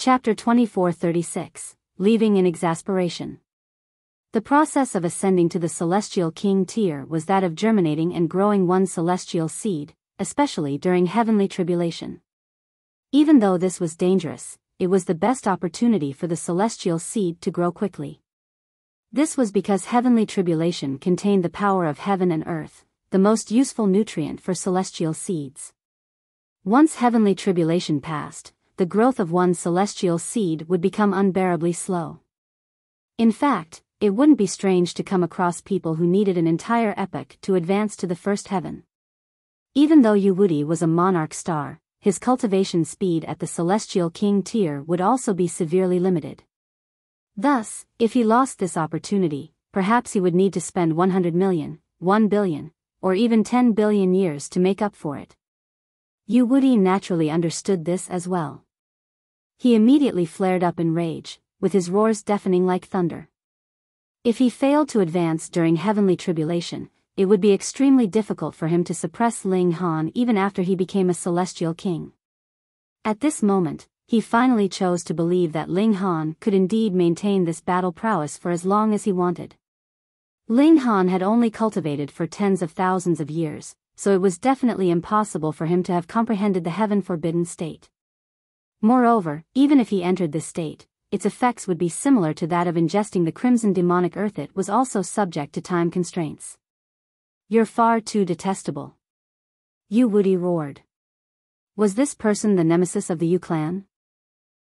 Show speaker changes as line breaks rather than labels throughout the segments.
Chapter 2436, Leaving in Exasperation. The process of ascending to the celestial king tier was that of germinating and growing one celestial seed, especially during heavenly tribulation. Even though this was dangerous, it was the best opportunity for the celestial seed to grow quickly. This was because heavenly tribulation contained the power of heaven and earth, the most useful nutrient for celestial seeds. Once heavenly tribulation passed, the growth of one celestial seed would become unbearably slow. In fact, it wouldn't be strange to come across people who needed an entire epoch to advance to the first heaven. Even though Wuxia was a monarch star, his cultivation speed at the celestial king tier would also be severely limited. Thus, if he lost this opportunity, perhaps he would need to spend 100 million, 1 billion, or even 10 billion years to make up for it. Wuxia naturally understood this as well. He immediately flared up in rage, with his roars deafening like thunder. If he failed to advance during heavenly tribulation, it would be extremely difficult for him to suppress Ling Han even after he became a celestial king. At this moment, he finally chose to believe that Ling Han could indeed maintain this battle prowess for as long as he wanted. Ling Han had only cultivated for tens of thousands of years, so it was definitely impossible for him to have comprehended the heaven-forbidden state. Moreover, even if he entered this state, its effects would be similar to that of ingesting the crimson demonic earth. It was also subject to time constraints. "You're far too detestable," Wuxia roared. Was this person the nemesis of the Yu clan?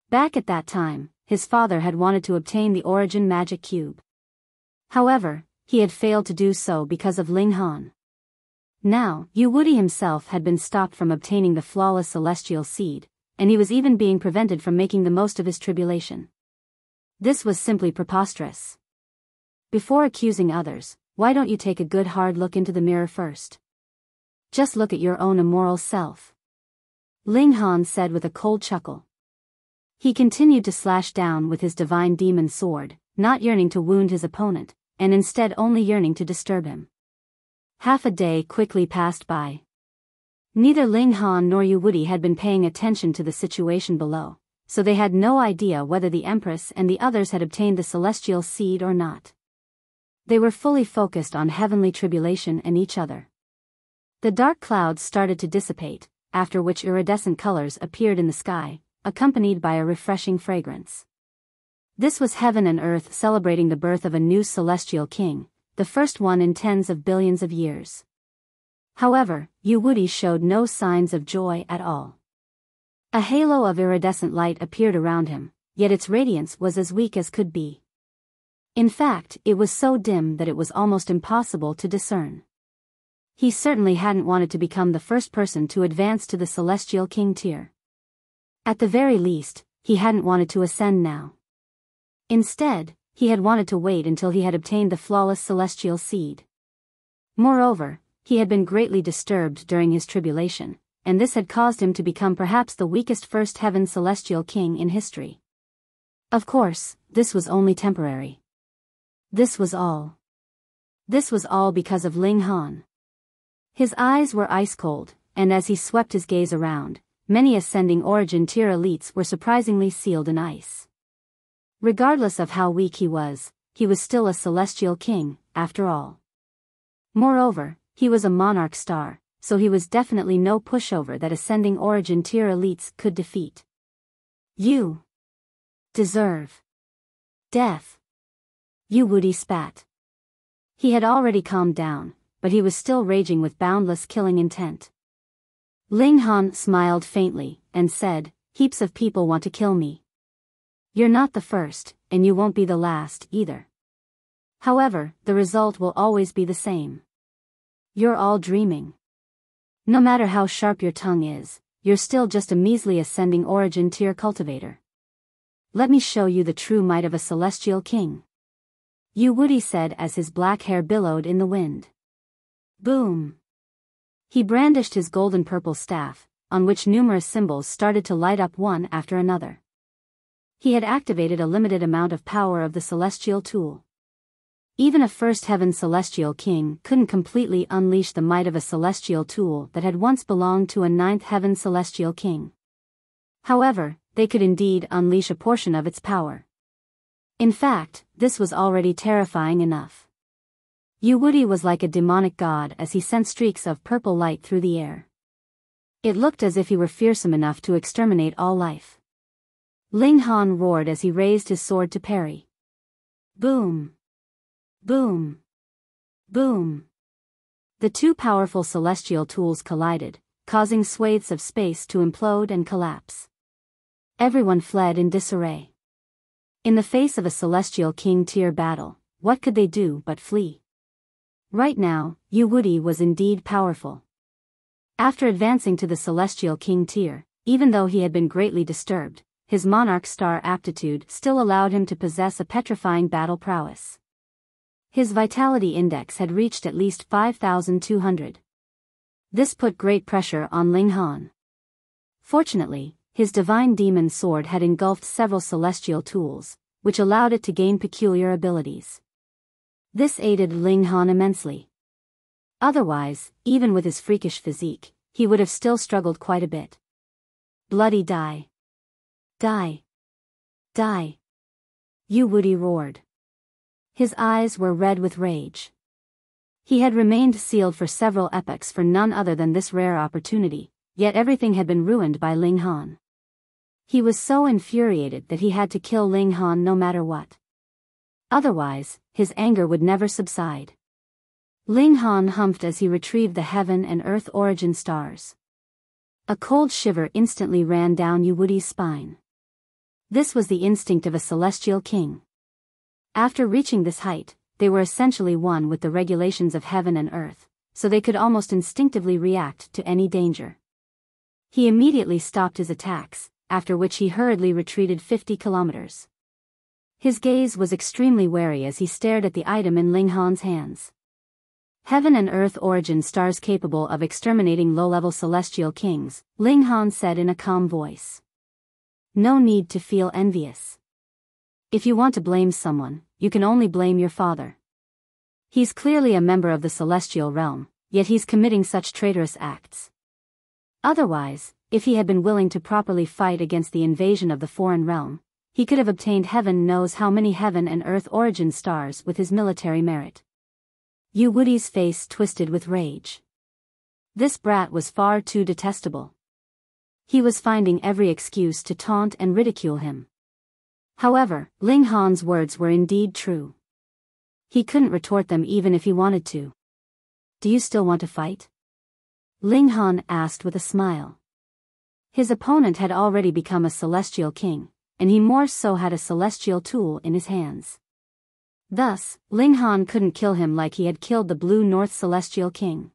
Back at that time, his father had wanted to obtain the Origin Magic Cube. However, he had failed to do so because of Ling Han. Now, Wuxia himself had been stopped from obtaining the flawless celestial seed, and he was even being prevented from making the most of his tribulation. This was simply preposterous. Before accusing others, why don't you take a good hard look into the mirror first? Just look at your own immoral self. Ling Han said with a cold chuckle. He continued to slash down with his divine demon sword, not yearning to wound his opponent, and instead only yearning to disturb him. Half a day quickly passed by. Neither Ling Han nor Wuxia had been paying attention to the situation below, so they had no idea whether the Empress and the others had obtained the celestial seed or not. They were fully focused on heavenly tribulation and each other. The dark clouds started to dissipate, after which iridescent colors appeared in the sky, accompanied by a refreshing fragrance. This was heaven and earth celebrating the birth of a new celestial king, the first one in tens of billions of years. However, Wuxia showed no signs of joy at all. A halo of iridescent light appeared around him, yet its radiance was as weak as could be. In fact, it was so dim that it was almost impossible to discern. He certainly hadn't wanted to become the first person to advance to the celestial king tier. At the very least, he hadn't wanted to ascend now. Instead, he had wanted to wait until he had obtained the flawless celestial seed. Moreover, he had been greatly disturbed during his tribulation, and this had caused him to become perhaps the weakest first heaven celestial king in history. Of course, this was only temporary. This was all. This was all because of Ling Han. His eyes were ice cold, and as he swept his gaze around, many ascending origin tier elites were surprisingly sealed in ice. Regardless of how weak he was still a celestial king, after all. Moreover, he was a monarch star, so he was definitely no pushover that ascending origin tier elites could defeat. You deserve death. Wuxia spat. He had already calmed down, but he was still raging with boundless killing intent. Ling Han smiled faintly, and said, "Heaps of people want to kill me. You're not the first, and you won't be the last, either. However, the result will always be the same. You're all dreaming. No matter how sharp your tongue is, you're still just a measly ascending origin tier cultivator. Let me show you the true might of a celestial king," Wuxia said as his black hair billowed in the wind. Boom! He brandished his golden-purple staff, on which numerous symbols started to light up one after another. He had activated a limited amount of power of the celestial tool. Even a first heaven celestial king couldn't completely unleash the might of a celestial tool that had once belonged to a ninth heaven celestial king. However, they could indeed unleash a portion of its power. In fact, this was already terrifying enough. Yuwudi was like a demonic god as he sent streaks of purple light through the air. It looked as if he were fearsome enough to exterminate all life. Ling Han roared as he raised his sword to parry. Boom! Boom! Boom! The two powerful celestial tools collided, causing swathes of space to implode and collapse. Everyone fled in disarray. In the face of a celestial king-tier battle, what could they do but flee? Right now, Yuwudi was indeed powerful. After advancing to the celestial king tier, even though he had been greatly disturbed, his monarch star aptitude still allowed him to possess a petrifying battle prowess. His vitality index had reached at least 5,200. This put great pressure on Ling Han. Fortunately, his divine demon sword had engulfed several celestial tools, which allowed it to gain peculiar abilities. This aided Ling Han immensely. Otherwise, even with his freakish physique, he would have still struggled quite a bit. Bloody die! Die! Die! Yuwudi roared. His eyes were red with rage. He had remained sealed for several epochs for none other than this rare opportunity, yet everything had been ruined by Ling Han. He was so infuriated that he had to kill Ling Han no matter what. Otherwise, his anger would never subside. Ling Han humphed as he retrieved the heaven and earth origin stars. A cold shiver instantly ran down Yuwudi's spine. This was the instinct of a celestial king. After reaching this height, they were essentially one with the regulations of heaven and earth, so they could almost instinctively react to any danger. He immediately stopped his attacks, after which he hurriedly retreated 50 kilometers. His gaze was extremely wary as he stared at the item in Ling Han's hands. Heaven and earth origin stars capable of exterminating low-level celestial kings, Ling Han said in a calm voice. No need to feel envious. If you want to blame someone, you can only blame your father. He's clearly a member of the celestial realm, yet he's committing such traitorous acts. Otherwise, if he had been willing to properly fight against the invasion of the foreign realm, he could have obtained heaven knows how many heaven and earth origin stars with his military merit. Yuwudi's face twisted with rage. This brat was far too detestable. He was finding every excuse to taunt and ridicule him. However, Ling Han's words were indeed true. He couldn't retort them even if he wanted to. Do you still want to fight? Ling Han asked with a smile. His opponent had already become a celestial king, and he more so had a celestial tool in his hands. Thus, Ling Han couldn't kill him like he had killed the Blue North Celestial King.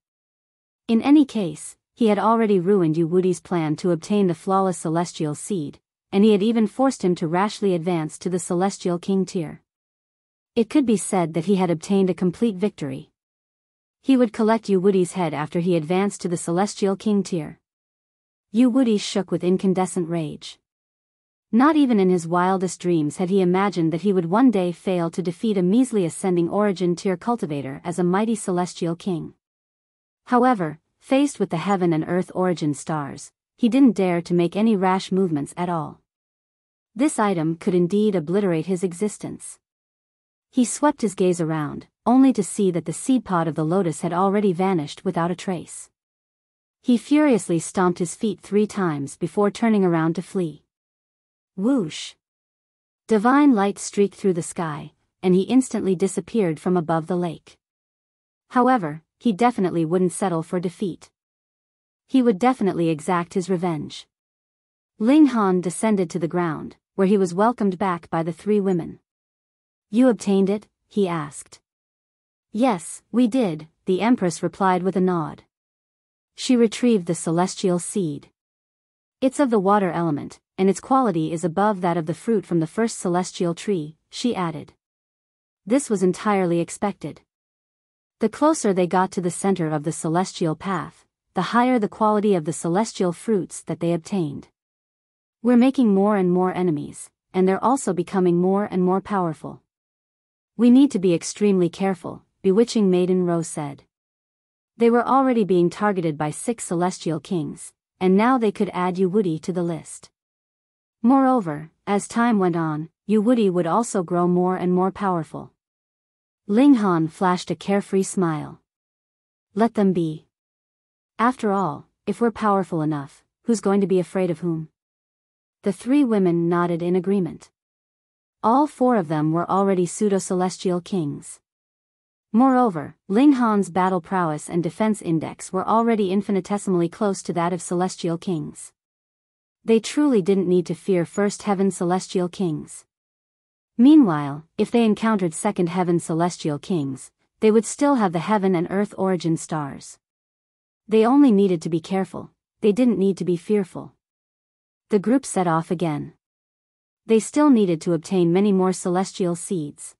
In any case, he had already ruined Yuwudi's plan to obtain the flawless celestial seed, and he had even forced him to rashly advance to the celestial king tier. It could be said that he had obtained a complete victory. He would collect Yuwudi's head after he advanced to the celestial king tier. Yuwudi shook with incandescent rage. Not even in his wildest dreams had he imagined that he would one day fail to defeat a measly ascending origin tier cultivator as a mighty celestial king. However, faced with the heaven and earth origin stars, he didn't dare to make any rash movements at all. This item could indeed obliterate his existence. He swept his gaze around, only to see that the seed pod of the lotus had already vanished without a trace. He furiously stomped his feet 3 times before turning around to flee. Whoosh! Divine light streaked through the sky, and he instantly disappeared from above the lake. However, he definitely wouldn't settle for defeat. He would definitely exact his revenge. Ling Han descended to the ground, where he was welcomed back by the 3 women. You obtained it? He asked. Yes, we did, the Empress replied with a nod. She retrieved the celestial seed. It's of the water element, and its quality is above that of the fruit from the first celestial tree, she added. This was entirely expected. The closer they got to the center of the celestial path, the higher the quality of the celestial fruits that they obtained. We're making more and more enemies, and they're also becoming more and more powerful. We need to be extremely careful, Bewitching Maiden Rose said. They were already being targeted by 6 celestial kings, and now they could add Yuwudi to the list. Moreover, as time went on, Wuxia would also grow more and more powerful. Ling Han flashed a carefree smile. Let them be. After all, if we're powerful enough, who's going to be afraid of whom? The three women nodded in agreement. All four of them were already pseudo-celestial kings. Moreover, Ling Han's battle prowess and defense index were already infinitesimally close to that of celestial kings. They truly didn't need to fear first heaven celestial kings. Meanwhile, if they encountered second heaven celestial kings, they would still have the heaven and earth origin stars. They only needed to be careful, they didn't need to be fearful. The group set off again. They still needed to obtain many more celestial seeds.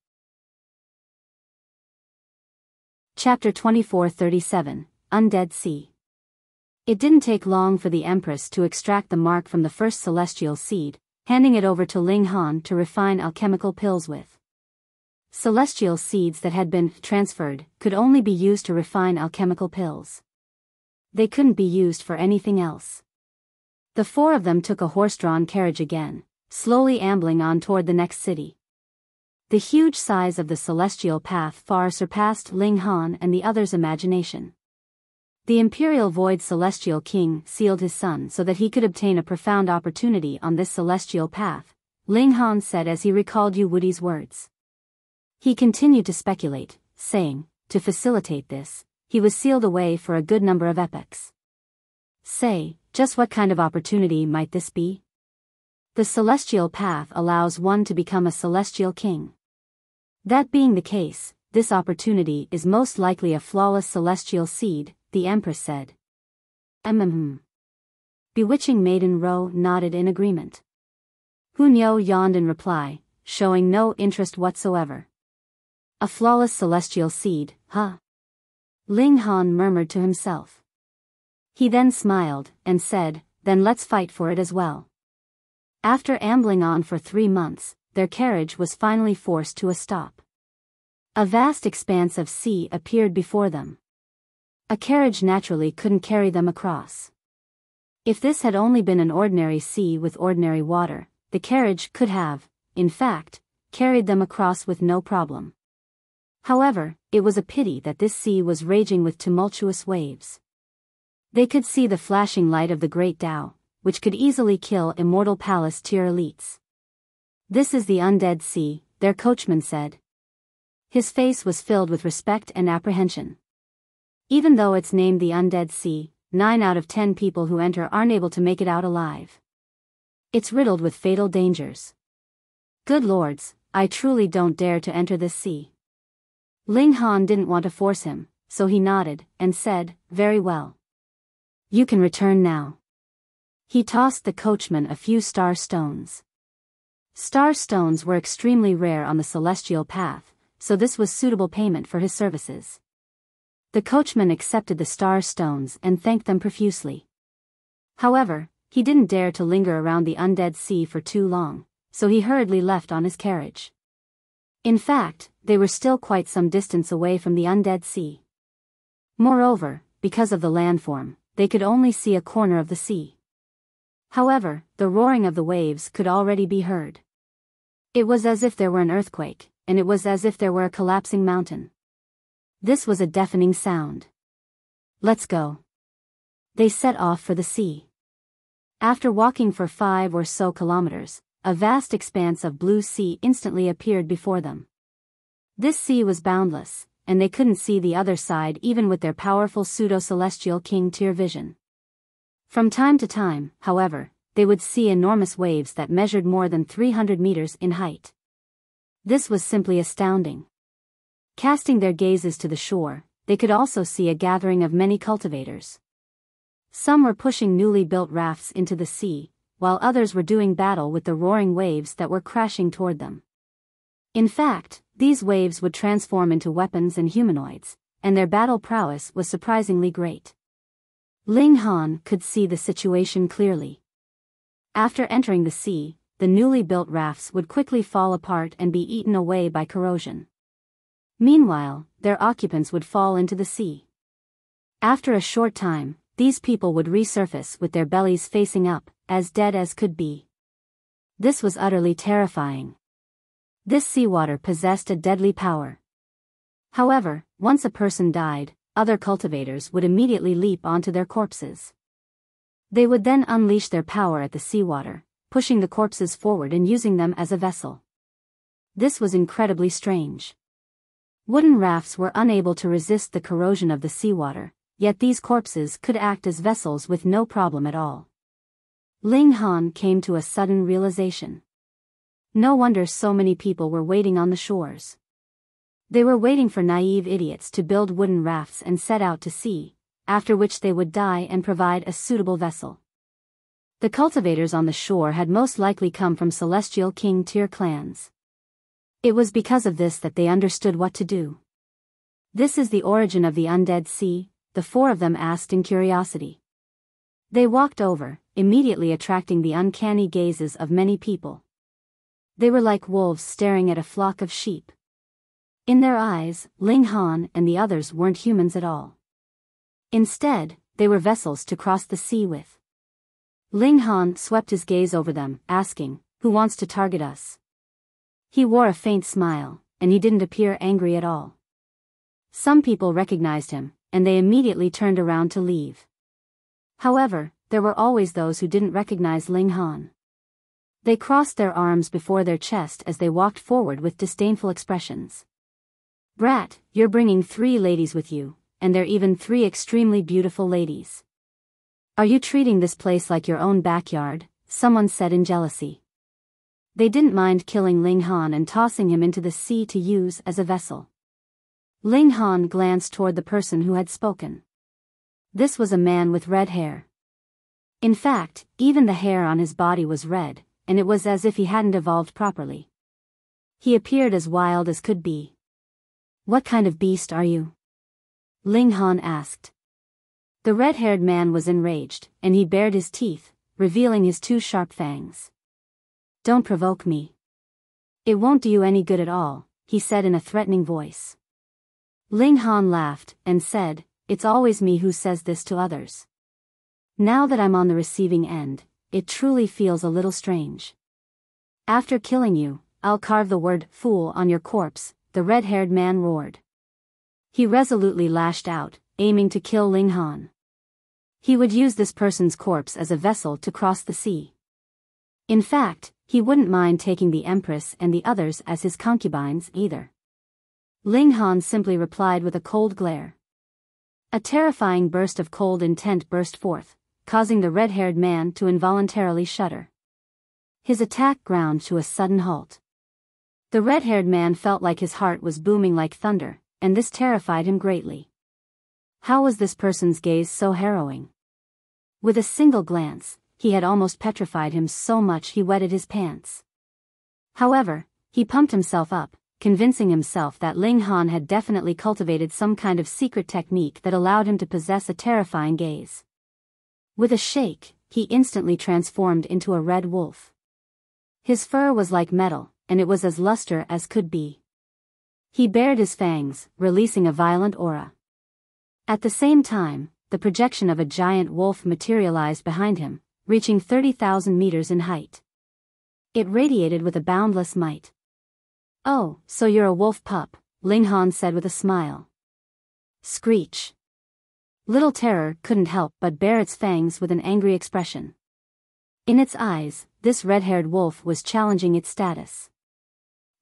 Chapter 24:37, Undead Sea. It didn't take long for the Empress to extract the mark from the first celestial seed, handing it over to Ling Han to refine alchemical pills with. Celestial seeds that had been transferred could only be used to refine alchemical pills. They couldn't be used for anything else. The four of them took a horse-drawn carriage again, slowly ambling on toward the next city. The huge size of the celestial path far surpassed Ling Han and the others' imagination. The Imperial Void Celestial King sealed his son so that he could obtain a profound opportunity on this celestial path, Ling Han said as he recalled Wuxia's words. He continued to speculate, saying, to facilitate this, he was sealed away for a good number of epochs. Say, just what kind of opportunity might this be? The celestial path allows one to become a celestial king. That being the case, this opportunity is most likely a flawless celestial seed, the Empress said. Bewitching Maiden Ro nodded in agreement. Hunyo yawned in reply, showing no interest whatsoever. A flawless celestial seed, huh? Ling Han murmured to himself. He then smiled, and said, then let's fight for it as well. After ambling on for 3 months, their carriage was finally forced to a stop. A vast expanse of sea appeared before them. A carriage naturally couldn't carry them across. If this had only been an ordinary sea with ordinary water, the carriage could have, in fact, carried them across with no problem. However, it was a pity that this sea was raging with tumultuous waves. They could see the flashing light of the Great Tao, which could easily kill immortal palace tier elites. This is the Undead Sea, their coachman said. His face was filled with respect and apprehension. Even though it's named the Undead Sea, 9 out of 10 people who enter aren't able to make it out alive. It's riddled with fatal dangers. Good lords, I truly don't dare to enter this sea. Ling Han didn't want to force him, so he nodded, and said, very well. You can return now. He tossed the coachman a few star stones. Star stones were extremely rare on the celestial path, so this was suitable payment for his services. The coachman accepted the star stones and thanked them profusely. However, he didn't dare to linger around the Undead Sea for too long, so he hurriedly left on his carriage. In fact, they were still quite some distance away from the Undead Sea. Moreover, because of the landform, they could only see a corner of the sea. However, the roaring of the waves could already be heard. It was as if there were an earthquake, and it was as if there were a collapsing mountain. This was a deafening sound. Let's go. They set off for the sea. After walking for 5 or so kilometers, a vast expanse of blue sea instantly appeared before them. This sea was boundless, and they couldn't see the other side even with their powerful pseudo-celestial king-tier vision. From time to time, however, they would see enormous waves that measured more than 300 meters in height. This was simply astounding. Casting their gazes to the shore, they could also see a gathering of many cultivators. Some were pushing newly built rafts into the sea, while others were doing battle with the roaring waves that were crashing toward them. In fact, these waves would transform into weapons and humanoids, and their battle prowess was surprisingly great. Ling Han could see the situation clearly. After entering the sea, the newly built rafts would quickly fall apart and be eaten away by corrosion. Meanwhile, their occupants would fall into the sea. After a short time, these people would resurface with their bellies facing up, as dead as could be. This was utterly terrifying. This seawater possessed a deadly power. However, once a person died, other cultivators would immediately leap onto their corpses. They would then unleash their power at the seawater, pushing the corpses forward and using them as a vessel. This was incredibly strange. Wooden rafts were unable to resist the corrosion of the seawater, yet these corpses could act as vessels with no problem at all. Ling Han came to a sudden realization. No wonder so many people were waiting on the shores. They were waiting for naive idiots to build wooden rafts and set out to sea, after which they would die and provide a suitable vessel. The cultivators on the shore had most likely come from Celestial King tier clans. It was because of this that they understood what to do. "This is the origin of the Undead Sea," the four of them asked in curiosity. They walked over, immediately attracting the uncanny gazes of many people. They were like wolves staring at a flock of sheep. In their eyes, Ling Han and the others weren't humans at all. Instead, they were vessels to cross the sea with. Ling Han swept his gaze over them, asking, "Who wants to target us?" He wore a faint smile, and he didn't appear angry at all. Some people recognized him, and they immediately turned around to leave. However, there were always those who didn't recognize Ling Han. They crossed their arms before their chest as they walked forward with disdainful expressions. "Brat, you're bringing 3 ladies with you, and they're even 3 extremely beautiful ladies. Are you treating this place like your own backyard?" someone said in jealousy. They didn't mind killing Ling Han and tossing him into the sea to use as a vessel. Ling Han glanced toward the person who had spoken. This was a man with red hair. In fact, even the hair on his body was red, and it was as if he hadn't evolved properly. He appeared as wild as could be. "What kind of beast are you?" Ling Han asked. The red-haired man was enraged, and he bared his teeth, revealing his 2 sharp fangs. "Don't provoke me. It won't do you any good at all," he said in a threatening voice. Ling Han laughed, and said, "It's always me who says this to others. Now that I'm on the receiving end, it truly feels a little strange. After killing you, I'll carve the word 'fool' on your corpse," the red-haired man roared. He resolutely lashed out, aiming to kill Ling Han. He would use this person's corpse as a vessel to cross the sea. In fact, he wouldn't mind taking the Empress and the others as his concubines either. Ling Han simply replied with a cold glare. A terrifying burst of cold intent burst forth, causing the red-haired man to involuntarily shudder. His attack ground to a sudden halt. The red-haired man felt like his heart was booming like thunder, and this terrified him greatly. How was this person's gaze so harrowing? With a single glance, he had almost petrified him so much he wetted his pants. However, he pumped himself up, convincing himself that Ling Han had definitely cultivated some kind of secret technique that allowed him to possess a terrifying gaze. With a shake, he instantly transformed into a red wolf. His fur was like metal, and it was as luster as could be. He bared his fangs, releasing a violent aura. At the same time, the projection of a giant wolf materialized behind him, reaching 30,000 meters in height. It radiated with a boundless might. "Oh, so you're a wolf pup," Ling Han said with a smile. Screech. Little Terror couldn't help but bare its fangs with an angry expression. In its eyes, this red-haired wolf was challenging its status.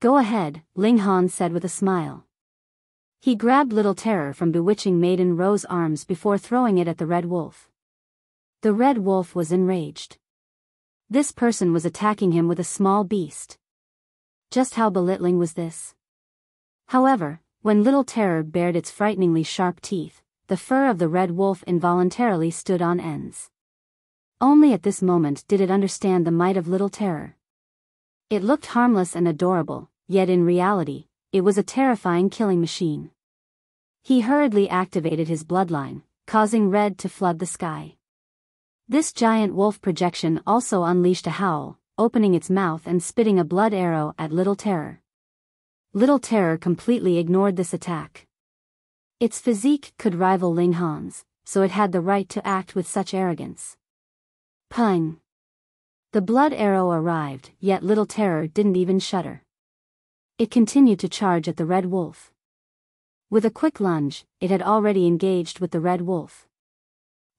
"Go ahead," Ling Han said with a smile. He grabbed Little Terror from bewitching Maiden Rose's arms before throwing it at the red wolf. The red wolf was enraged. This person was attacking him with a small beast. Just how belittling was this? However, when Little Terror bared its frighteningly sharp teeth, the fur of the red wolf involuntarily stood on ends. Only at this moment did it understand the might of Little Terror. It looked harmless and adorable, yet in reality, it was a terrifying killing machine. He hurriedly activated his bloodline, causing red to flood the sky. This giant wolf projection also unleashed a howl, opening its mouth and spitting a blood arrow at Little Terror. Little Terror completely ignored this attack. Its physique could rival Ling Han's, so it had the right to act with such arrogance. Pung! The blood arrow arrived, yet Little Terror didn't even shudder. It continued to charge at the red wolf. With a quick lunge, it had already engaged with the red wolf.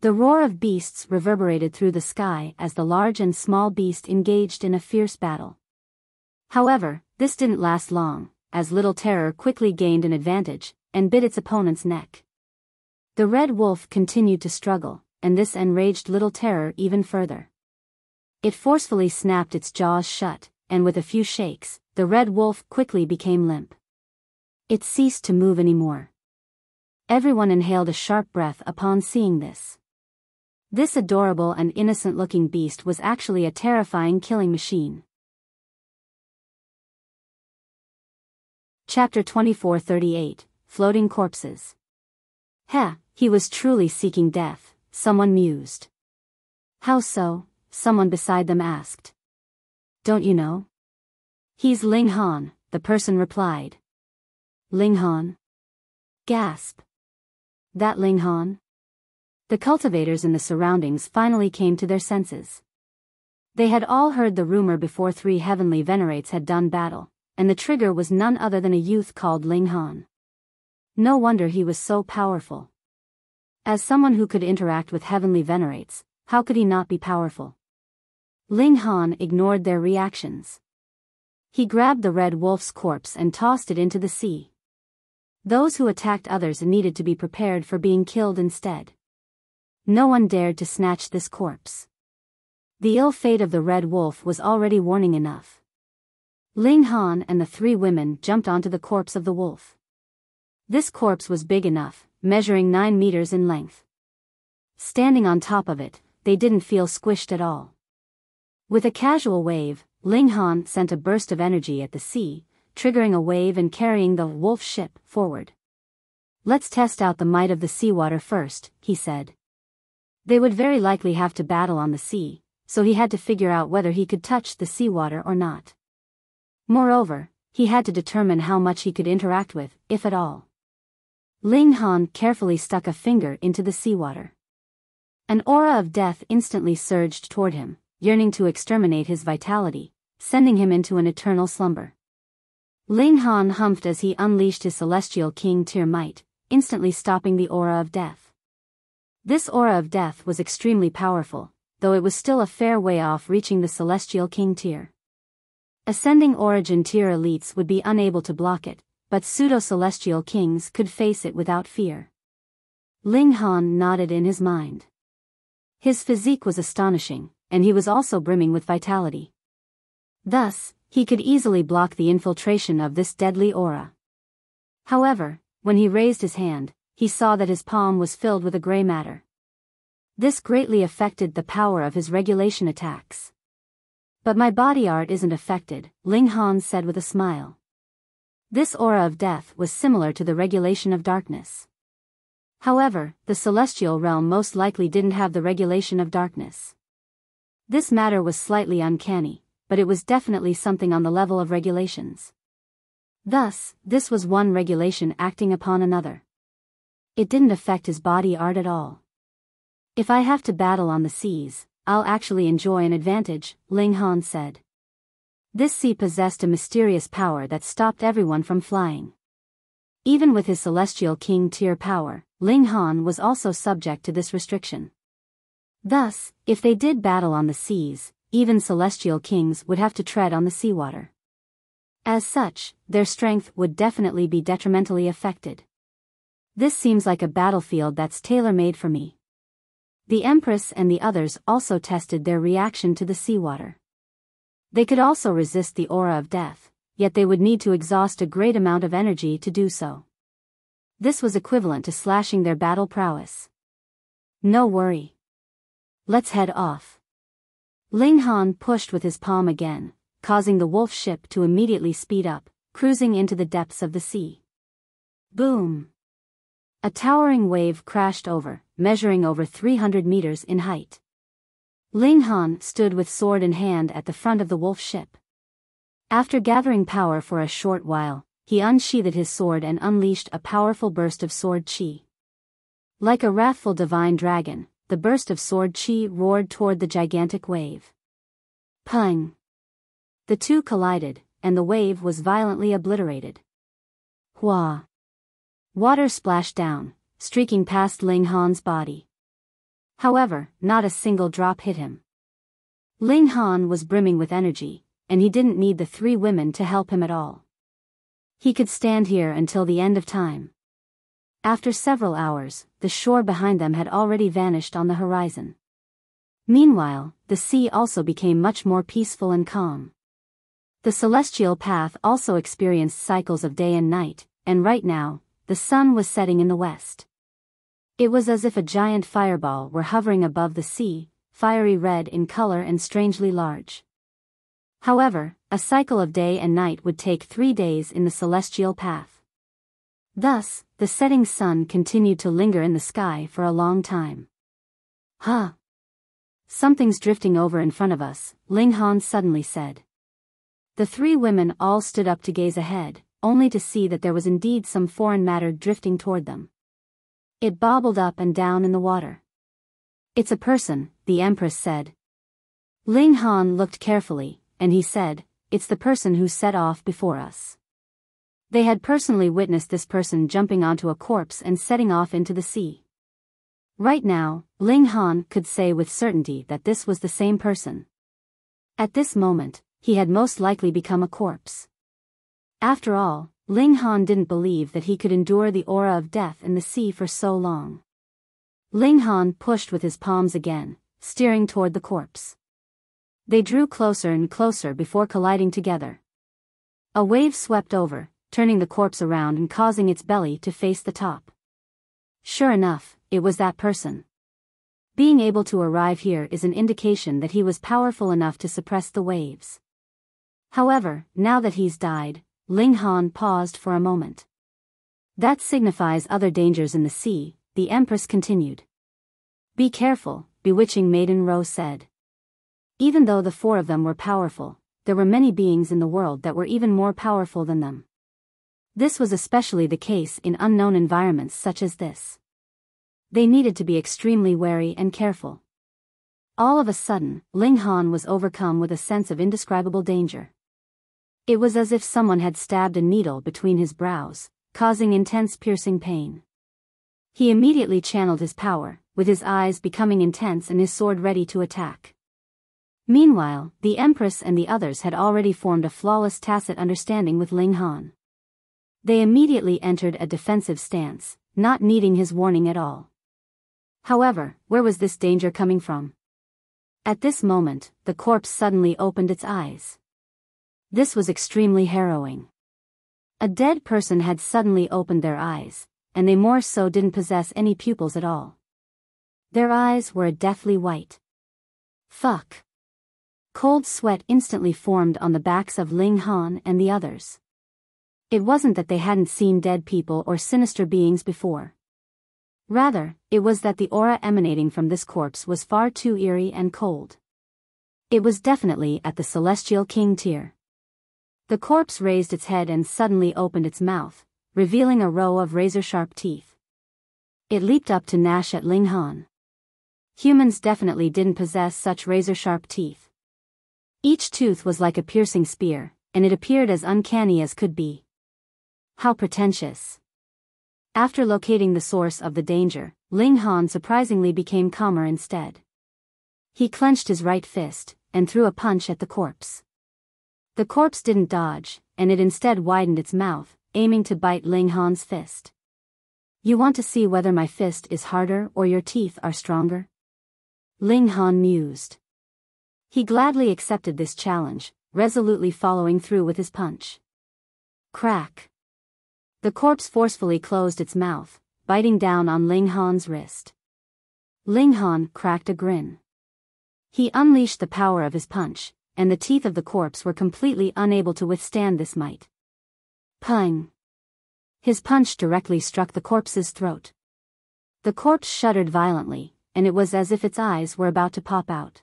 The roar of beasts reverberated through the sky as the large and small beast engaged in a fierce battle. However, this didn't last long, as Little Terror quickly gained an advantage, and bit its opponent's neck. The red wolf continued to struggle, and this enraged Little Terror even further. It forcefully snapped its jaws shut, and with a few shakes, the red wolf quickly became limp. It ceased to move anymore. Everyone inhaled a sharp breath upon seeing this. This adorable and innocent-looking beast was actually a terrifying killing machine. Chapter 2438, Floating Corpses. Heh, he was truly seeking death, someone mused. How so? Someone beside them asked. Don't you know? He's Ling Han, the person replied. Ling Han? Gasp. That Ling Han? The cultivators in the surroundings finally came to their senses. They had all heard the rumor before 3 heavenly venerates had done battle, and the trigger was none other than a youth called Ling Han. No wonder he was so powerful. As someone who could interact with heavenly venerates, how could he not be powerful? Ling Han ignored their reactions. He grabbed the red wolf's corpse and tossed it into the sea. Those who attacked others needed to be prepared for being killed instead. No one dared to snatch this corpse. The ill fate of the red wolf was already warning enough. Ling Han and the 3 women jumped onto the corpse of the wolf. This corpse was big enough, measuring 9 meters in length. Standing on top of it, they didn't feel squished at all. With a casual wave, Ling Han sent a burst of energy at the sea, triggering a wave and carrying the wolf ship forward. Let's test out the might of the seawater first, he said. They would very likely have to battle on the sea, so he had to figure out whether he could touch the seawater or not. Moreover, he had to determine how much he could interact with, if at all. Ling Han carefully stuck a finger into the seawater. An aura of death instantly surged toward him, yearning to exterminate his vitality, sending him into an eternal slumber. Ling Han humphed as he unleashed his celestial king tier might, instantly stopping the aura of death. This aura of death was extremely powerful, though it was still a fair way off reaching the celestial king tier. Ascending origin tier elites would be unable to block it, but pseudo-celestial kings could face it without fear. Ling Han nodded in his mind. His physique was astonishing, and he was also brimming with vitality. Thus, he could easily block the infiltration of this deadly aura. However, when he raised his hand, he saw that his palm was filled with a gray matter. This greatly affected the power of his regulation attacks. But my body art isn't affected, Ling Han said with a smile. This aura of death was similar to the regulation of darkness. However, the celestial realm most likely didn't have the regulation of darkness. This matter was slightly uncanny, but it was definitely something on the level of regulations. Thus, this was one regulation acting upon another. It didn't affect his body art at all. If I have to battle on the seas, I'll actually enjoy an advantage, Ling Han said. This sea possessed a mysterious power that stopped everyone from flying. Even with his celestial king tier power, Ling Han was also subject to this restriction. Thus, if they did battle on the seas, even celestial kings would have to tread on the seawater. As such, their strength would definitely be detrimentally affected. This seems like a battlefield that's tailor-made for me. The Empress and the others also tested their reaction to the seawater. They could also resist the aura of death, yet they would need to exhaust a great amount of energy to do so. This was equivalent to slashing their battle prowess. No worry. Let's head off. Ling Han pushed with his palm again, causing the wolf ship to immediately speed up, cruising into the depths of the sea. Boom! A towering wave crashed over, measuring over 300 meters in height. Ling Han stood with sword in hand at the front of the wolf ship. After gathering power for a short while, he unsheathed his sword and unleashed a powerful burst of sword chi. Like a wrathful divine dragon, the burst of sword chi roared toward the gigantic wave. Pung! The two collided, and the wave was violently obliterated. Hua! Water splashed down, streaking past Ling Han's body. However, not a single drop hit him. Ling Han was brimming with energy, and he didn't need the three women to help him at all. He could stand here until the end of time. After several hours, the shore behind them had already vanished on the horizon. Meanwhile, the sea also became much more peaceful and calm. The celestial path also experienced cycles of day and night, and right now, the sun was setting in the west. It was as if a giant fireball were hovering above the sea, fiery red in color and strangely large. However, a cycle of day and night would take 3 days in the celestial path. Thus, the setting sun continued to linger in the sky for a long time. Huh! Something's drifting over in front of us, Ling Han suddenly said. The three women all stood up to gaze ahead, only to see that there was indeed some foreign matter drifting toward them. It bobbled up and down in the water. It's a person, the Empress said. Ling Han looked carefully, and he said, it's the person who set off before us. They had personally witnessed this person jumping onto a corpse and setting off into the sea. Right now, Ling Han could say with certainty that this was the same person. At this moment, he had most likely become a corpse. After all, Ling Han didn't believe that he could endure the aura of death in the sea for so long. Ling Han pushed with his palms again, steering toward the corpse. They drew closer and closer before colliding together. A wave swept over, turning the corpse around and causing its belly to face the top. Sure enough, it was that person. Being able to arrive here is an indication that he was powerful enough to suppress the waves. However, now that he's died, Ling Han paused for a moment. That signifies other dangers in the sea, the Empress continued. Be careful, bewitching Maiden Rose said. Even though the four of them were powerful, there were many beings in the world that were even more powerful than them. This was especially the case in unknown environments such as this. They needed to be extremely wary and careful. All of a sudden, Ling Han was overcome with a sense of indescribable danger. It was as if someone had stabbed a needle between his brows, causing intense piercing pain. He immediately channeled his power, with his eyes becoming intense and his sword ready to attack. Meanwhile, the Empress and the others had already formed a flawless tacit understanding with Ling Han. They immediately entered a defensive stance, not needing his warning at all. However, where was this danger coming from? At this moment, the corpse suddenly opened its eyes. This was extremely harrowing. A dead person had suddenly opened their eyes, and they more so didn't possess any pupils at all. Their eyes were a deathly white. Fuck. Cold sweat instantly formed on the backs of Ling Han and the others. It wasn't that they hadn't seen dead people or sinister beings before. Rather, it was that the aura emanating from this corpse was far too eerie and cold. It was definitely at the Celestial King tier. The corpse raised its head and suddenly opened its mouth, revealing a row of razor-sharp teeth. It leaped up to gnash at Ling Han. Humans definitely didn't possess such razor-sharp teeth. Each tooth was like a piercing spear, and it appeared as uncanny as could be. How pretentious. After locating the source of the danger, Ling Han surprisingly became calmer instead. He clenched his right fist, and threw a punch at the corpse. The corpse didn't dodge, and it instead widened its mouth, aiming to bite Ling Han's fist. You want to see whether my fist is harder or your teeth are stronger? Ling Han mused. He gladly accepted this challenge, resolutely following through with his punch. Crack. The corpse forcefully closed its mouth, biting down on Ling Han's wrist. Ling Han cracked a grin. He unleashed the power of his punch, and the teeth of the corpse were completely unable to withstand this might. Pung! His punch directly struck the corpse's throat. The corpse shuddered violently, and it was as if its eyes were about to pop out.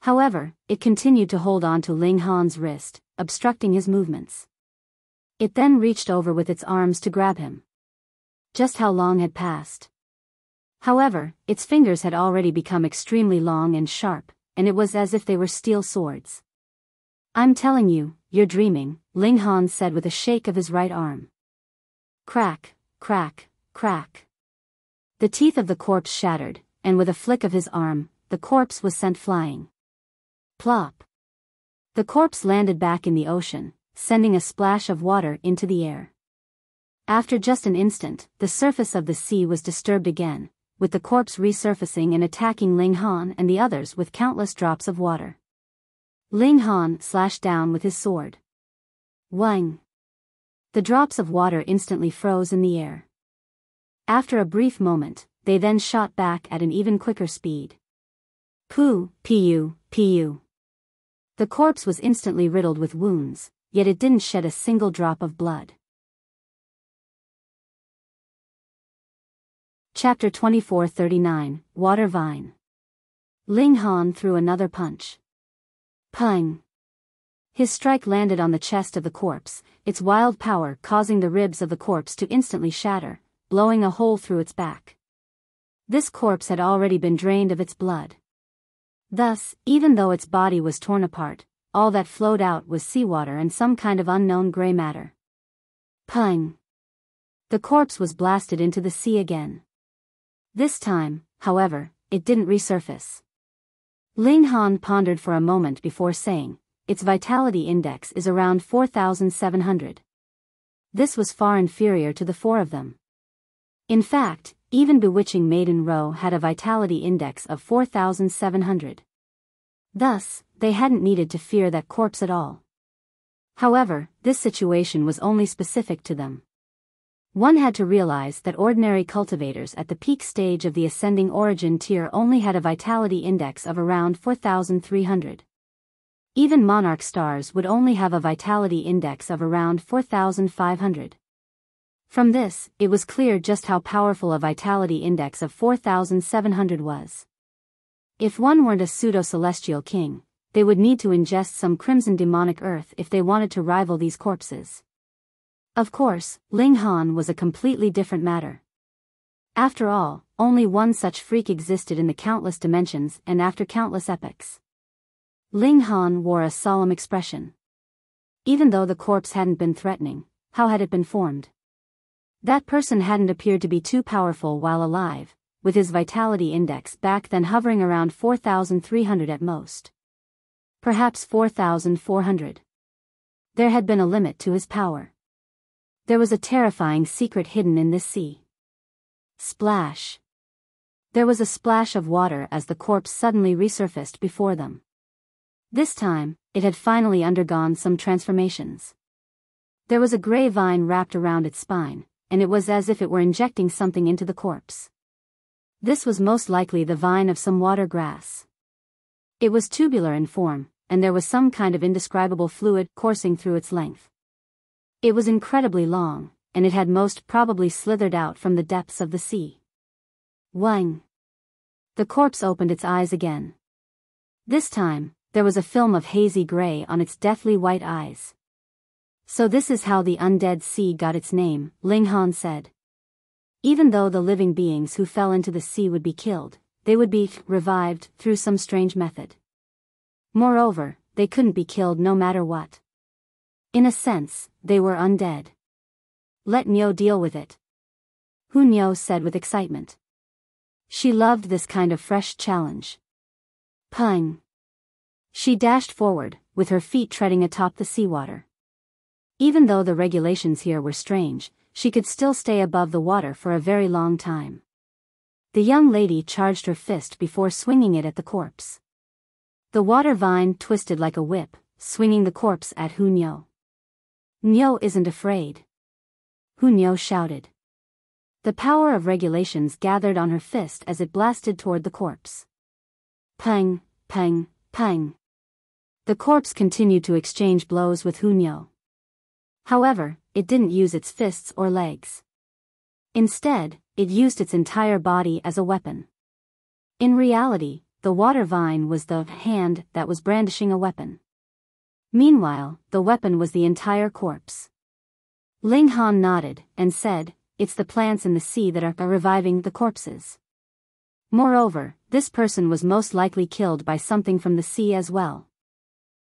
However, it continued to hold on to Ling Han's wrist, obstructing his movements. It then reached over with its arms to grab him. Just how long had passed? However, its fingers had already become extremely long and sharp, and it was as if they were steel swords. "I'm telling you, you're dreaming," Ling Han said with a shake of his right arm. Crack, crack, crack. The teeth of the corpse shattered, and with a flick of his arm, the corpse was sent flying. Plop. The corpse landed back in the ocean, sending a splash of water into the air. After just an instant, the surface of the sea was disturbed again, with the corpse resurfacing and attacking Ling Han and the others with countless drops of water. Ling Han slashed down with his sword. Wang! The drops of water instantly froze in the air. After a brief moment, they then shot back at an even quicker speed. Pu. The corpse was instantly riddled with wounds, yet it didn't shed a single drop of blood. Chapter 2439, Water Vine. Ling Han threw another punch. Pung! His strike landed on the chest of the corpse, its wild power causing the ribs of the corpse to instantly shatter, blowing a hole through its back. This corpse had already been drained of its blood. Thus, even though its body was torn apart, all that flowed out was seawater and some kind of unknown gray matter. Pung! The corpse was blasted into the sea again. This time, however, it didn't resurface. Ling Han pondered for a moment before saying, "Its vitality index is around 4,700. This was far inferior to the four of them. In fact, even bewitching Maiden Row had a vitality index of 4,700. Thus, they hadn't needed to fear that corpse at all. However, this situation was only specific to them. One had to realize that ordinary cultivators at the peak stage of the ascending origin tier only had a vitality index of around 4,300. Even monarch stars would only have a vitality index of around 4,500. From this, it was clear just how powerful a vitality index of 4,700 was. If one weren't a pseudo-celestial king, they would need to ingest some crimson demonic earth if they wanted to rival these corpses. Of course, Ling Han was a completely different matter. After all, only one such freak existed in the countless dimensions and after countless epochs. Ling Han wore a solemn expression. Even though the corpse hadn't been threatening, how had it been formed? That person hadn't appeared to be too powerful while alive, with his vitality index back then hovering around 4,300 at most. Perhaps 4,400. There had been a limit to his power. There was a terrifying secret hidden in this sea. Splash! There was a splash of water as the corpse suddenly resurfaced before them. This time, it had finally undergone some transformations. There was a gray vine wrapped around its spine, and it was as if it were injecting something into the corpse. This was most likely the vine of some water grass. It was tubular in form, and there was some kind of indescribable fluid coursing through its length. It was incredibly long, and it had most probably slithered out from the depths of the sea. Wang! The corpse opened its eyes again. This time, there was a film of hazy gray on its deathly white eyes. "So this is how the Undead Sea got its name," Ling Han said. Even though the living beings who fell into the sea would be killed, they would be revived through some strange method. Moreover, they couldn't be killed no matter what. In a sense, they were undead. "Let Niu deal with it," Hu Niu said with excitement. She loved this kind of fresh challenge. Pung! She dashed forward, with her feet treading atop the seawater. Even though the regulations here were strange, she could still stay above the water for a very long time. The young lady charged her fist before swinging it at the corpse. The water vine twisted like a whip, swinging the corpse at Hu Niu. "Niu isn't afraid," Hu Niu shouted. The power of regulations gathered on her fist as it blasted toward the corpse. Pang, pang, pang. The corpse continued to exchange blows with Hu Niu. However, it didn't use its fists or legs. Instead, it used its entire body as a weapon. In reality, the water vine was the hand that was brandishing a weapon. Meanwhile, the weapon was the entire corpse. Ling Han nodded and said, "It's the plants in the sea that are reviving the corpses." Moreover, this person was most likely killed by something from the sea as well.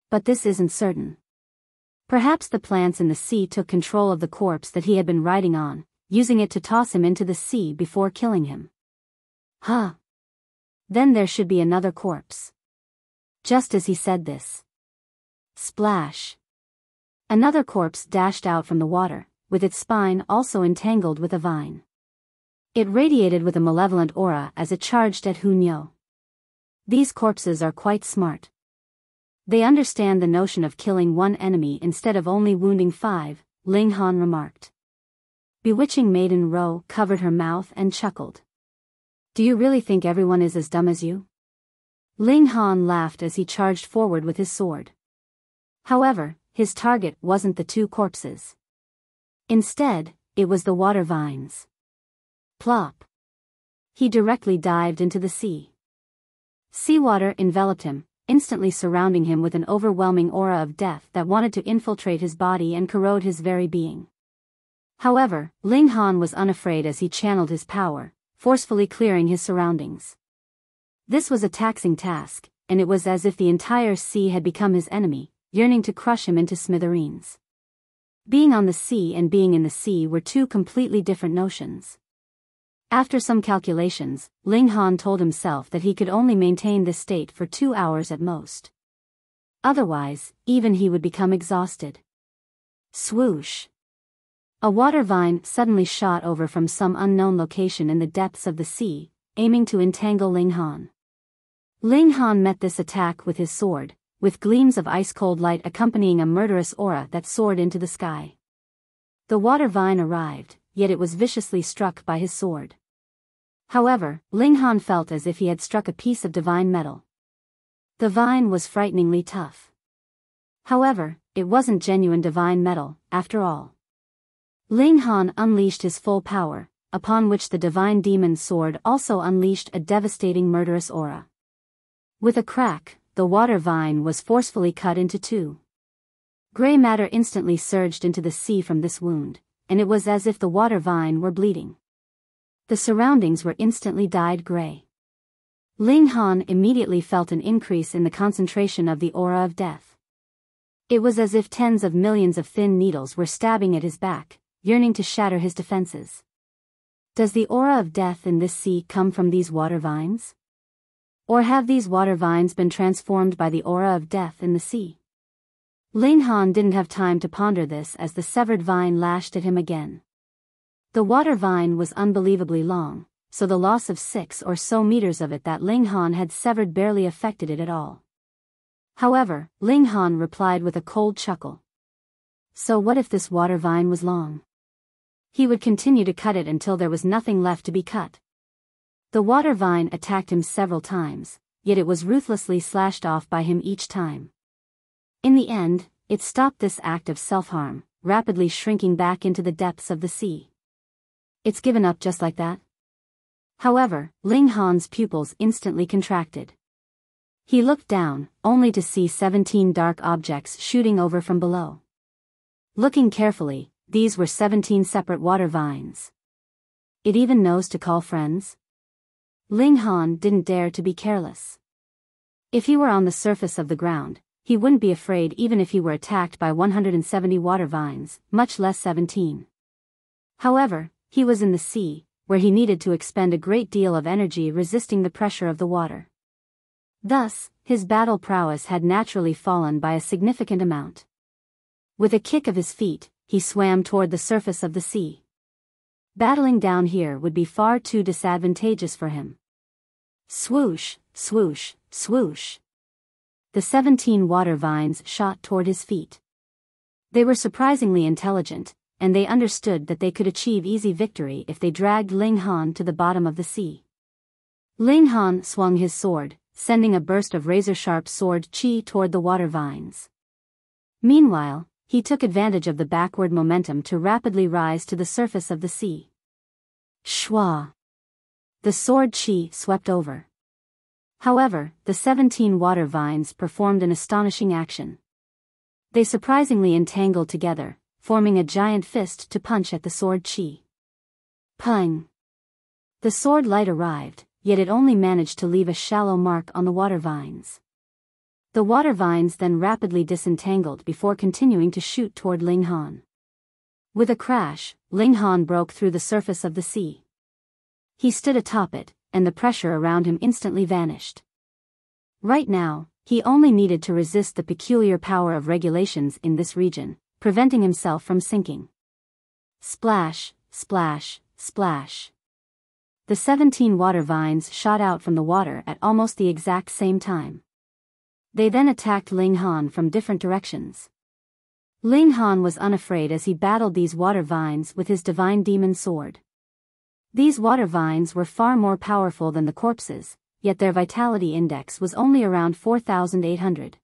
But this isn't certain. Perhaps the plants in the sea took control of the corpse that he had been riding on, using it to toss him into the sea before killing him. Huh. Then there should be another corpse. Just as he said this. Splash. Another corpse dashed out from the water, with its spine also entangled with a vine. It radiated with a malevolent aura as it charged at Hunyo. These corpses are quite smart. They understand the notion of killing one enemy instead of only wounding 5, Ling Han remarked. Bewitching Maiden Ro covered her mouth and chuckled. Do you really think everyone is as dumb as you? Ling Han laughed as he charged forward with his sword. However, his target wasn't the 2 corpses. Instead, it was the water vines. Plop. He directly dived into the sea. Seawater enveloped him, instantly surrounding him with an overwhelming aura of death that wanted to infiltrate his body and corrode his very being. However, Ling Han was unafraid as he channeled his power, forcefully clearing his surroundings. This was a taxing task, and it was as if the entire sea had become his enemy, yearning to crush him into smithereens. Being on the sea and being in the sea were 2 completely different notions. After some calculations, Ling Han told himself that he could only maintain this state for 2 hours at most. Otherwise, even he would become exhausted. Swoosh. A water vine suddenly shot over from some unknown location in the depths of the sea, aiming to entangle Ling Han. Ling Han met this attack with his sword, with gleams of ice-cold light accompanying a murderous aura that soared into the sky. The water vine arrived, yet it was viciously struck by his sword. However, Ling Han felt as if he had struck a piece of divine metal. The vine was frighteningly tough. However, it wasn't genuine divine metal, after all. Ling Han unleashed his full power, upon which the divine demon's sword also unleashed a devastating murderous aura. With a crack, the water vine was forcefully cut into 2. Gray matter instantly surged into the sea from this wound, and it was as if the water vine were bleeding. The surroundings were instantly dyed gray. Ling Han immediately felt an increase in the concentration of the aura of death. It was as if tens of millions of thin needles were stabbing at his back, yearning to shatter his defenses. Does the aura of death in this sea come from these water vines? Or have these water vines been transformed by the aura of death in the sea? Ling Han didn't have time to ponder this as the severed vine lashed at him again. The water vine was unbelievably long, so the loss of 6 or so meters of it that Ling Han had severed barely affected it at all. However, Ling Han replied with a cold chuckle. So what if this water vine was long? He would continue to cut it until there was nothing left to be cut. The water vine attacked him several times, yet it was ruthlessly slashed off by him each time. In the end, it stopped this act of self-harm, rapidly shrinking back into the depths of the sea. It's given up just like that? However, Ling Han's pupils instantly contracted. He looked down, only to see 17 dark objects shooting over from below. Looking carefully, these were 17 separate water vines. It even knows to call friends? Ling Han didn't dare to be careless. If he were on the surface of the ground, he wouldn't be afraid even if he were attacked by 170 water vines, much less 17. However, he was in the sea, where he needed to expend a great deal of energy resisting the pressure of the water. Thus, his battle prowess had naturally fallen by a significant amount. With a kick of his feet, he swam toward the surface of the sea. Battling down here would be far too disadvantageous for him. Swoosh, swoosh, swoosh. The 17 water vines shot toward his feet. They were surprisingly intelligent, and they understood that they could achieve easy victory if they dragged Ling Han to the bottom of the sea. Ling Han swung his sword, sending a burst of razor-sharp sword chi toward the water vines. Meanwhile, he took advantage of the backward momentum to rapidly rise to the surface of the sea. Shwa! The sword chi swept over. However, the 17 water vines performed an astonishing action. They surprisingly entangled together, forming a giant fist to punch at the sword chi. Pung! The sword light arrived, yet it only managed to leave a shallow mark on the water vines. The water vines then rapidly disentangled before continuing to shoot toward Ling Han. With a crash, Ling Han broke through the surface of the sea. He stood atop it, and the pressure around him instantly vanished. Right now, he only needed to resist the peculiar power of regulations in this region, preventing himself from sinking. Splash, splash, splash. The 17 water vines shot out from the water at almost the exact same time. They then attacked Ling Han from different directions. Ling Han was unafraid as he battled these water vines with his divine demon sword. These water vines were far more powerful than the corpses, yet their vitality index was only around 4,800.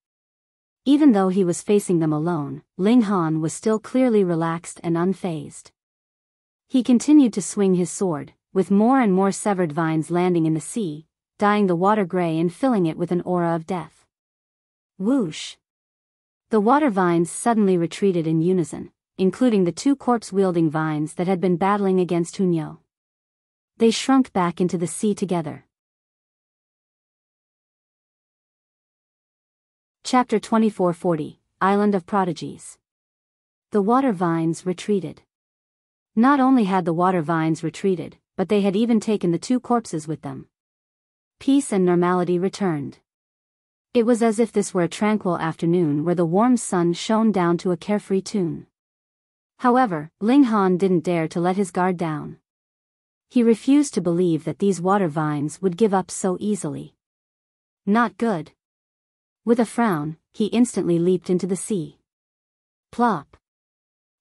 Even though he was facing them alone, Ling Han was still clearly relaxed and unfazed. He continued to swing his sword, with more and more severed vines landing in the sea, dyeing the water gray and filling it with an aura of death. Whoosh! The water vines suddenly retreated in unison, including the two corpse-wielding vines that had been battling against Huo. They shrunk back into the sea together. Chapter 2440, Island of Prodigies. The water vines retreated. Not only had the water vines retreated, but they had even taken the two corpses with them. Peace and normality returned. It was as if this were a tranquil afternoon where the warm sun shone down to a carefree tune. However, Ling Han didn't dare to let his guard down. He refused to believe that these water vines would give up so easily. Not good. With a frown, he instantly leaped into the sea. Plop.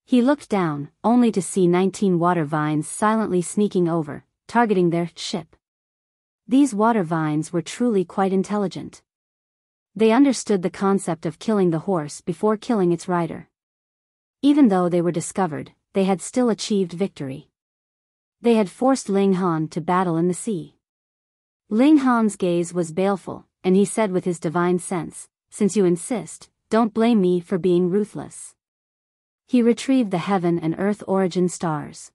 He looked down, only to see 19 water vines silently sneaking over, targeting their ship. These water vines were truly quite intelligent. They understood the concept of killing the horse before killing its rider. Even though they were discovered, they had still achieved victory. They had forced Ling Han to battle in the sea. Ling Han's gaze was baleful, and he said with his divine sense, "Since you insist, don't blame me for being ruthless." He retrieved the heaven and earth origin stars.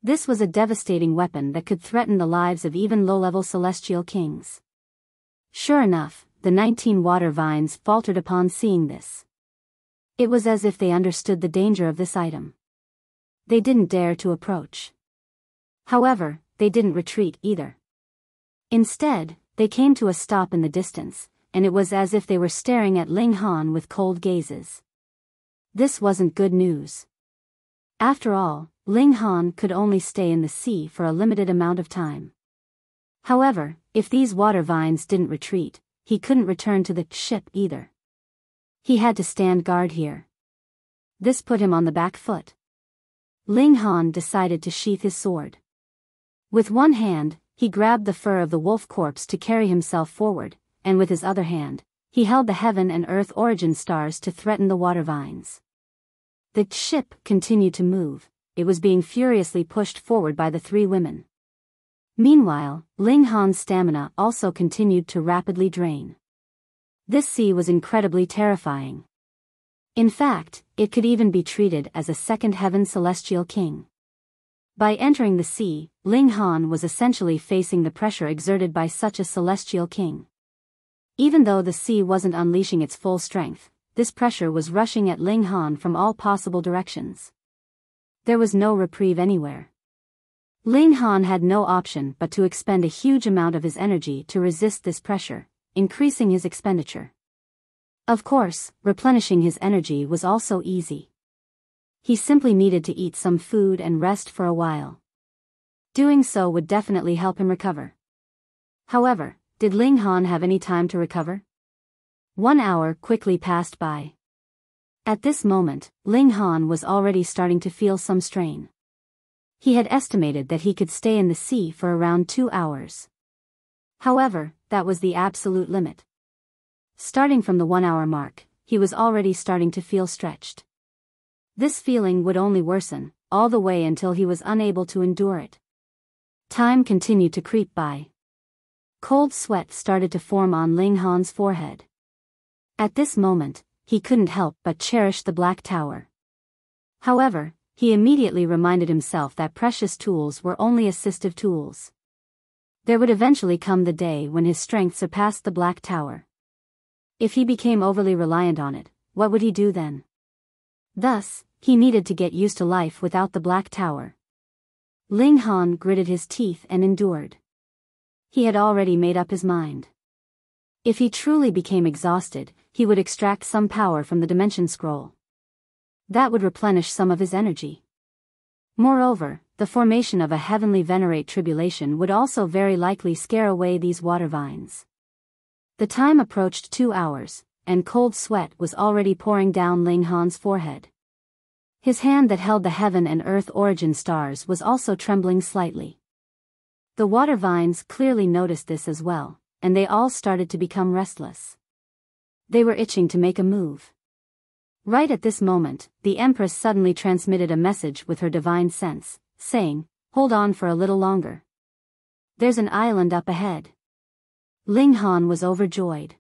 This was a devastating weapon that could threaten the lives of even low-level celestial kings. Sure enough, the 19 water vines faltered upon seeing this. It was as if they understood the danger of this item. They didn't dare to approach. However, they didn't retreat either. Instead, they came to a stop in the distance, and it was as if they were staring at Ling Han with cold gazes. This wasn't good news. After all, Ling Han could only stay in the sea for a limited amount of time. However, if these water vines didn't retreat, he couldn't return to the ship either. He had to stand guard here. This put him on the back foot. Ling Han decided to sheath his sword. With one hand, he grabbed the fur of the wolf corpse to carry himself forward, and with his other hand, he held the heaven and earth origin stars to threaten the water vines. The ship continued to move. It was being furiously pushed forward by the three women. Meanwhile, Ling Han's stamina also continued to rapidly drain. This sea was incredibly terrifying. In fact, it could even be treated as a second heaven celestial king. By entering the sea, Ling Han was essentially facing the pressure exerted by such a celestial king. Even though the sea wasn't unleashing its full strength, this pressure was rushing at Ling Han from all possible directions. There was no reprieve anywhere. Ling Han had no option but to expend a huge amount of his energy to resist this pressure, increasing his expenditure. Of course, replenishing his energy was also easy. He simply needed to eat some food and rest for a while. Doing so would definitely help him recover. However, did Ling Han have any time to recover? 1 hour quickly passed by. At this moment, Ling Han was already starting to feel some strain. He had estimated that he could stay in the sea for around 2 hours. However, that was the absolute limit. Starting from the 1 hour mark, he was already starting to feel stretched. This feeling would only worsen, all the way until he was unable to endure it. Time continued to creep by. Cold sweat started to form on Ling Han's forehead. At this moment, he couldn't help but cherish the Black Tower. However, he immediately reminded himself that precious tools were only assistive tools. There would eventually come the day when his strength surpassed the Black Tower. If he became overly reliant on it, what would he do then? Thus, he needed to get used to life without the Black Tower. Ling Han gritted his teeth and endured. He had already made up his mind. If he truly became exhausted, he would extract some power from the Dimension Scroll. That would replenish some of his energy. Moreover, the formation of a heavenly venerate tribulation would also very likely scare away these water vines. The time approached 2 hours, and cold sweat was already pouring down Ling Han's forehead. His hand that held the heaven and earth origin stars was also trembling slightly. The water vines clearly noticed this as well, and they all started to become restless. They were itching to make a move. Right at this moment, the Empress suddenly transmitted a message with her divine sense, saying, "Hold on for a little longer. There's an island up ahead." Ling Han was overjoyed.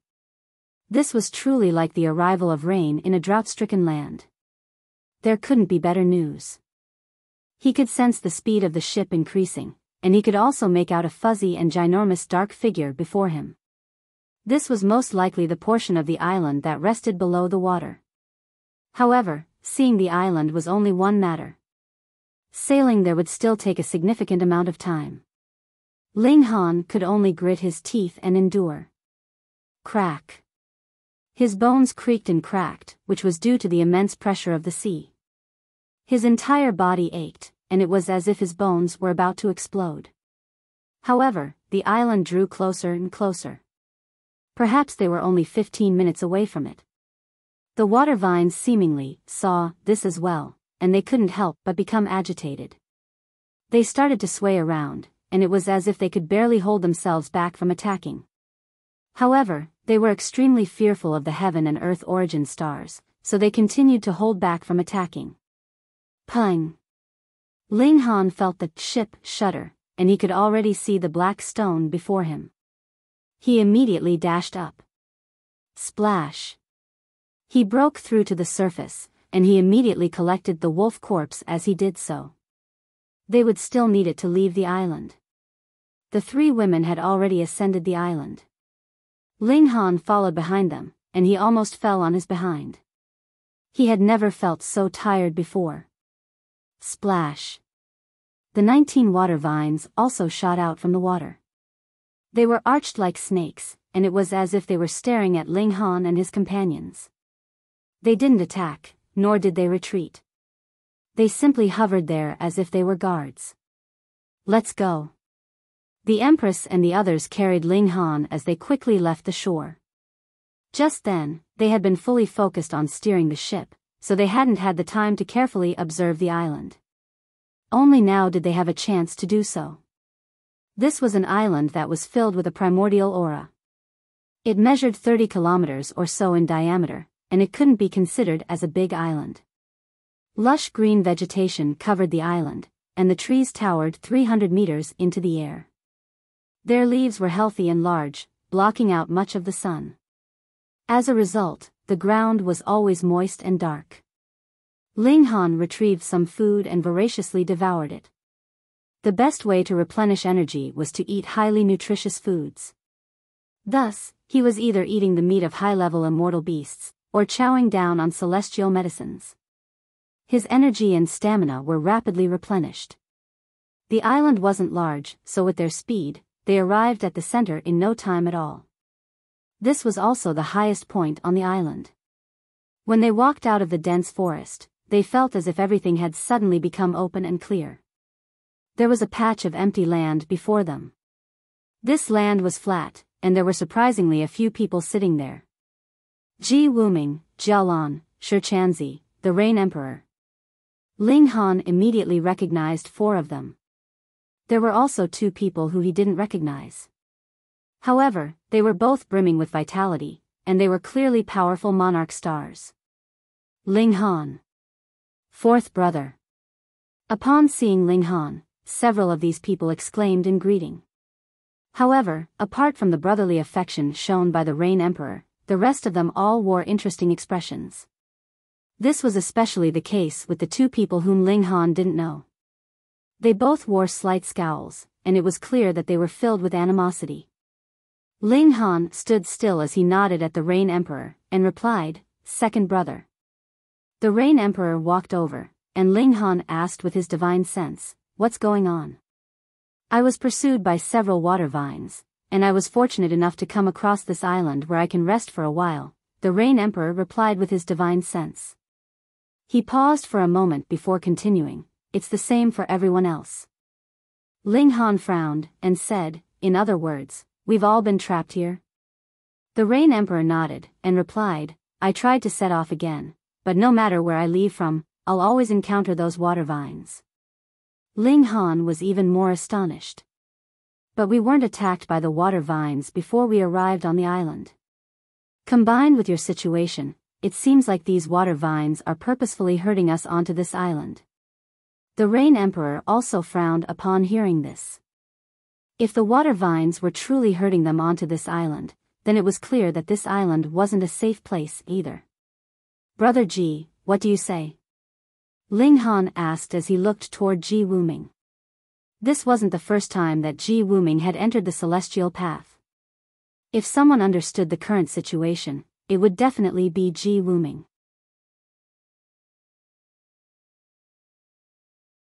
This was truly like the arrival of rain in a drought-stricken land. There couldn't be better news. He could sense the speed of the ship increasing, and he could also make out a fuzzy and ginormous dark figure before him. This was most likely the portion of the island that rested below the water. However, seeing the island was only one matter. Sailing there would still take a significant amount of time. Ling Han could only grit his teeth and endure. Crack. His bones creaked and cracked, which was due to the immense pressure of the sea. His entire body ached, and it was as if his bones were about to explode. However, the island drew closer and closer. Perhaps they were only 15 minutes away from it. The water vines seemingly saw this as well, and they couldn't help but become agitated. They started to sway around, and it was as if they could barely hold themselves back from attacking. However, they were extremely fearful of the heaven and earth origin stars, so they continued to hold back from attacking. Pung! Ling Han felt the ship shudder, and he could already see the black stone before him. He immediately dashed up. Splash! He broke through to the surface, and he immediately collected the wolf corpse as he did so. They would still need it to leave the island. The 3 women had already ascended the island. Ling Han followed behind them, and he almost fell on his behind. He had never felt so tired before. Splash! The 19 water vines also shot out from the water. They were arched like snakes, and it was as if they were staring at Ling Han and his companions. They didn't attack, nor did they retreat. They simply hovered there as if they were guards. Let's go. The Empress and the others carried Ling Han as they quickly left the shore. Just then, they had been fully focused on steering the ship, so they hadn't had the time to carefully observe the island. Only now did they have a chance to do so. This was an island that was filled with a primordial aura. It measured 30 kilometers or so in diameter, and it couldn't be considered as a big island. Lush green vegetation covered the island, and the trees towered 300 meters into the air. Their leaves were healthy and large, blocking out much of the sun. As a result, the ground was always moist and dark. Ling Han retrieved some food and voraciously devoured it. The best way to replenish energy was to eat highly nutritious foods. Thus, he was either eating the meat of high-level immortal beasts, or chowing down on celestial medicines. His energy and stamina were rapidly replenished. The island wasn't large, so with their speed, they arrived at the center in no time at all. This was also the highest point on the island. When they walked out of the dense forest, they felt as if everything had suddenly become open and clear. There was a patch of empty land before them. This land was flat, and there were surprisingly a few people sitting there. Ji Wuming, Jialan, Shichanzi, the Rain Emperor. Ling Han immediately recognized 4 of them. There were also 2 people who he didn't recognize. However, they were both brimming with vitality, and they were clearly powerful monarch stars. Ling Han. 4th brother. Upon seeing Ling Han, several of these people exclaimed in greeting. However, apart from the brotherly affection shown by the Rain Emperor, the rest of them all wore interesting expressions. This was especially the case with the 2 people whom Ling Han didn't know. They both wore slight scowls, and it was clear that they were filled with animosity. Ling Han stood still as he nodded at the Rain Emperor, and replied, "Second brother." The Rain Emperor walked over, and Ling Han asked with his divine sense, "What's going on?" "I was pursued by several water vines, and I was fortunate enough to come across this island where I can rest for a while," the Rain Emperor replied with his divine sense. He paused for a moment before continuing, "It's the same for everyone else." Ling Han frowned, and said, "In other words, we've all been trapped here?" The Rain Emperor nodded, and replied, "I tried to set off again, but no matter where I leave from, I'll always encounter those water vines." Ling Han was even more astonished. "But we weren't attacked by the water vines before we arrived on the island. Combined with your situation, it seems like these water vines are purposefully herding us onto this island." The Rain Emperor also frowned upon hearing this. If the water vines were truly herding them onto this island, then it was clear that this island wasn't a safe place either. "Brother Ji, what do you say?" Ling Han asked as he looked toward Ji Wuming. This wasn't the first time that Ji Wuming had entered the celestial path. If someone understood the current situation, it would definitely be Ji Wuming.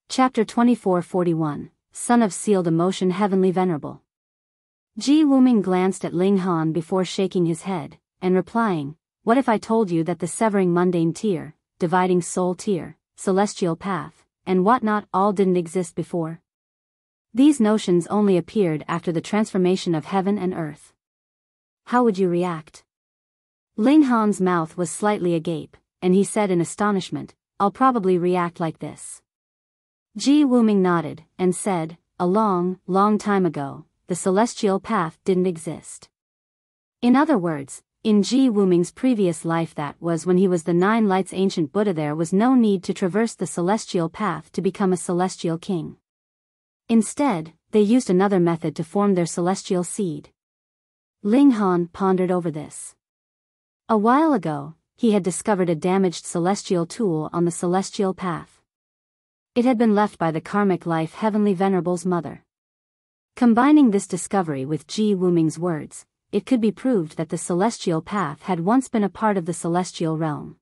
Chapter 2441, Son of Sealed Emotion Heavenly Venerable. Ji Wuming glanced at Ling Han before shaking his head, and replying, "What if I told you that the severing mundane tier, dividing soul tier, celestial path, and whatnot all didn't exist before? These notions only appeared after the transformation of heaven and earth. How would you react?" Ling Han's mouth was slightly agape, and he said in astonishment, "I'll probably react like this." Ji Wuming nodded, and said, "A long, long time ago, the celestial path didn't exist." In other words, in Ji Wuming's previous life, that was when he was the Nine Lights ancient Buddha, there was no need to traverse the celestial path to become a celestial king. Instead, they used another method to form their celestial seed. Ling Han pondered over this. A while ago, he had discovered a damaged celestial tool on the celestial path. It had been left by the karmic life Heavenly Venerable's mother. Combining this discovery with Ji Wuming's words, it could be proved that the celestial path had once been a part of the celestial realm.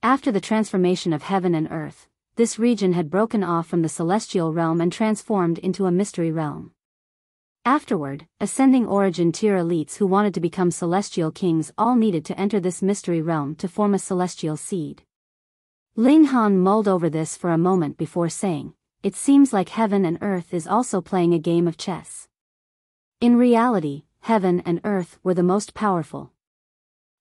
After the transformation of heaven and earth, this region had broken off from the celestial realm and transformed into a mystery realm. Afterward, ascending origin tier elites who wanted to become celestial kings all needed to enter this mystery realm to form a celestial seed. Ling Han mulled over this for a moment before saying, "It seems like heaven and earth is also playing a game of chess." In reality, heaven and earth were the most powerful.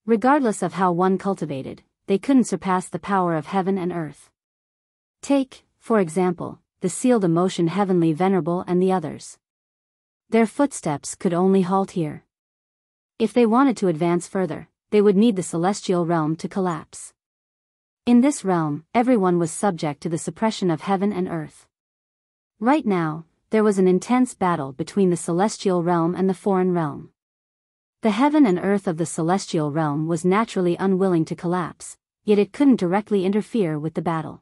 Regardless of how one cultivated, they couldn't surpass the power of heaven and earth. Take, for example, the sealed emotion Heavenly Venerable and the others. Their footsteps could only halt here. If they wanted to advance further, they would need the celestial realm to collapse. In this realm, everyone was subject to the suppression of heaven and earth. Right now, there was an intense battle between the celestial realm and the foreign realm. The heaven and earth of the celestial realm was naturally unwilling to collapse, yet it couldn't directly interfere with the battle.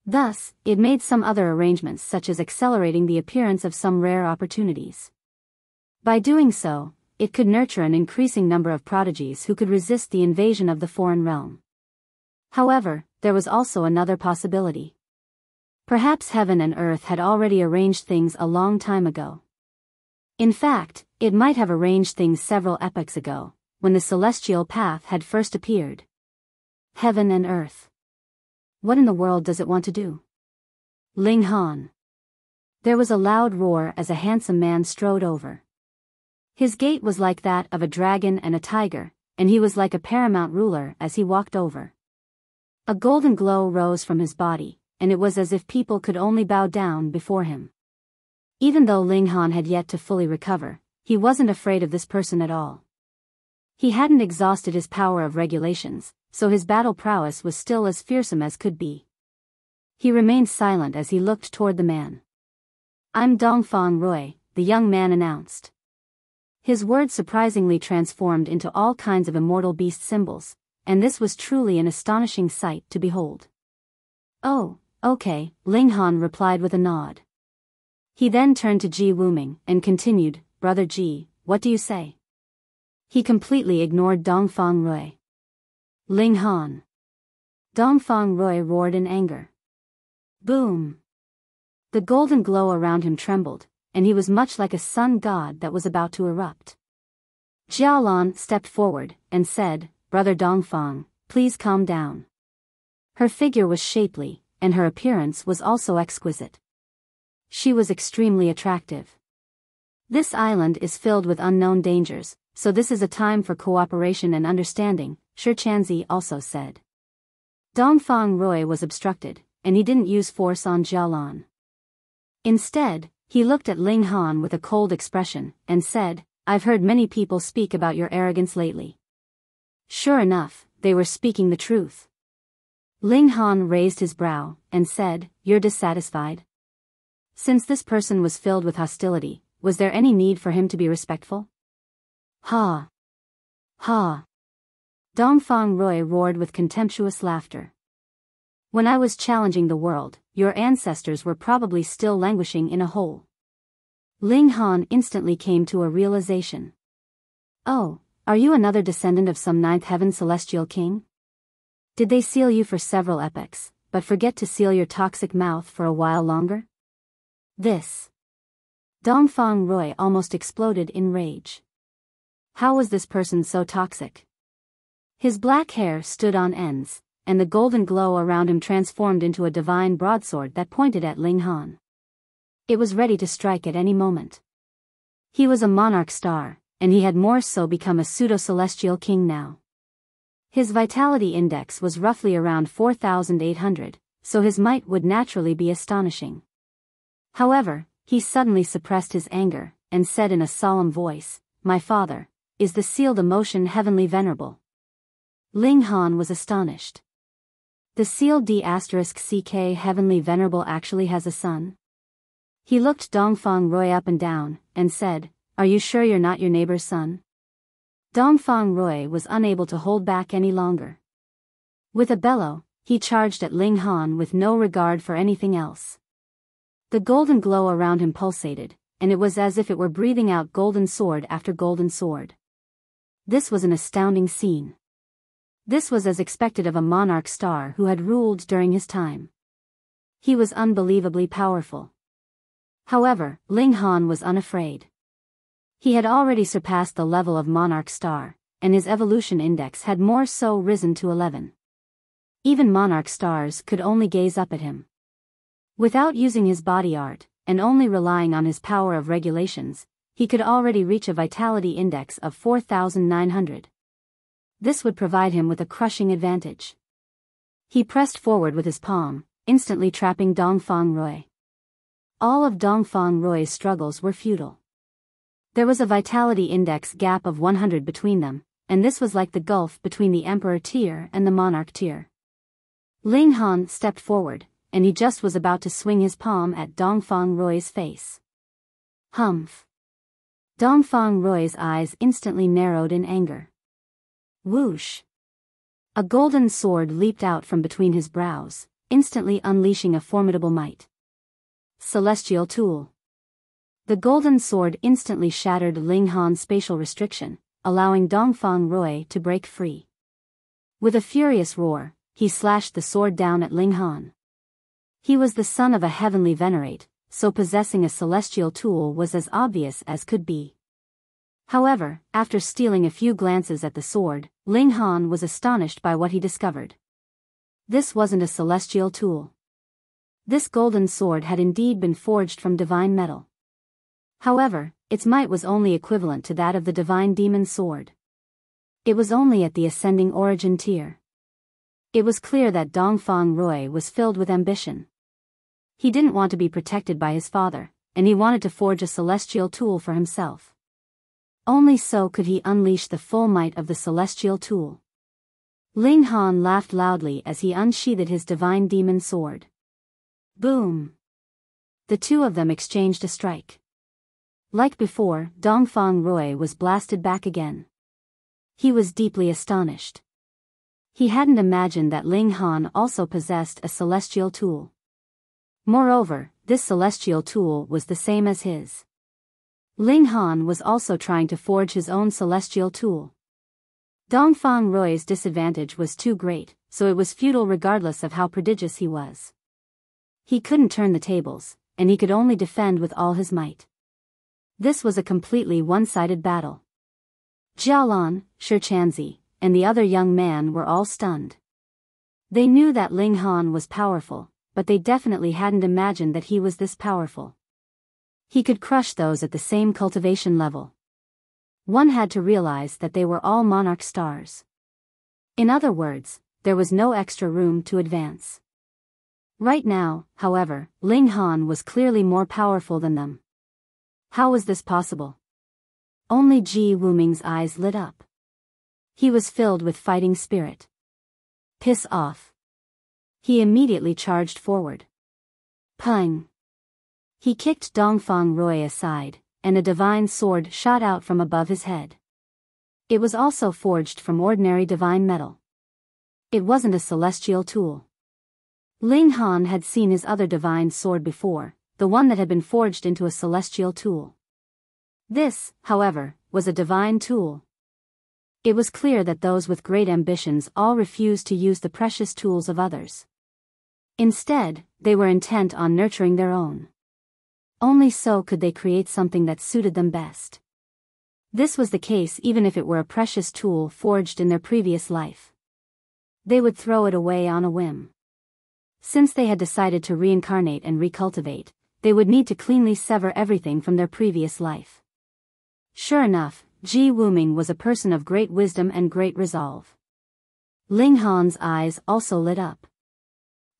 Thus, it made some other arrangements, such as accelerating the appearance of some rare opportunities. By doing so, it could nurture an increasing number of prodigies who could resist the invasion of the foreign realm. However, there was also another possibility. Perhaps heaven and earth had already arranged things a long time ago. In fact, it might have arranged things several epochs ago, when the celestial path had first appeared. Heaven and earth. What in the world does it want to do? Ling Han. There was a loud roar as a handsome man strode over. His gait was like that of a dragon and a tiger, and he was like a paramount ruler as he walked over. A golden glow rose from his body, and it was as if people could only bow down before him. Even though Ling Han had yet to fully recover, he wasn't afraid of this person at all. He hadn't exhausted his power of regulations, so his battle prowess was still as fearsome as could be. He remained silent as he looked toward the man. "I'm Dongfang Rui," the young man announced. His words surprisingly transformed into all kinds of immortal beast symbols, and this was truly an astonishing sight to behold. "Oh, Okay, Ling Han replied with a nod. He then turned to Ji Wuming and continued, Brother Ji, what do you say? He completely ignored Dongfang Rui. Ling Han. Dongfang Rui roared in anger. Boom. The golden glow around him trembled, and he was much like a sun god that was about to erupt. Jialan stepped forward and said, Brother Dongfang, please calm down. Her figure was shapely, and her appearance was also exquisite. She was extremely attractive. This island is filled with unknown dangers, so this is a time for cooperation and understanding, Shi Chanzi also said. Dongfang Rui was obstructed, and he didn't use force on Jialan. Instead, he looked at Ling Han with a cold expression, and said, I've heard many people speak about your arrogance lately. Sure enough, they were speaking the truth. Ling Han raised his brow, and said, You're dissatisfied? Since this person was filled with hostility, was there any need for him to be respectful? Ha! Ha! Dongfang Rui roared with contemptuous laughter. When I was challenging the world, your ancestors were probably still languishing in a hole. Ling Han instantly came to a realization. Oh, are you another descendant of some ninth heaven celestial king? Did they seal you for several epochs, but forget to seal your toxic mouth for a while longer? This. Dongfang Rui almost exploded in rage. How was this person so toxic? His black hair stood on ends, and the golden glow around him transformed into a divine broadsword that pointed at Ling Han. It was ready to strike at any moment. He was a monarch star, and he had more so become a pseudo-celestial king now. His vitality index was roughly around 4,800, so his might would naturally be astonishing. However, he suddenly suppressed his anger, and said in a solemn voice, My father, is the sealed emotion heavenly venerable? Ling Han was astonished. The sealed D***ck heavenly venerable actually has a son? He looked Dongfang Rui up and down, and said, Are you sure you're not your neighbor's son? Dongfang Rui was unable to hold back any longer. With a bellow, he charged at Ling Han with no regard for anything else. The golden glow around him pulsated, and it was as if it were breathing out golden sword after golden sword. This was an astounding scene. This was as expected of a monarch star who had ruled during his time. He was unbelievably powerful. However, Ling Han was unafraid. He had already surpassed the level of monarch star, and his evolution index had more so risen to 11. Even monarch stars could only gaze up at him. Without using his body art, and only relying on his power of regulations, he could already reach a vitality index of 4,900. This would provide him with a crushing advantage. He pressed forward with his palm, instantly trapping Dongfang Rui. All of Dongfang Rui's struggles were futile. There was a vitality index gap of 100 between them, and this was like the gulf between the Emperor tier and the Monarch tier. Ling Han stepped forward, and he just was about to swing his palm at Dongfang Rui's face. Humph! Dongfang Rui's eyes instantly narrowed in anger. Whoosh! A golden sword leaped out from between his brows, instantly unleashing a formidable might. Celestial Tool. The golden sword instantly shattered Ling Han's spatial restriction, allowing Dongfang Rui to break free. With a furious roar, he slashed the sword down at Ling Han. He was the son of a heavenly venerate, so possessing a celestial tool was as obvious as could be. However, after stealing a few glances at the sword, Ling Han was astonished by what he discovered. This wasn't a celestial tool. This golden sword had indeed been forged from divine metal. However, its might was only equivalent to that of the divine demon sword. It was only at the ascending origin tier. It was clear that Dongfang Rui was filled with ambition. He didn't want to be protected by his father, and he wanted to forge a celestial tool for himself. Only so could he unleash the full might of the celestial tool. Ling Han laughed loudly as he unsheathed his divine demon sword. Boom! The two of them exchanged a strike. Like before, Dongfang Rui was blasted back again. He was deeply astonished. He hadn't imagined that Ling Han also possessed a celestial tool. Moreover, this celestial tool was the same as his. Ling Han was also trying to forge his own celestial tool. Dongfang Rui's disadvantage was too great, so it was futile regardless of how prodigious he was. He couldn't turn the tables, and he could only defend with all his might. This was a completely one-sided battle. Jialan, Shi Chanzi, and the other young man were all stunned. They knew that Ling Han was powerful, but they definitely hadn't imagined that he was this powerful. He could crush those at the same cultivation level. One had to realize that they were all monarch stars. In other words, there was no extra room to advance. Right now, however, Ling Han was clearly more powerful than them. How was this possible? Only Ji Wuming's eyes lit up. He was filled with fighting spirit. Piss off. He immediately charged forward. Pung. He kicked Dongfang Rui aside, and a divine sword shot out from above his head. It was also forged from ordinary divine metal. It wasn't a celestial tool. Ling Han had seen his other divine sword before, the one that had been forged into a celestial tool. This, however, was a divine tool. It was clear that those with great ambitions all refused to use the precious tools of others. Instead, they were intent on nurturing their own. Only so could they create something that suited them best. This was the case even if it were a precious tool forged in their previous life. They would throw it away on a whim. Since they had decided to reincarnate and recultivate, they would need to cleanly sever everything from their previous life. Sure enough, Ji Wuming was a person of great wisdom and great resolve. Ling Han's eyes also lit up.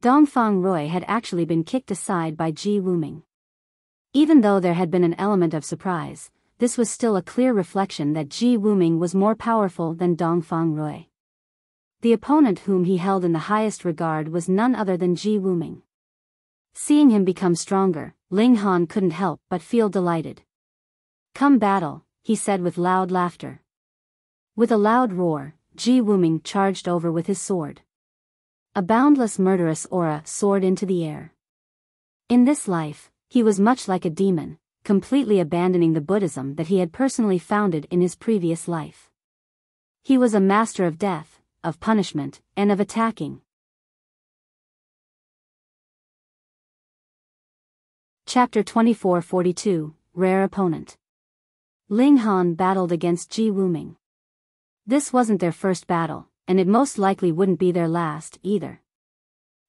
Dongfang Rui had actually been kicked aside by Ji Wuming. Even though there had been an element of surprise, this was still a clear reflection that Ji Wuming was more powerful than Dongfang Rui. The opponent whom he held in the highest regard was none other than Ji Wuming. Seeing him become stronger, Ling Han couldn't help but feel delighted. Come battle, he said with loud laughter. With a loud roar, Ji Wuming charged over with his sword. A boundless murderous aura soared into the air. In this life, he was much like a demon, completely abandoning the Buddhism that he had personally founded in his previous life. He was a master of death, of punishment, and of attacking. Chapter 2442, Rare Opponent. Ling Han battled against Ji Wuming. This wasn't their first battle, and it most likely wouldn't be their last, either.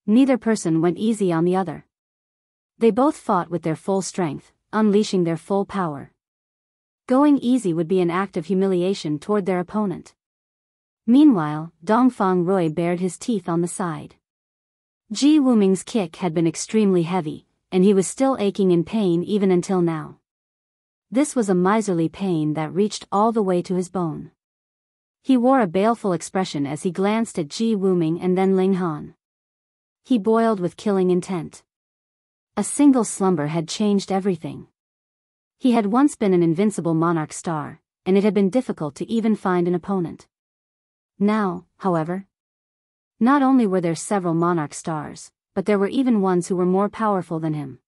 Neither person went easy on the other. They both fought with their full strength, unleashing their full power. Going easy would be an act of humiliation toward their opponent. Meanwhile, Dongfang Rui bared his teeth on the side. Ji Wuming's kick had been extremely heavy, and he was still aching in pain even until now. This was a miserly pain that reached all the way to his bone. He wore a baleful expression as he glanced at Ji Wuming and then Ling Han. He boiled with killing intent. A single slumber had changed everything. He had once been an invincible monarch star, and it had been difficult to even find an opponent. Now, however, not only were there several monarch stars, but there were even ones who were more powerful than him.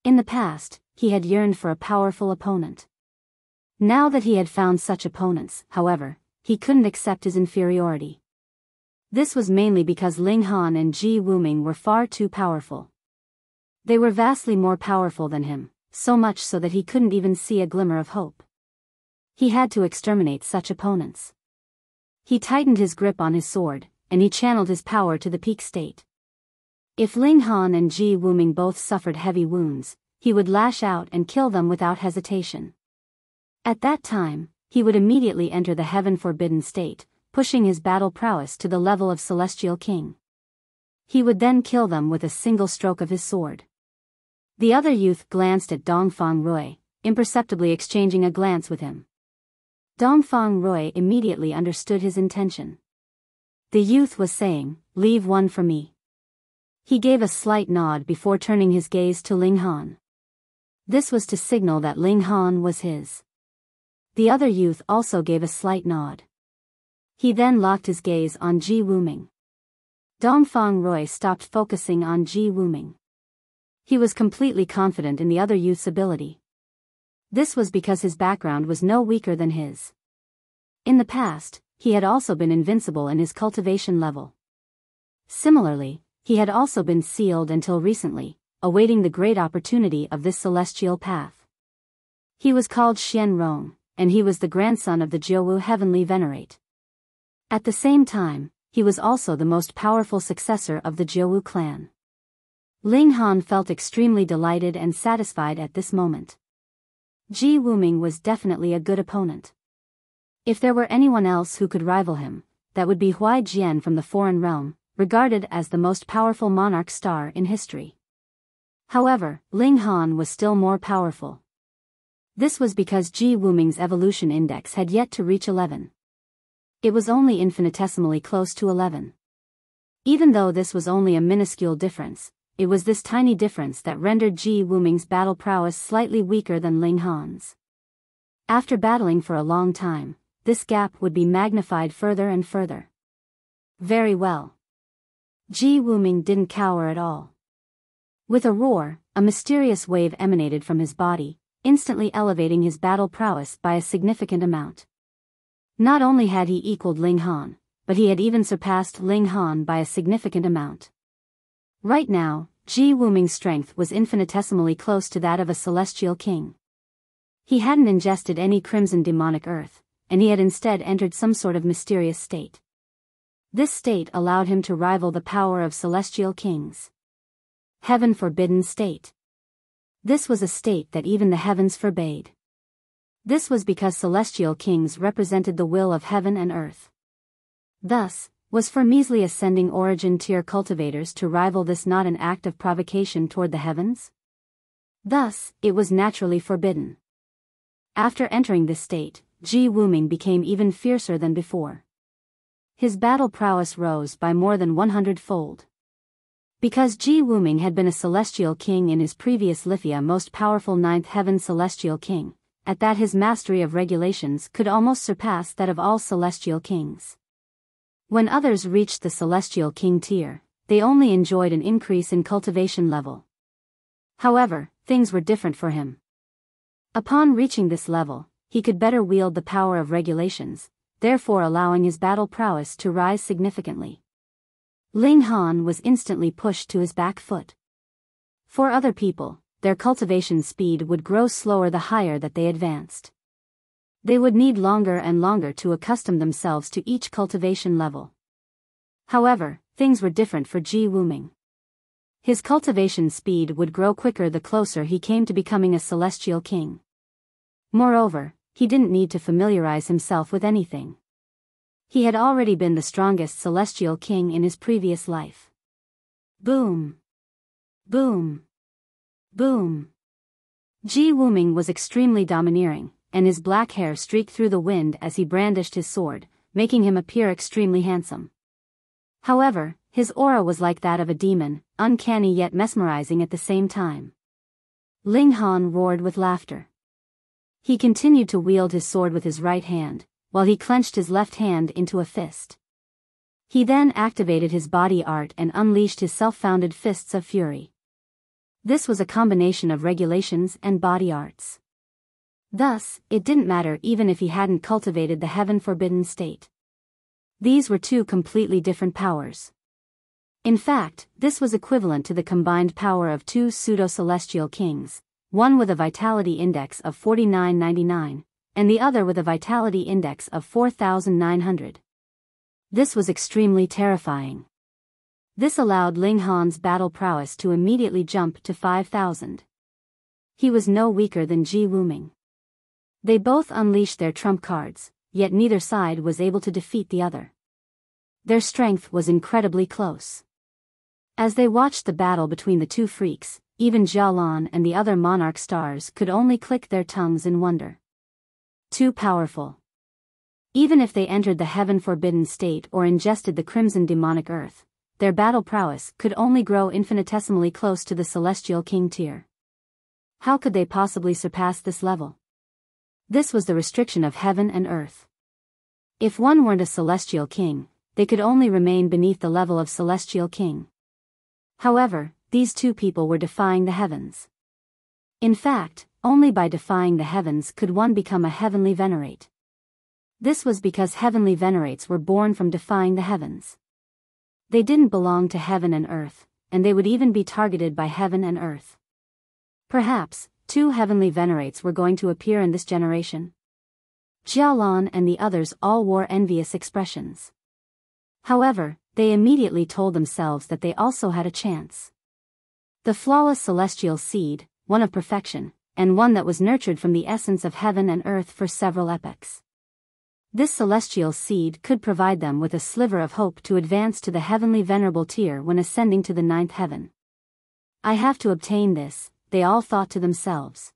In the past, he had yearned for a powerful opponent. Now that he had found such opponents, however, he couldn't accept his inferiority. This was mainly because Ling Han and Ji Wuming were far too powerful. They were vastly more powerful than him, so much so that he couldn't even see a glimmer of hope. He had to exterminate such opponents. He tightened his grip on his sword, and he channeled his power to the peak state. If Ling Han and Ji Wuming both suffered heavy wounds, he would lash out and kill them without hesitation. At that time, he would immediately enter the heaven-forbidden state, pushing his battle prowess to the level of Celestial King. He would then kill them with a single stroke of his sword. The other youth glanced at Dongfang Rui, imperceptibly exchanging a glance with him. Dongfang Rui immediately understood his intention. The youth was saying, "Leave one for me." He gave a slight nod before turning his gaze to Ling Han. This was to signal that Ling Han was his. The other youth also gave a slight nod. He then locked his gaze on Ji Wuming. Dongfang Rui stopped focusing on Ji Wuming. He was completely confident in the other youth's ability. This was because his background was no weaker than his. In the past, he had also been invincible in his cultivation level. Similarly, he had also been sealed until recently, awaiting the great opportunity of this celestial path. He was called Xian Rong, and he was the grandson of the Jiaowu Heavenly Venerate. At the same time, he was also the most powerful successor of the Jiaowu clan. Ling Han felt extremely delighted and satisfied at this moment. Ji Wuming was definitely a good opponent. If there were anyone else who could rival him, that would be Huai Jian from the Foreign Realm, regarded as the most powerful monarch star in history. However, Ling Han was still more powerful. This was because Ji Wuming's evolution index had yet to reach 11. It was only infinitesimally close to 11. Even though this was only a minuscule difference, it was this tiny difference that rendered Ji Wuming's battle prowess slightly weaker than Ling Han's. After battling for a long time, this gap would be magnified further and further. Very well. Ji Wuming didn't cower at all. With a roar, a mysterious wave emanated from his body, instantly elevating his battle prowess by a significant amount. Not only had he equaled Ling Han, but he had even surpassed Ling Han by a significant amount. Right now, Ji Wuming's strength was infinitesimally close to that of a celestial king. He hadn't ingested any crimson demonic earth, and he had instead entered some sort of mysterious state. This state allowed him to rival the power of celestial kings. Heaven forbidden state. This was a state that even the heavens forbade. This was because celestial kings represented the will of heaven and earth. Thus, was for measly ascending origin tier cultivators to rival this not an act of provocation toward the heavens? Thus, it was naturally forbidden. After entering this state, Ji Wuming became even fiercer than before. His battle prowess rose by more than 100-fold. Because Ji Wuming had been a celestial king in his previous Lithia most powerful ninth heaven celestial king, at that his mastery of regulations could almost surpass that of all celestial kings. When others reached the celestial king tier, they only enjoyed an increase in cultivation level. However, things were different for him. Upon reaching this level, he could better wield the power of regulations, therefore allowing his battle prowess to rise significantly. Ling Han was instantly pushed to his back foot. For other people, their cultivation speed would grow slower the higher that they advanced. They would need longer and longer to accustom themselves to each cultivation level. However, things were different for Ji Wuming. His cultivation speed would grow quicker the closer he came to becoming a celestial king. Moreover, he didn't need to familiarize himself with anything. He had already been the strongest celestial king in his previous life. Boom! Boom! Boom! Ji Wuming was extremely domineering, and his black hair streaked through the wind as he brandished his sword, making him appear extremely handsome. However, his aura was like that of a demon, uncanny yet mesmerizing at the same time. Ling Han roared with laughter. He continued to wield his sword with his right hand, while he clenched his left hand into a fist. He then activated his body art and unleashed his self-founded fists of fury. This was a combination of regulations and body arts. Thus, it didn't matter even if he hadn't cultivated the heaven-forbidden state. These were two completely different powers. In fact, this was equivalent to the combined power of two pseudo-celestial kings, one with a vitality index of 4999, and the other with a vitality index of 4900. This was extremely terrifying. This allowed Ling Han's battle prowess to immediately jump to 5000. He was no weaker than Ji Wuming. They both unleashed their trump cards, yet neither side was able to defeat the other. Their strength was incredibly close. As they watched the battle between the two freaks, even Jialan and the other monarch stars could only click their tongues in wonder. Too powerful. Even if they entered the heaven-forbidden state or ingested the crimson demonic earth, their battle prowess could only grow infinitesimally close to the celestial king tier. How could they possibly surpass this level? This was the restriction of heaven and earth. If one weren't a celestial king, they could only remain beneath the level of celestial king. However, these two people were defying the heavens. In fact, only by defying the heavens could one become a heavenly venerate. This was because heavenly venerates were born from defying the heavens. They didn't belong to heaven and earth, and they would even be targeted by heaven and earth. Perhaps, two heavenly venerates were going to appear in this generation. Jialan and the others all wore envious expressions. However, they immediately told themselves that they also had a chance. The flawless celestial seed, one of perfection, and one that was nurtured from the essence of heaven and earth for several epochs. This celestial seed could provide them with a sliver of hope to advance to the heavenly venerable tier when ascending to the ninth heaven. I have to obtain this, they all thought to themselves.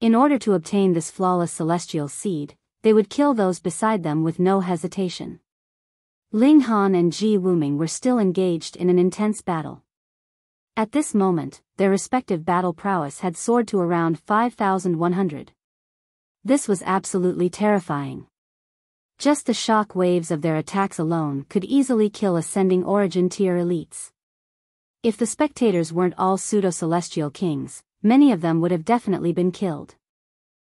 In order to obtain this flawless celestial seed, they would kill those beside them with no hesitation. Ling Han and Ji Wuming were still engaged in an intense battle. At this moment, their respective battle prowess had soared to around 5,100. This was absolutely terrifying. Just the shock waves of their attacks alone could easily kill ascending origin tier elites. If the spectators weren't all pseudo-celestial kings, many of them would have definitely been killed.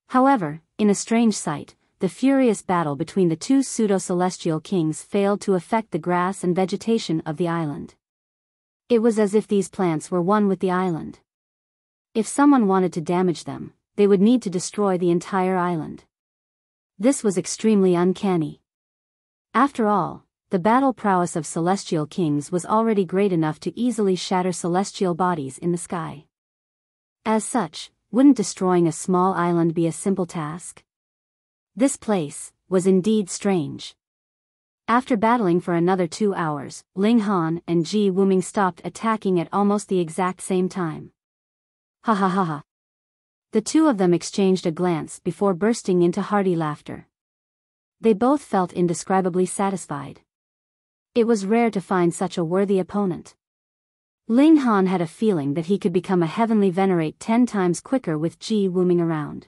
However, in a strange sight, the furious battle between the two pseudo-celestial kings failed to affect the grass and vegetation of the island. It was as if these plants were one with the island. If someone wanted to damage them, they would need to destroy the entire island. This was extremely uncanny. After all, the battle prowess of celestial kings was already great enough to easily shatter celestial bodies in the sky. As such, wouldn't destroying a small island be a simple task? This place was indeed strange. After battling for another 2 hours, Ling Han and Ji Wuming stopped attacking at almost the exact same time. Ha ha ha ha. The two of them exchanged a glance before bursting into hearty laughter. They both felt indescribably satisfied. It was rare to find such a worthy opponent. Ling Han had a feeling that he could become a heavenly venerate 10 times quicker with Ji Wuming around.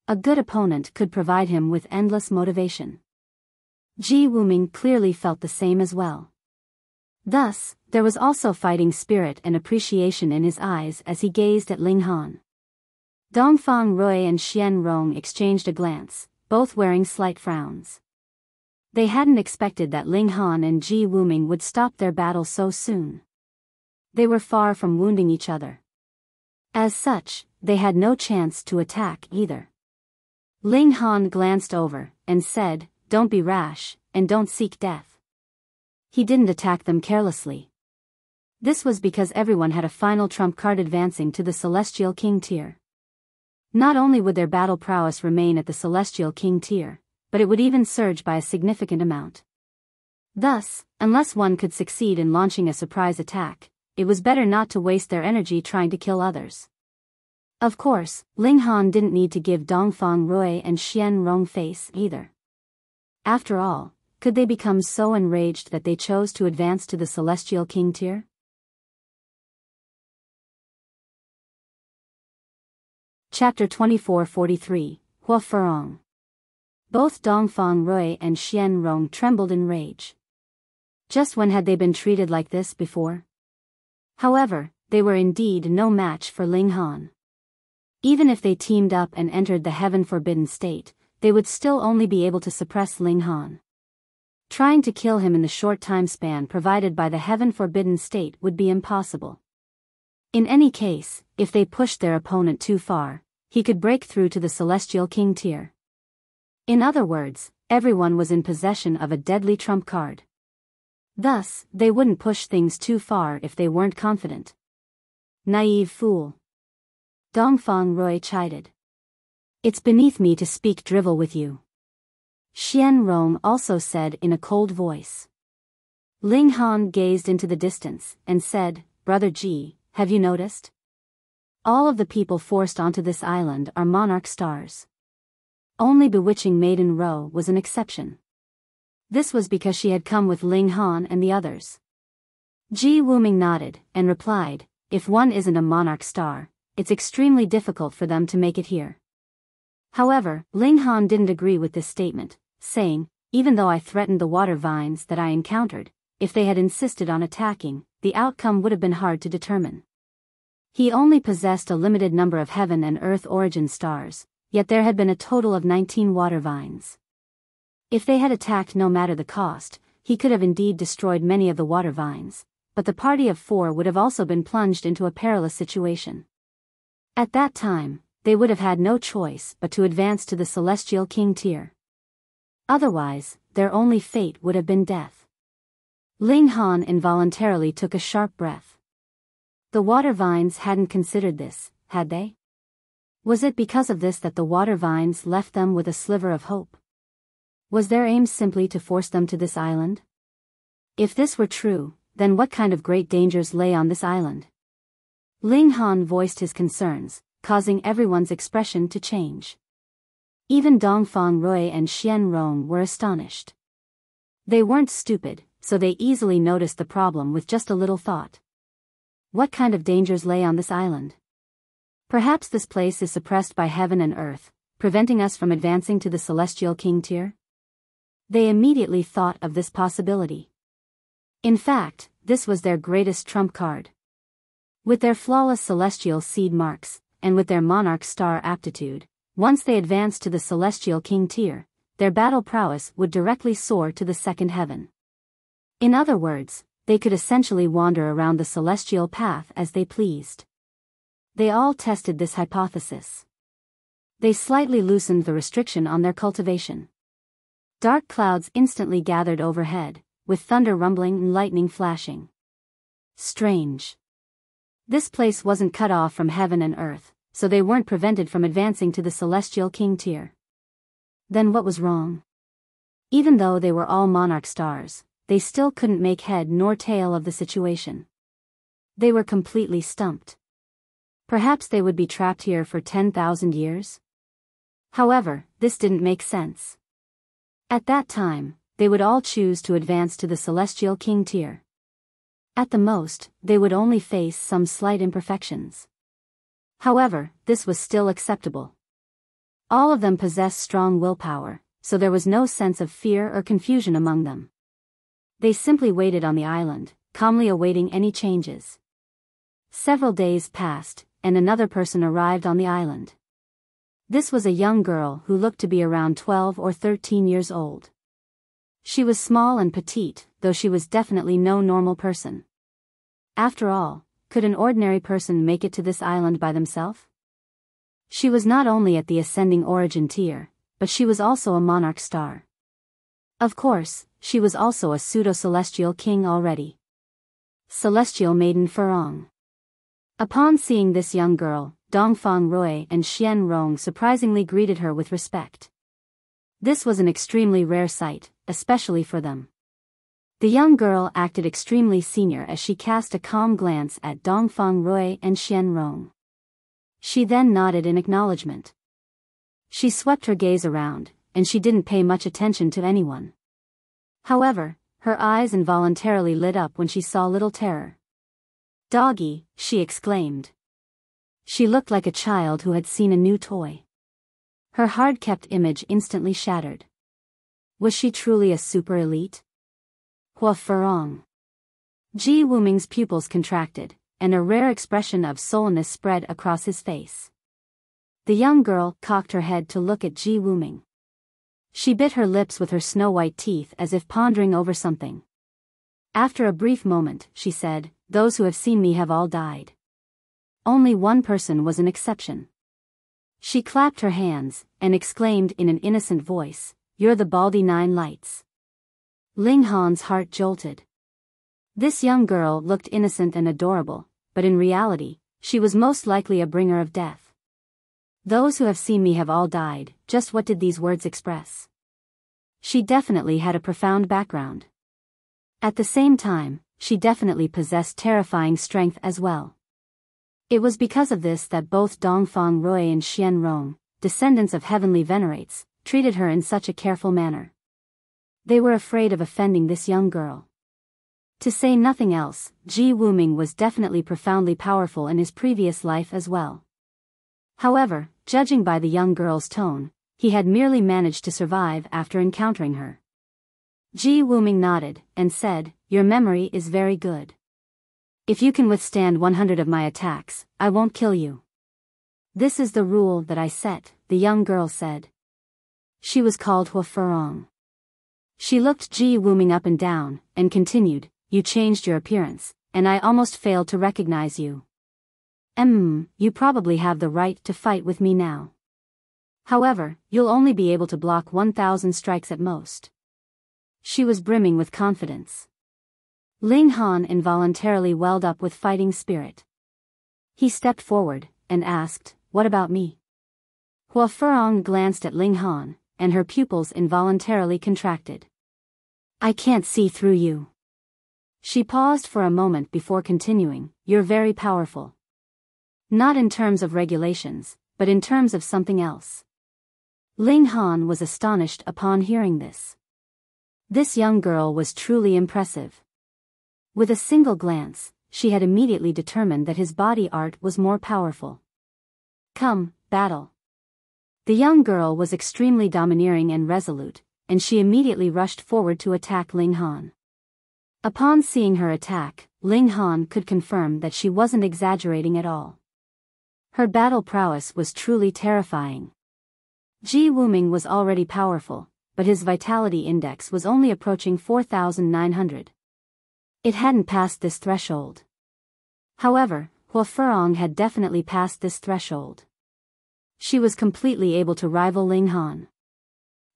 A good opponent could provide him with endless motivation. Ji Wuming clearly felt the same as well. Thus, there was also fighting spirit and appreciation in his eyes as he gazed at Ling Han. Dongfang Rui and Xian Rong exchanged a glance, both wearing slight frowns. They hadn't expected that Ling Han and Ji Wuming would stop their battle so soon. They were far from wounding each other. As such, they had no chance to attack either. Ling Han glanced over and said, "Don't be rash, and don't seek death." He didn't attack them carelessly. This was because everyone had a final trump card advancing to the Celestial King tier. Not only would their battle prowess remain at the Celestial King tier, but it would even surge by a significant amount. Thus, unless one could succeed in launching a surprise attack, it was better not to waste their energy trying to kill others. Of course, Ling Han didn't need to give Dongfang Rui and Xian Rong face either. After all, could they become so enraged that they chose to advance to the Celestial King tier? Chapter 2443, Huo Furong. Both Dongfang Rui and Xian Rong trembled in rage. Just when had they been treated like this before? However, they were indeed no match for Ling Han. Even if they teamed up and entered the Heaven Forbidden State, they would still only be able to suppress Ling Han. Trying to kill him in the short time span provided by the Heaven Forbidden State would be impossible. In any case, if they pushed their opponent too far, he could break through to the Celestial King tier. In other words, everyone was in possession of a deadly trump card. Thus, they wouldn't push things too far if they weren't confident. Naive fool. Dongfang Rui chided. It's beneath me to speak drivel with you. Xian Rong also said in a cold voice. Ling Han gazed into the distance and said, "Brother Ji, have you noticed? All of the people forced onto this island are monarch stars. Only bewitching Maiden Ro was an exception. This was because she had come with Ling Han and the others." Ji Wuming nodded and replied, "If one isn't a monarch star, it's extremely difficult for them to make it here." However, Ling Han didn't agree with this statement, saying, "Even though I threatened the water vines that I encountered, if they had insisted on attacking, the outcome would have been hard to determine. He only possessed a limited number of heaven and earth origin stars, yet there had been a total of 19 water vines. If they had attacked no matter the cost, he could have indeed destroyed many of the water vines, but the party of 4 would have also been plunged into a perilous situation. At that time, they would have had no choice but to advance to the celestial king tier. Otherwise, their only fate would have been death. Ling Han involuntarily took a sharp breath. The water vines hadn't considered this, had they? Was it because of this that the water vines left them with a sliver of hope? Was their aim simply to force them to this island? If this were true, then what kind of great dangers lay on this island? Ling Han voiced his concerns, causing everyone's expression to change. Even Dongfang Rui and Xian Rong were astonished. They weren't stupid, so they easily noticed the problem with just a little thought. What kind of dangers lay on this island? Perhaps this place is suppressed by heaven and earth, preventing us from advancing to the celestial king tier? They immediately thought of this possibility. In fact, this was their greatest trump card. With their flawless celestial seed marks, and with their monarch star aptitude, once they advanced to the celestial king tier, their battle prowess would directly soar to the second heaven. In other words, they could essentially wander around the celestial path as they pleased. They all tested this hypothesis. They slightly loosened the restriction on their cultivation. Dark clouds instantly gathered overhead, with thunder rumbling and lightning flashing. Strange. This place wasn't cut off from heaven and earth, so they weren't prevented from advancing to the celestial king tier. Then what was wrong? Even though they were all monarch stars, they still couldn't make head nor tail of the situation. They were completely stumped. Perhaps they would be trapped here for 10,000 years? However, this didn't make sense. At that time, they would all choose to advance to the celestial king tier. At the most, they would only face some slight imperfections. However, this was still acceptable. All of them possessed strong willpower, so there was no sense of fear or confusion among them. They simply waited on the island, calmly awaiting any changes. Several days passed, and another person arrived on the island. This was a young girl who looked to be around 12 or 13 years old. She was small and petite, though she was definitely no normal person. After all, could an ordinary person make it to this island by themselves? She was not only at the ascending origin tier, but she was also a monarch star. Of course, she was also a pseudo-celestial king already. Celestial Maiden Furong. Upon seeing this young girl, Dongfang Rui and Xian Rong surprisingly greeted her with respect. This was an extremely rare sight, especially for them. The young girl acted extremely senior as she cast a calm glance at Dongfang Rui and Xian Rong. She then nodded in acknowledgement. She swept her gaze around, and she didn't pay much attention to anyone. However, her eyes involuntarily lit up when she saw Little Terror. "Doggy," she exclaimed. She looked like a child who had seen a new toy. Her hard-kept image instantly shattered. Was she truly a super elite? Huo Furong. Ji Wuming's pupils contracted, and a rare expression of sultriness spread across his face. The young girl cocked her head to look at Ji Wuming. She bit her lips with her snow-white teeth as if pondering over something. After a brief moment, she said, "Those who have seen me have all died." Only one person was an exception. She clapped her hands, and exclaimed in an innocent voice, "You're the Baldy Nine Lights." Ling Han's heart jolted. This young girl looked innocent and adorable, but in reality, she was most likely a bringer of death. "Those who have seen me have all died," just what did these words express? She definitely had a profound background. At the same time, she definitely possessed terrifying strength as well. It was because of this that both Dongfang Rui and Xian Rong, descendants of heavenly venerates, treated her in such a careful manner. They were afraid of offending this young girl. To say nothing else, Ji Wuming was definitely profoundly powerful in his previous life as well. However, judging by the young girl's tone, he had merely managed to survive after encountering her. Ji Wuming nodded, and said, "Your memory is very good. If you can withstand 100 of my attacks, I won't kill you. This is the rule that I set, the young girl said. She was called Huo Furong. She looked Ji Wuming up and down, and continued, you changed your appearance, and I almost failed to recognize you. You probably have the right to fight with me now. However, you'll only be able to block 1,000 strikes at most. She was brimming with confidence. Ling Han involuntarily welled up with fighting spirit. He stepped forward, and asked, what about me? Huo Furong glanced at Ling Han, and her pupils involuntarily contracted. I can't see through you. She paused for a moment before continuing, you're very powerful. Not in terms of regulations, but in terms of something else. Ling Han was astonished upon hearing this. This young girl was truly impressive. With a single glance, she had immediately determined that his body art was more powerful. Come, battle. The young girl was extremely domineering and resolute, and she immediately rushed forward to attack Ling Han. Upon seeing her attack, Ling Han could confirm that she wasn't exaggerating at all. Her battle prowess was truly terrifying. Ji Wuming was already powerful, but his vitality index was only approaching 4,900. It hadn't passed this threshold. However, Huo Furong had definitely passed this threshold. She was completely able to rival Ling Han.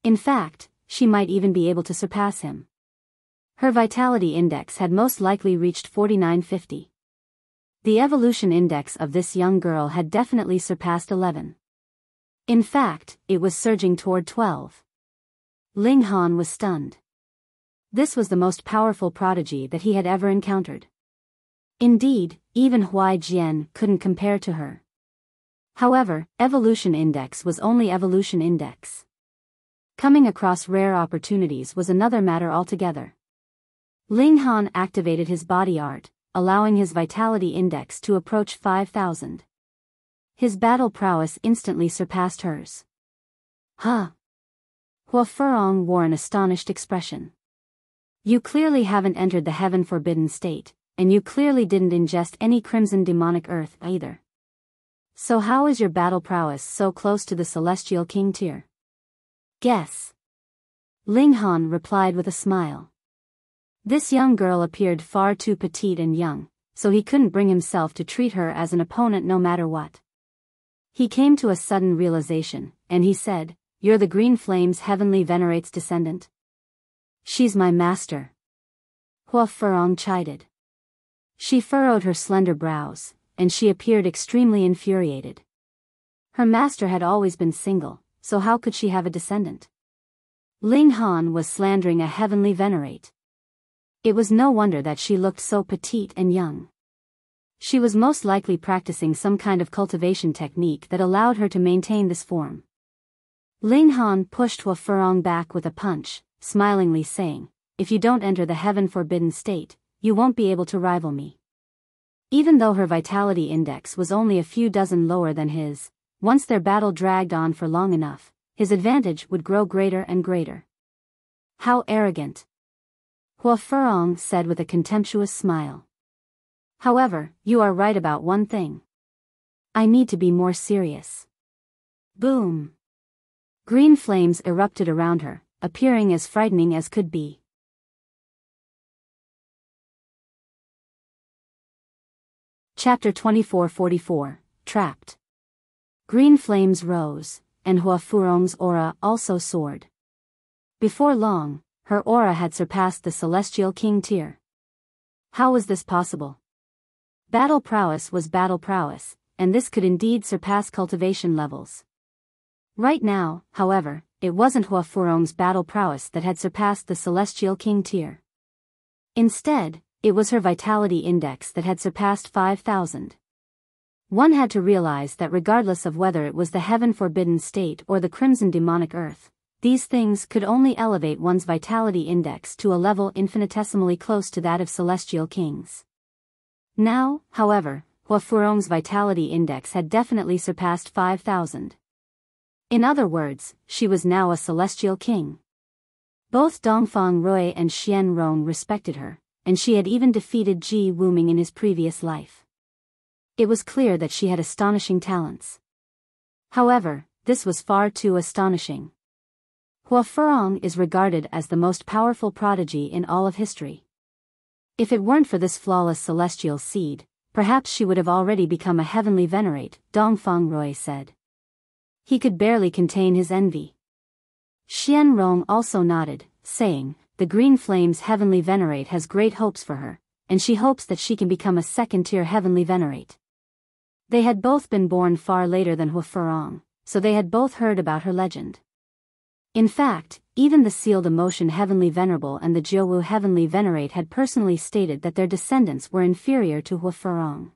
In fact, she might even be able to surpass him. Her vitality index had most likely reached 4,950. The evolution index of this young girl had definitely surpassed 11. In fact, it was surging toward 12. Ling Han was stunned. This was the most powerful prodigy that he had ever encountered. Indeed, even Huai Jian couldn't compare to her. However, evolution index was only evolution index. Coming across rare opportunities was another matter altogether. Ling Han activated his body art, allowing his vitality index to approach 5,000. His battle prowess instantly surpassed hers. Huh? Huo Furong wore an astonished expression. You clearly haven't entered the heaven forbidden state, and you clearly didn't ingest any crimson demonic earth either. So how is your battle prowess so close to the celestial king tier? Guess. Ling Han replied with a smile. This young girl appeared far too petite and young, so he couldn't bring himself to treat her as an opponent no matter what. He came to a sudden realization, and he said, you're the Green Flame's heavenly venerate's descendant? She's my master. Huo Furong chided. She furrowed her slender brows, and she appeared extremely infuriated. Her master had always been single, so how could she have a descendant? Ling Han was slandering a heavenly venerate. It was no wonder that she looked so petite and young. She was most likely practicing some kind of cultivation technique that allowed her to maintain this form. Ling Han pushed Huo Furong back with a punch, smilingly saying, if you don't enter the heaven forbidden state, you won't be able to rival me. Even though her vitality index was only a few dozen lower than his, once their battle dragged on for long enough, his advantage would grow greater and greater. How arrogant! Huo Furong said with a contemptuous smile. However, you are right about one thing. I need to be more serious. Boom! Green flames erupted around her, appearing as frightening as could be. Chapter 2444, Trapped. Green flames rose, and Huo Furong's aura also soared. Before long, her aura had surpassed the celestial king tier. How was this possible? Battle prowess was battle prowess, and this could indeed surpass cultivation levels. Right now, however, it wasn't Huo Furong's battle prowess that had surpassed the celestial king tier. Instead, it was her vitality index that had surpassed 5,000. One had to realize that regardless of whether it was the heaven forbidden state or the crimson demonic earth, these things could only elevate one's vitality index to a level infinitesimally close to that of celestial kings. Now, however, Huo Furong's vitality index had definitely surpassed 5,000. In other words, she was now a celestial king. Both Dongfang Rui and Xian Rong respected her, and she had even defeated Ji Wuming in his previous life. It was clear that she had astonishing talents. However, this was far too astonishing. Huo Furong is regarded as the most powerful prodigy in all of history. If it weren't for this flawless celestial seed, perhaps she would have already become a heavenly venerate, Dong Fengrui said. He could barely contain his envy. Xian Rong also nodded, saying, the Green Flame's heavenly venerate has great hopes for her, and she hopes that she can become a second-tier heavenly venerate. They had both been born far later than Huo Furong, so they had both heard about her legend. In fact, even the Sealed Emotion Heavenly Venerable and the Jiuwu Heavenly Venerate had personally stated that their descendants were inferior to Huo Furong.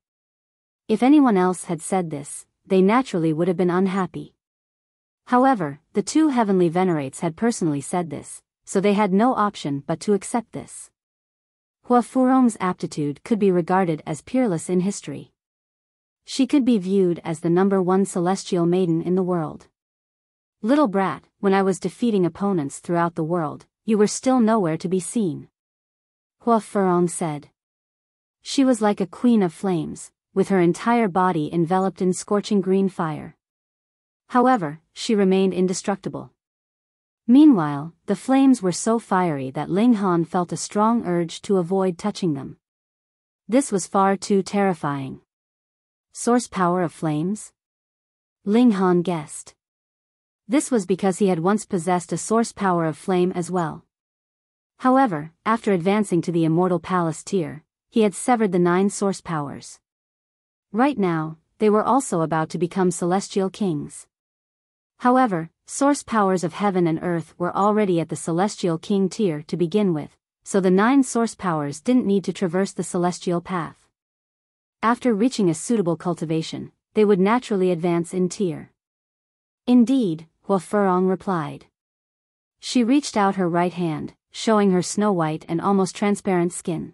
If anyone else had said this, they naturally would have been unhappy. However, the two Heavenly Venerates had personally said this, so they had no option but to accept this. Huo Furong's aptitude could be regarded as peerless in history. She could be viewed as the #1 celestial maiden in the world. Little brat, when I was defeating opponents throughout the world, you were still nowhere to be seen. Huo Furong said. She was like a queen of flames, with her entire body enveloped in scorching green fire. However, she remained indestructible. Meanwhile, the flames were so fiery that Ling Han felt a strong urge to avoid touching them. This was far too terrifying. Source power of flames? Ling Han guessed. This was because he had once possessed a source power of flame as well. However, after advancing to the Immortal Palace tier, he had severed the 9 source powers. Right now, they were also about to become celestial kings. However, source powers of heaven and earth were already at the celestial king tier to begin with, so the 9 source powers didn't need to traverse the celestial path. After reaching a suitable cultivation, they would naturally advance in tier. Indeed, Huo Furong replied. She reached out her right hand, showing her snow-white and almost transparent skin.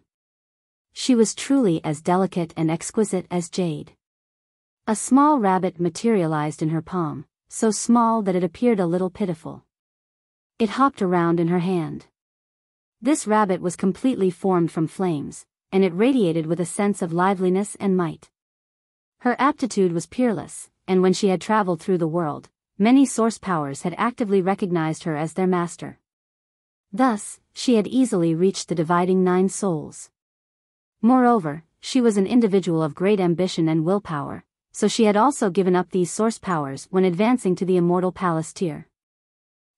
She was truly as delicate and exquisite as jade. A small rabbit materialized in her palm, so small that it appeared a little pitiful. It hopped around in her hand. This rabbit was completely formed from flames, and it radiated with a sense of liveliness and might. Her aptitude was peerless, and when she had traveled through the world, many source powers had actively recognized her as their master. Thus, she had easily reached the dividing 9 souls. Moreover, she was an individual of great ambition and willpower, so she had also given up these source powers when advancing to the Immortal Palace tier.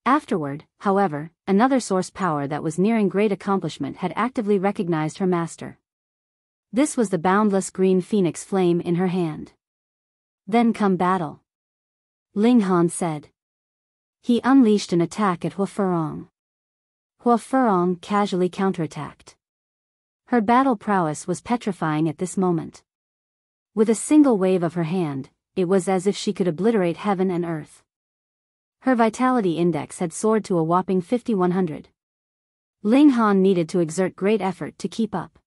Afterward, however, another source power that was nearing great accomplishment had actively recognized her master. This was the boundless green phoenix flame in her hand. Then come battle. Ling Han said. He unleashed an attack at Huo Furong. Huo Furong casually counterattacked. Her battle prowess was petrifying at this moment. With a single wave of her hand, it was as if she could obliterate heaven and earth. Her vitality index had soared to a whopping 5100. Ling Han needed to exert great effort to keep up.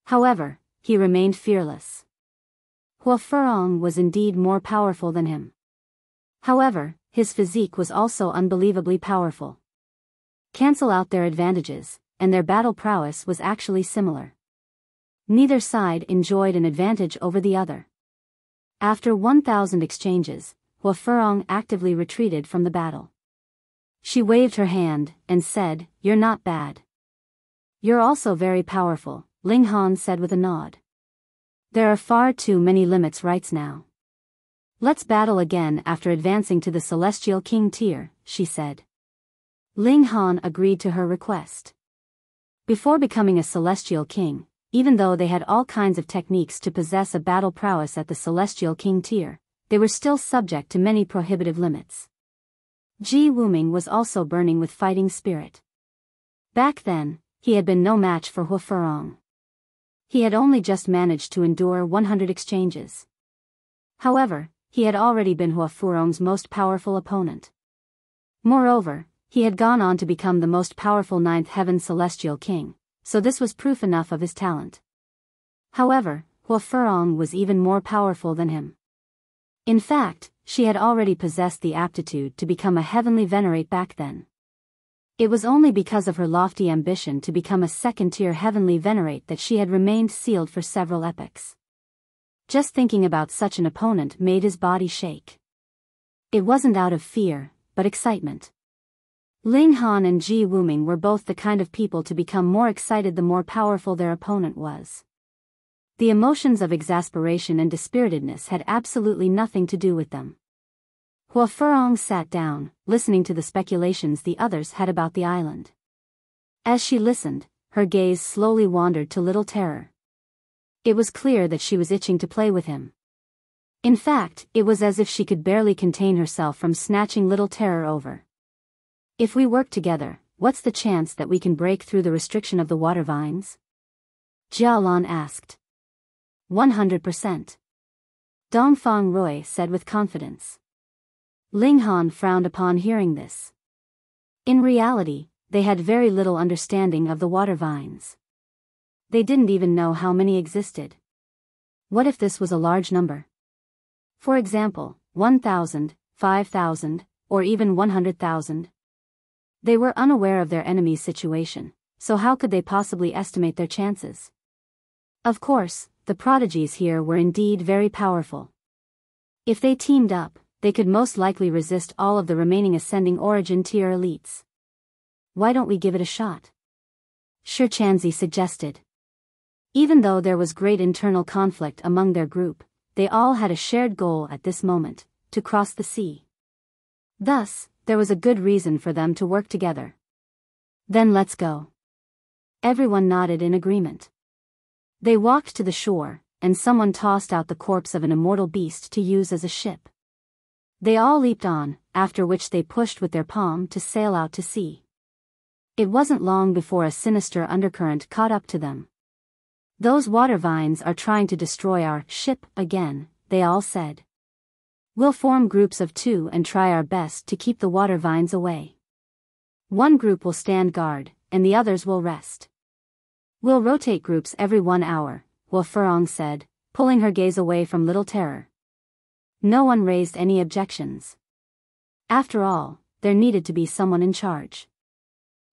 However, he remained fearless. Huo Furong was indeed more powerful than him. However, his physique was also unbelievably powerful. Cancel out their advantages, and their battle prowess was actually similar. Neither side enjoyed an advantage over the other. After 1,000 exchanges, Huo Furong actively retreated from the battle. She waved her hand, and said, "You're not bad. You're also very powerful," Ling Han said with a nod. "There are far too many limits right now. Let's battle again after advancing to the Celestial King tier," she said. Ling Han agreed to her request. Before becoming a Celestial King, even though they had all kinds of techniques to possess a battle prowess at the Celestial King tier, they were still subject to many prohibitive limits. Ji Wuming was also burning with fighting spirit. Back then, he had been no match for Huo Furong. He had only just managed to endure 100 exchanges. However, he had already been Huo Furong's most powerful opponent. Moreover, he had gone on to become the most powerful 9th Heaven Celestial King, so this was proof enough of his talent. However, Huo Furong was even more powerful than him. In fact, she had already possessed the aptitude to become a heavenly venerate back then. It was only because of her lofty ambition to become a second-tier heavenly venerate that she had remained sealed for several epochs. Just thinking about such an opponent made his body shake. It wasn't out of fear, but excitement. Ling Han and Ji Wuming were both the kind of people to become more excited the more powerful their opponent was. The emotions of exasperation and dispiritedness had absolutely nothing to do with them. Huo Furong sat down, listening to the speculations the others had about the island. As she listened, her gaze slowly wandered to Little Terror. It was clear that she was itching to play with him. In fact, it was as if she could barely contain herself from snatching Little Terror over. If we work together, what's the chance that we can break through the restriction of the water vines? Jialan asked. 100%. Dongfang Roy said with confidence. Ling Han frowned upon hearing this. In reality, they had very little understanding of the water vines. They didn't even know how many existed. What if this was a large number? For example, 1,000, 5,000, or even 100,000? They were unaware of their enemy's situation, so how could they possibly estimate their chances? Of course, the prodigies here were indeed very powerful. If they teamed up, they could most likely resist all of the remaining ascending origin tier elites. Why don't we give it a shot? Shi Chanzi suggested. Even though there was great internal conflict among their group, they all had a shared goal at this moment, to cross the sea. Thus, there was a good reason for them to work together. Then let's go. Everyone nodded in agreement. They walked to the shore, and someone tossed out the corpse of an immortal beast to use as a ship. They all leaped on, after which they pushed with their palm to sail out to sea. It wasn't long before a sinister undercurrent caught up to them. Those water vines are trying to destroy our ship again, they all said. We'll form groups of 2 and try our best to keep the water vines away. One group will stand guard, and the others will rest. We'll rotate groups every 1 hour, Huo Furong said, pulling her gaze away from Little Terror. No one raised any objections. After all, there needed to be someone in charge.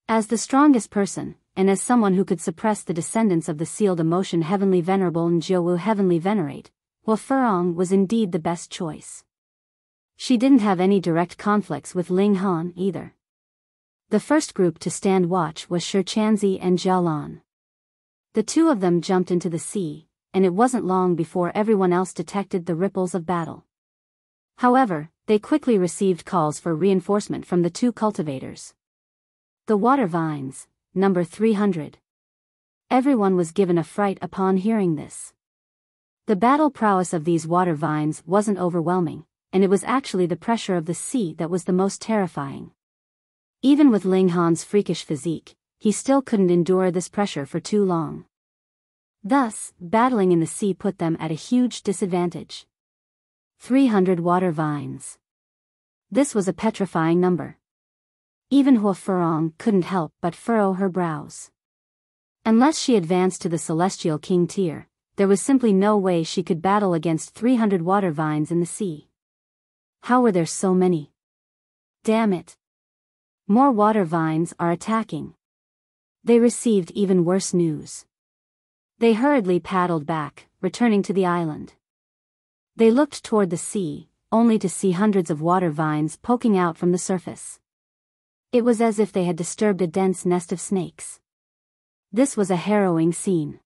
As the strongest person, and as someone who could suppress the descendants of the sealed emotion Heavenly Venerable and Jiawu Heavenly Venerate, Huo Furong was indeed the best choice. She didn't have any direct conflicts with Ling Han either. The first group to stand watch was Shi Chanzi and Jialan. The two of them jumped into the sea, and it wasn't long before everyone else detected the ripples of battle. However, they quickly received calls for reinforcement from the 2 cultivators. The water vines, number 300. Everyone was given a fright upon hearing this. The battle prowess of these water vines wasn't overwhelming, and it was actually the pressure of the sea that was the most terrifying. Even with Ling Han's freakish physique, he still couldn't endure this pressure for too long. Thus, battling in the sea put them at a huge disadvantage. 300 water vines. This was a petrifying number. Even Huo Furong couldn't help but furrow her brows. Unless she advanced to the Celestial King tier, there was simply no way she could battle against 300 water vines in the sea. How were there so many? Damn it. More water vines are attacking. They received even worse news. They hurriedly paddled back, returning to the island. They looked toward the sea, only to see hundreds of water vines poking out from the surface. It was as if they had disturbed a dense nest of snakes. This was a harrowing scene.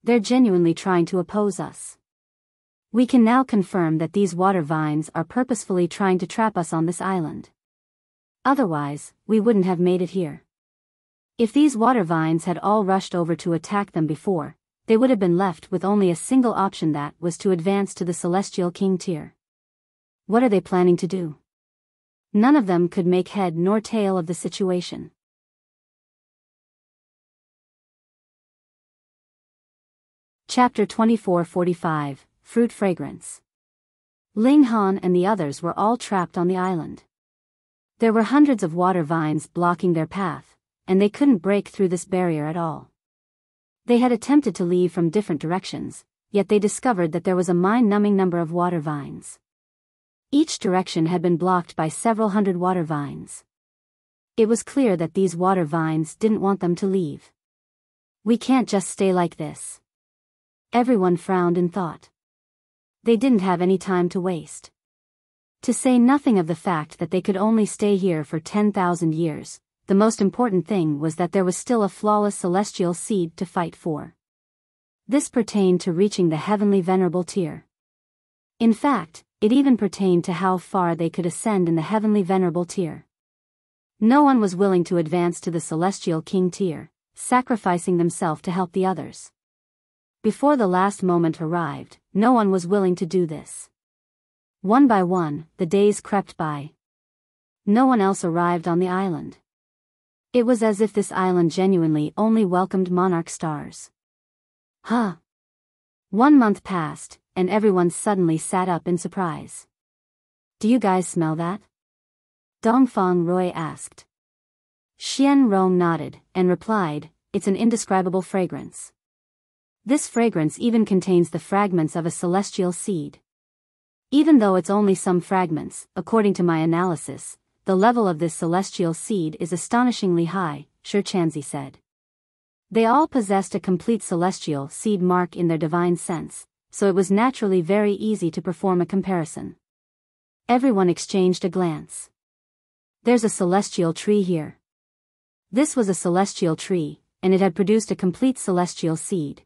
They're genuinely trying to oppose us. We can now confirm that these water vines are purposefully trying to trap us on this island. Otherwise, we wouldn't have made it here. If these water vines had all rushed over to attack them before, they would have been left with only a single option, that was to advance to the Celestial King tier. What are they planning to do? None of them could make head nor tail of the situation. Chapter 2445, Fruit Fragrance. Ling Han and the others were all trapped on the island. There were hundreds of water vines blocking their path, and they couldn't break through this barrier at all. They had attempted to leave from different directions, yet they discovered that there was a mind-numbing number of water vines. Each direction had been blocked by several hundred water vines. It was clear that these water vines didn't want them to leave. We can't just stay like this. Everyone frowned in thought. They didn't have any time to waste. To say nothing of the fact that they could only stay here for 10,000 years, the most important thing was that there was still a flawless celestial seed to fight for. This pertained to reaching the heavenly Venerable tier. In fact, it even pertained to how far they could ascend in the heavenly Venerable tier. No one was willing to advance to the celestial king tier, sacrificing themselves to help the others. Before the last moment arrived, no one was willing to do this. One by one, the days crept by. No one else arrived on the island. It was as if this island genuinely only welcomed monarch stars. Huh. 1 month passed, and everyone suddenly sat up in surprise. Do you guys smell that? Dongfang Roy asked. Xian Rong nodded, and replied, it's an indescribable fragrance. This fragrance even contains the fragments of a celestial seed. Even though it's only some fragments, according to my analysis, the level of this celestial seed is astonishingly high, Shi Chanzi said. They all possessed a complete celestial seed mark in their divine sense, so it was naturally very easy to perform a comparison. Everyone exchanged a glance. There's a celestial tree here. This was a celestial tree, and it had produced a complete celestial seed.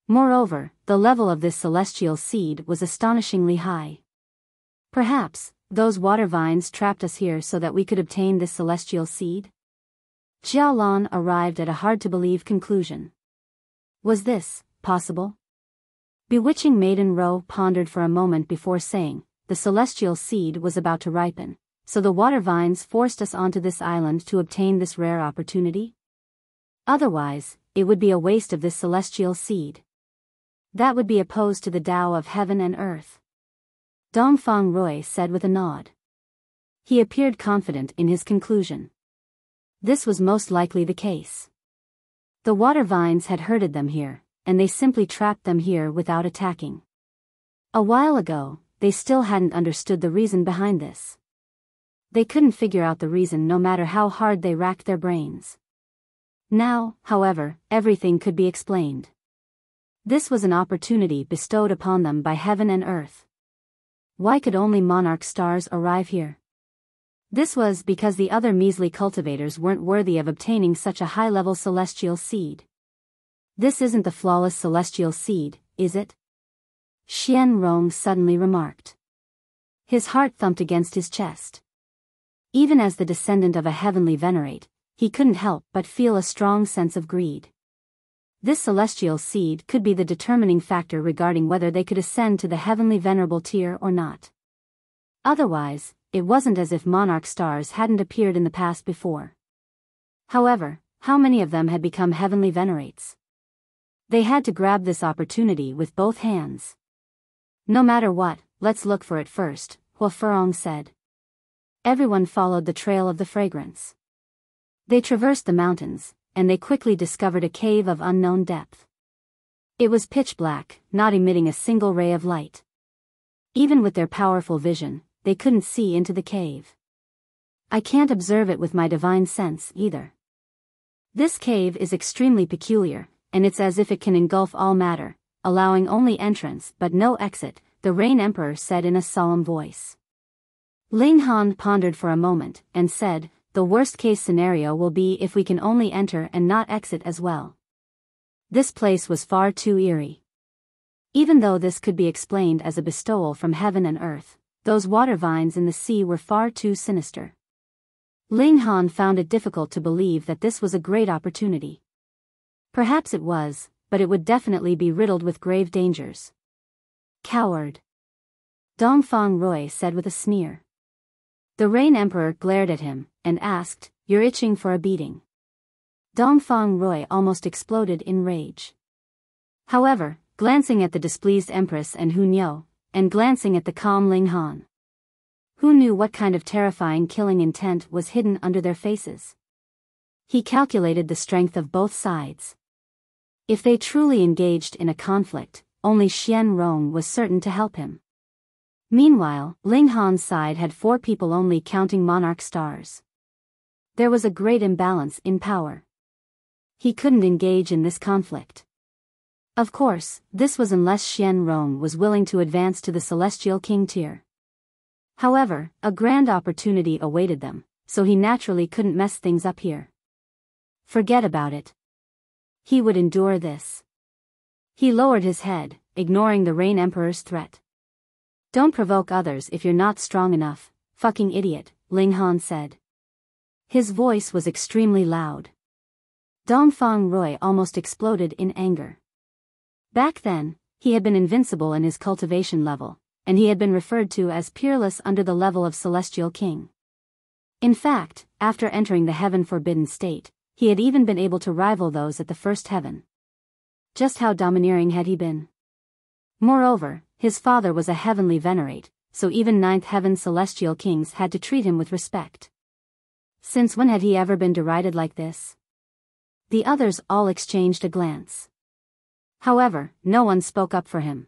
Moreover, the level of this celestial seed was astonishingly high. Perhaps, those water vines trapped us here so that we could obtain this celestial seed? Jialan arrived at a hard-to-believe conclusion. Was this possible? Bewitching Maiden Ro pondered for a moment before saying, the celestial seed was about to ripen, so the water vines forced us onto this island to obtain this rare opportunity? Otherwise, it would be a waste of this celestial seed. That would be opposed to the Tao of heaven and earth. Dongfang Roy said with a nod. He appeared confident in his conclusion. This was most likely the case. The water vines had herded them here, and they simply trapped them here without attacking. A while ago, they still hadn't understood the reason behind this. They couldn't figure out the reason no matter how hard they racked their brains. Now, however, everything could be explained. This was an opportunity bestowed upon them by heaven and earth. Why could only monarch stars arrive here? This was because the other measly cultivators weren't worthy of obtaining such a high-level celestial seed. This isn't the flawless celestial seed, is it? Xian Rong suddenly remarked. His heart thumped against his chest. Even as the descendant of a heavenly venerate, he couldn't help but feel a strong sense of greed. This celestial seed could be the determining factor regarding whether they could ascend to the heavenly venerable tier or not. Otherwise, it wasn't as if monarch stars hadn't appeared in the past before. However, how many of them had become heavenly venerates? They had to grab this opportunity with both hands. No matter what, let's look for it first, Huo Furong said. Everyone followed the trail of the fragrance. They traversed the mountains, and they quickly discovered a cave of unknown depth. It was pitch black, not emitting a single ray of light. Even with their powerful vision, they couldn't see into the cave. I can't observe it with my divine sense either. This cave is extremely peculiar, and it's as if it can engulf all matter, allowing only entrance but no exit, the Rain Emperor said in a solemn voice. Ling Han pondered for a moment, and said, the worst-case scenario will be if we can only enter and not exit as well. This place was far too eerie. Even though this could be explained as a bestowal from heaven and earth, those water vines in the sea were far too sinister. Ling Han found it difficult to believe that this was a great opportunity. Perhaps it was, but it would definitely be riddled with grave dangers. Coward. Dongfang Roy said with a sneer. The Rain Emperor glared at him, and asked, you're itching for a beating. Dongfang Roy almost exploded in rage. However, glancing at the displeased Empress and Hu Niu, and glancing at the calm Ling Han, who knew what kind of terrifying killing intent was hidden under their faces? He calculated the strength of both sides. If they truly engaged in a conflict, only Xian Rong was certain to help him. Meanwhile, Ling Han's side had 4 people only counting monarch stars. There was a great imbalance in power. He couldn't engage in this conflict. Of course, this was unless Xian Rong was willing to advance to the Celestial King tier. However, a grand opportunity awaited them, so he naturally couldn't mess things up here. Forget about it. He would endure this. He lowered his head, ignoring the Rain Emperor's threat. Don't provoke others if you're not strong enough, fucking idiot, Ling Han said. His voice was extremely loud. Dongfang Rui almost exploded in anger. Back then, he had been invincible in his cultivation level, and he had been referred to as peerless under the level of Celestial King. In fact, after entering the heaven-forbidden state, he had even been able to rival those at the first heaven. Just how domineering had he been? Moreover, his father was a heavenly venerate, so even ninth heaven Celestial Kings had to treat him with respect. Since when had he ever been derided like this? The others all exchanged a glance. However, no one spoke up for him.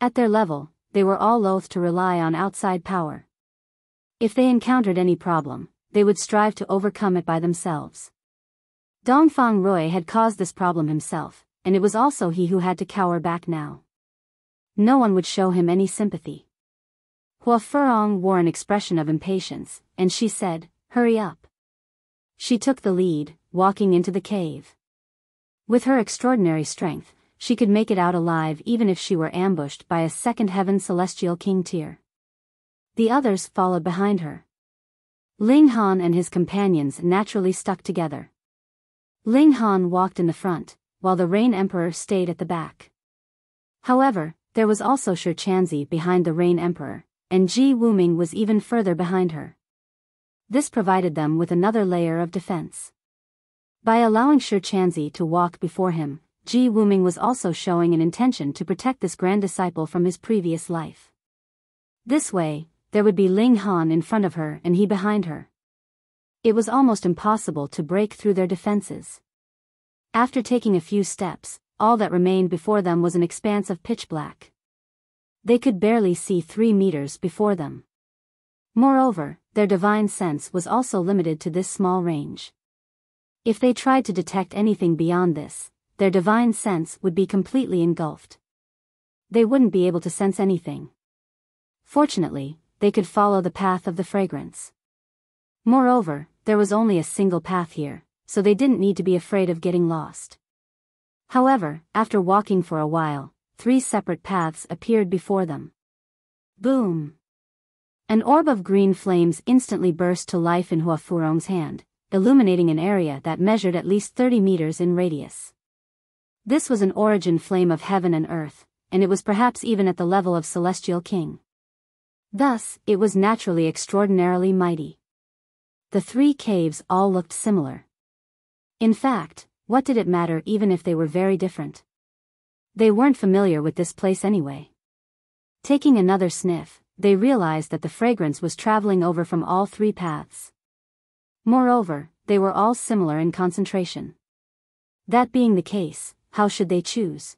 At their level, they were all loath to rely on outside power. If they encountered any problem, they would strive to overcome it by themselves. Dongfang Rui had caused this problem himself, and it was also he who had to cower back now. No one would show him any sympathy. Huo Furong wore an expression of impatience, and she said, "Hurry up." She took the lead, walking into the cave. With her extraordinary strength, she could make it out alive even if she were ambushed by a second heaven Celestial King tier. The others followed behind her. Ling Han and his companions naturally stuck together. Ling Han walked in the front, while the Rain Emperor stayed at the back. However, there was also Shi Chanzi behind the Rain Emperor, and Ji Wuming was even further behind her. This provided them with another layer of defense. By allowing Shi Chanzi to walk before him, Ji Wuming was also showing an intention to protect this grand disciple from his previous life. This way, there would be Ling Han in front of her and he behind her. It was almost impossible to break through their defenses. After taking a few steps, all that remained before them was an expanse of pitch black. They could barely see 3 meters before them. Moreover, their divine sense was also limited to this small range. If they tried to detect anything beyond this, their divine sense would be completely engulfed. They wouldn't be able to sense anything. Fortunately, they could follow the path of the fragrance. Moreover, there was only a single path here, so they didn't need to be afraid of getting lost. However, after walking for a while, 3 separate paths appeared before them. Boom! An orb of green flames instantly burst to life in Huo Furong's hand, illuminating an area that measured at least 30 meters in radius. This was an origin flame of heaven and earth, and it was perhaps even at the level of Celestial King. Thus, it was naturally extraordinarily mighty. The 3 caves all looked similar. In fact, what did it matter even if they were very different? They weren't familiar with this place anyway. Taking another sniff, they realized that the fragrance was traveling over from all 3 paths. Moreover, they were all similar in concentration. That being the case, how should they choose?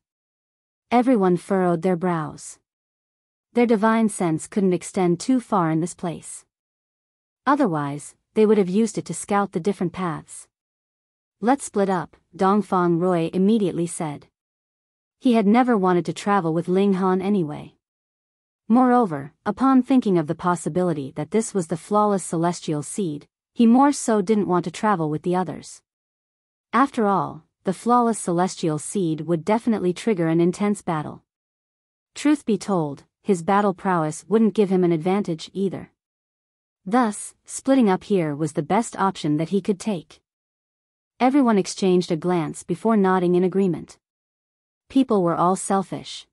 Everyone furrowed their brows. Their divine sense couldn't extend too far in this place. Otherwise, they would have used it to scout the different paths. "Let's split up," Dongfang Rui immediately said. He had never wanted to travel with Ling Han anyway. Moreover, upon thinking of the possibility that this was the flawless celestial seed, he more so didn't want to travel with the others. After all, the flawless celestial seed would definitely trigger an intense battle. Truth be told, his battle prowess wouldn't give him an advantage either. Thus, splitting up here was the best option that he could take. Everyone exchanged a glance before nodding in agreement. People were all selfish.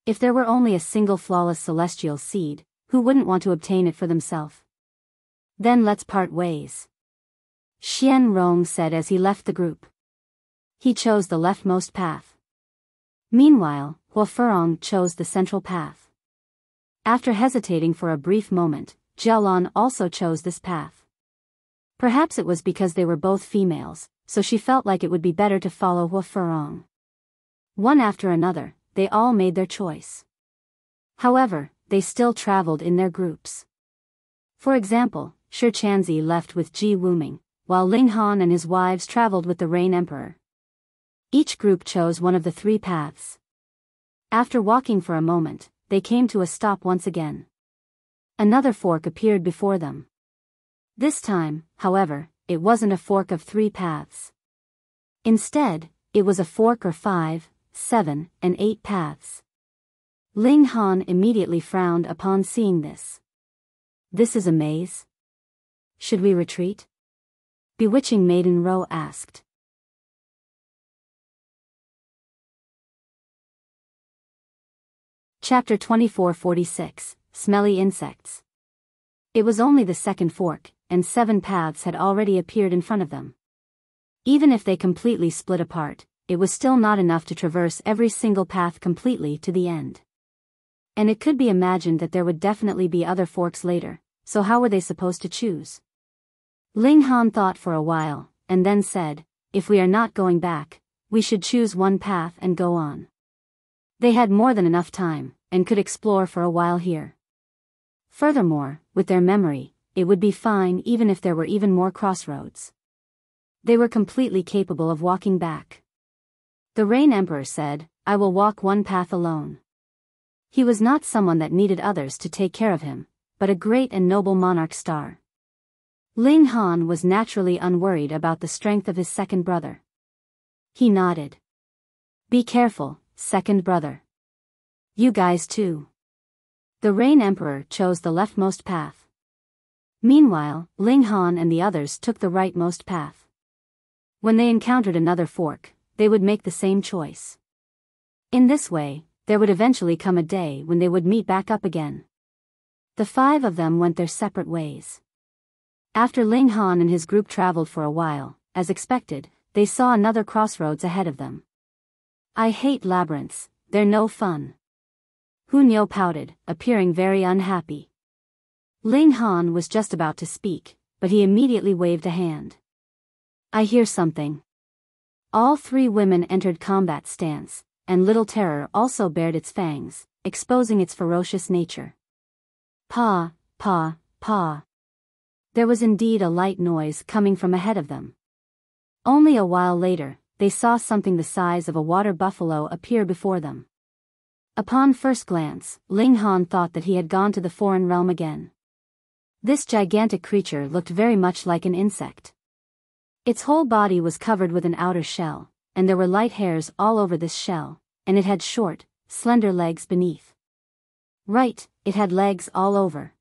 If there were only a single flawless celestial seed, who wouldn't want to obtain it for themselves? Then let's part ways, Xian Rong said as he left the group. He chose the leftmost path. Meanwhile, Huo Furong chose the central path. After hesitating for a brief moment, Jialan also chose this path. Perhaps it was because they were both females, so she felt like it would be better to follow Huo Furong. One after another, they all made their choice. However, they still traveled in their groups. For example, Shi Chanzi left with Ji Wuming, while Ling Han and his wives traveled with the Rain Emperor. Each group chose one of the three paths. After walking for a moment, they came to a stop once again. Another fork appeared before them. This time, however, it wasn't a fork of three paths. Instead, it was a fork of 5, 7, and 8 paths. Ling Han immediately frowned upon seeing this. This is a maze? Should we retreat? Bewitching Maiden Ro asked. Chapter 2446, Smelly Insects. It was only the second fork, and 7 paths had already appeared in front of them. Even if they completely split apart, it was still not enough to traverse every single path completely to the end. And it could be imagined that there would definitely be other forks later, so how were they supposed to choose? Ling Han thought for a while, and then said, if we are not going back, we should choose one path and go on. They had more than enough time, and could explore for a while here. Furthermore, with their memory, it would be fine even if there were even more crossroads. They were completely capable of walking back. The Rain Emperor said, I will walk one path alone. He was not someone that needed others to take care of him, but a great and noble monarch star. Ling Han was naturally unworried about the strength of his second brother. He nodded. Be careful, second brother. You guys too. The Rain Emperor chose the leftmost path. Meanwhile, Ling Han and the others took the rightmost path. When they encountered another fork, they would make the same choice. In this way, there would eventually come a day when they would meet back up again. The 5 of them went their separate ways. After Ling Han and his group traveled for a while, as expected, they saw another crossroads ahead of them. I hate labyrinths, they're no fun. Huo pouted, appearing very unhappy. Ling Han was just about to speak, but he immediately waved a hand. I hear something. All 3 women entered combat stance, and Little Terror also bared its fangs, exposing its ferocious nature. Pa, pa, pa. There was indeed a light noise coming from ahead of them. Only a while later, they saw something the size of a water buffalo appear before them. Upon first glance, Ling Han thought that he had gone to the foreign realm again. This gigantic creature looked very much like an insect. Its whole body was covered with an outer shell, and there were light hairs all over this shell, and it had short, slender legs beneath. Right, it had legs all over.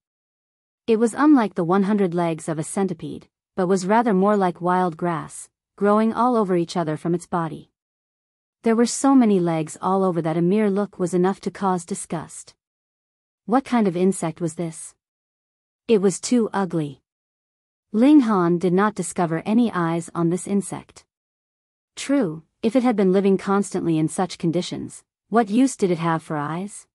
It was unlike the 100 legs of a centipede, but was rather more like wild grass, growing all over each other from its body. There were so many legs all over that a mere look was enough to cause disgust. What kind of insect was this? It was too ugly. Ling Han did not discover any eyes on this insect. True, if it had been living constantly in such conditions, what use did it have for eyes?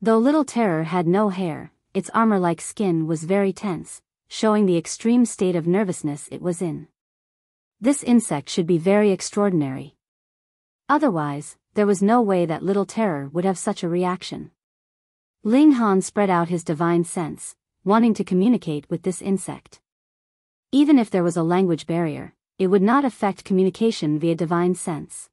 Though Little Terror had no hair, its armor-like skin was very tense, showing the extreme state of nervousness it was in. This insect should be very extraordinary. Otherwise, there was no way that Little Terror would have such a reaction. Ling Han spread out his divine sense, wanting to communicate with this insect. Even if there was a language barrier, it would not affect communication via divine sense.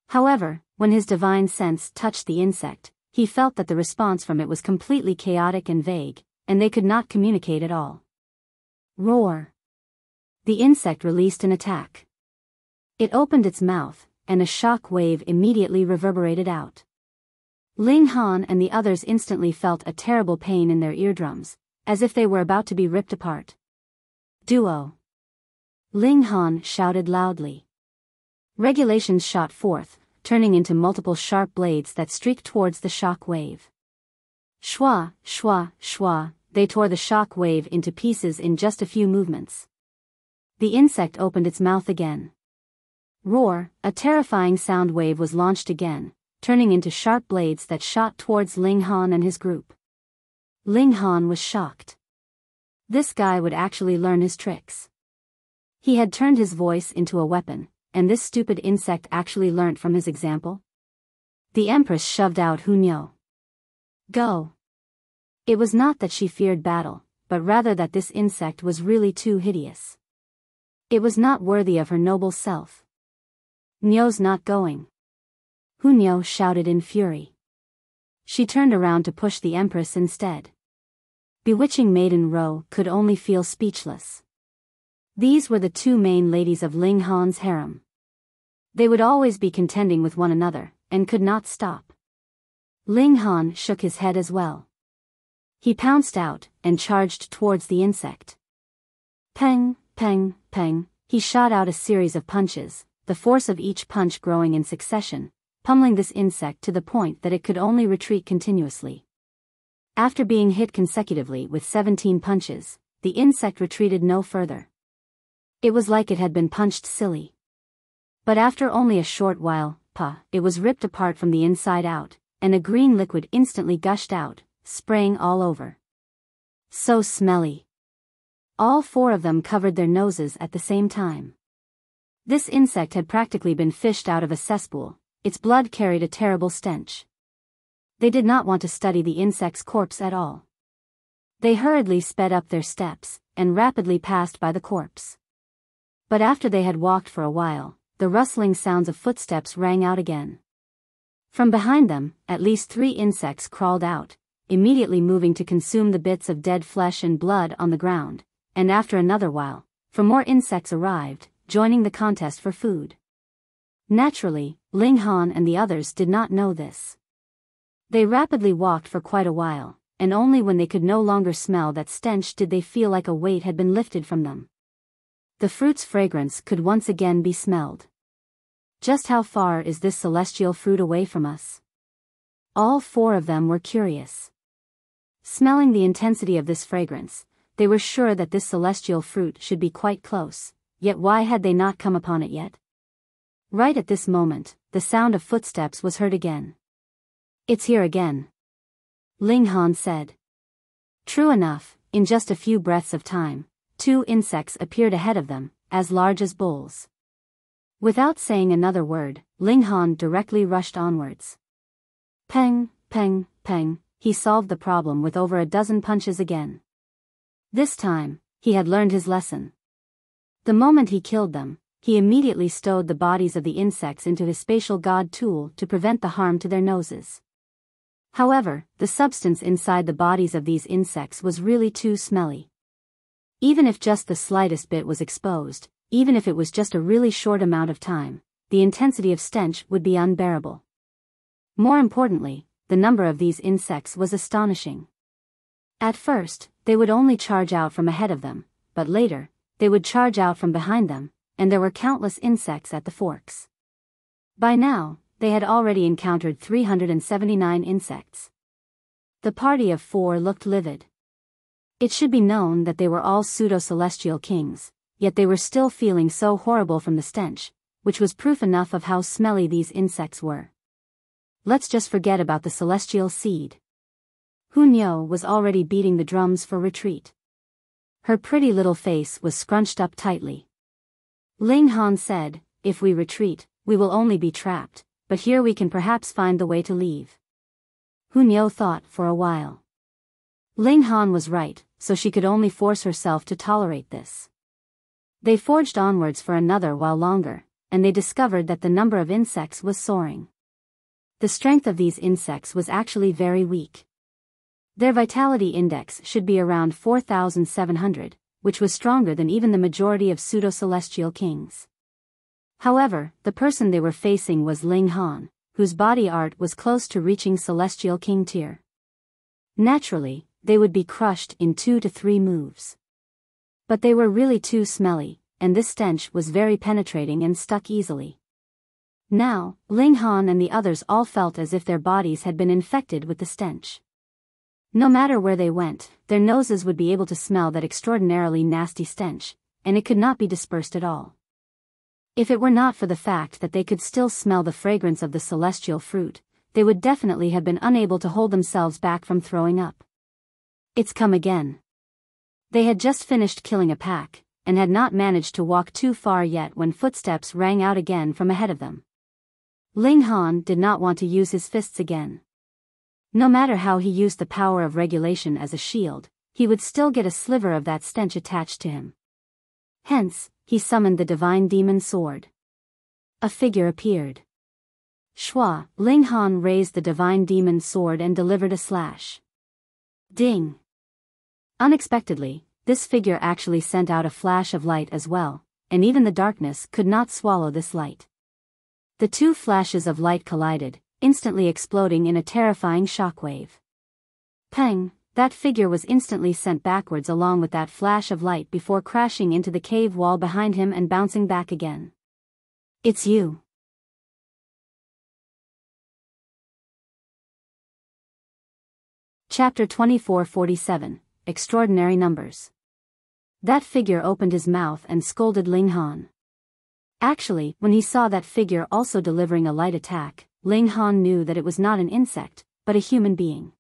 However, when his divine sense touched the insect, he felt that the response from it was completely chaotic and vague, and they could not communicate at all. Roar! The insect released an attack. It opened its mouth, and a shock wave immediately reverberated out. Ling Han and the others instantly felt a terrible pain in their eardrums, as if they were about to be ripped apart. Duo! Ling Han shouted loudly. Regulations shot forth, turning into multiple sharp blades that streaked towards the shock wave. Shwa, shwa, shwa, they tore the shock wave into pieces in just a few movements. The insect opened its mouth again. Roar, a terrifying sound wave was launched again, turning into sharp blades that shot towards Ling Han and his group. Ling Han was shocked. This guy would actually learn his tricks. He had turned his voice into a weapon, and this stupid insect actually learnt from his example? The Empress shoved out Huo. Go! It was not that she feared battle, but rather that this insect was really too hideous. It was not worthy of her noble self. "Nyo's not going." Nyo shouted in fury. She turned around to push the Empress instead. Bewitching Maiden Ro could only feel speechless. These were the two main ladies of Ling Han's harem. They would always be contending with one another, and could not stop. Ling Han shook his head as well. He pounced out, and charged towards the insect. Peng, peng, peng, he shot out a series of punches, the force of each punch growing in succession, pummeling this insect to the point that it could only retreat continuously. After being hit consecutively with 17 punches, the insect retreated no further. It was like it had been punched silly. But after only a short while, it was ripped apart from the inside out, and a green liquid instantly gushed out, spraying all over. So smelly. All four of them covered their noses at the same time. This insect had practically been fished out of a cesspool. Its blood carried a terrible stench. They did not want to study the insect's corpse at all. They hurriedly sped up their steps, and rapidly passed by the corpse. But after they had walked for a while, the rustling sounds of footsteps rang out again. From behind them, at least 3 insects crawled out, immediately moving to consume the bits of dead flesh and blood on the ground, and after another while, 4 more insects arrived, joining the contest for food. Naturally, Ling Han and the others did not know this. They rapidly walked for quite a while, and only when they could no longer smell that stench did they feel like a weight had been lifted from them. The fruit's fragrance could once again be smelled. Just how far is this celestial fruit away from us? All 4 of them were curious. Smelling the intensity of this fragrance, they were sure that this celestial fruit should be quite close, yet why had they not come upon it yet? Right at this moment, the sound of footsteps was heard again. "It's here again," Ling Han said. True enough, in just a few breaths of time, 2 insects appeared ahead of them, as large as bulls. Without saying another word, Ling Han directly rushed onwards. Peng, peng, peng, he solved the problem with over a dozen punches again. This time, he had learned his lesson. The moment he killed them, he immediately stowed the bodies of the insects into his spatial god tool to prevent the harm to their noses. However, the substance inside the bodies of these insects was really too smelly. Even if just the slightest bit was exposed, even if it was just a really short amount of time, the intensity of stench would be unbearable. More importantly, the number of these insects was astonishing. At first, they would only charge out from ahead of them, but later, they would charge out from behind them, and there were countless insects at the forks. By now, they had already encountered 379 insects. The party of 4 looked livid. It should be known that they were all pseudo-celestial kings, yet they were still feeling so horrible from the stench, which was proof enough of how smelly these insects were. Let's just forget about the celestial seed. Nyo was already beating the drums for retreat. Her pretty little face was scrunched up tightly. Ling Han said, "If we retreat, we will only be trapped, but here we can perhaps find the way to leave." Nyo thought for a while. Ling Han was right, so she could only force herself to tolerate this. They forged onwards for another while longer, and they discovered that the number of insects was soaring. The strength of these insects was actually very weak. Their vitality index should be around 4,700, which was stronger than even the majority of pseudo-celestial kings. However, the person they were facing was Ling Han, whose body art was close to reaching celestial king tier. Naturally, they would be crushed in 2 to 3 moves. But they were really too smelly, and this stench was very penetrating and stuck easily. Now, Ling Han and the others all felt as if their bodies had been infected with the stench. No matter where they went, their noses would be able to smell that extraordinarily nasty stench, and it could not be dispersed at all. If it were not for the fact that they could still smell the fragrance of the celestial fruit, they would definitely have been unable to hold themselves back from throwing up. It's come again. They had just finished killing a pack, and had not managed to walk too far yet when footsteps rang out again from ahead of them. Ling Han did not want to use his fists again. No matter how he used the power of regulation as a shield, he would still get a sliver of that stench attached to him. Hence, he summoned the divine demon sword. A figure appeared. Shua, Ling Han raised the divine demon sword and delivered a slash. Ding! Unexpectedly, this figure actually sent out a flash of light as well, and even the darkness could not swallow this light. The two flashes of light collided, instantly exploding in a terrifying shockwave. Peng! That figure was instantly sent backwards along with that flash of light before crashing into the cave wall behind him and bouncing back again. It's you. Chapter 2447, Extraordinary Numbers. That figure opened his mouth and scolded Ling Han. Actually, when he saw that figure also delivering a light attack, Ling Han knew that it was not an insect, but a human being.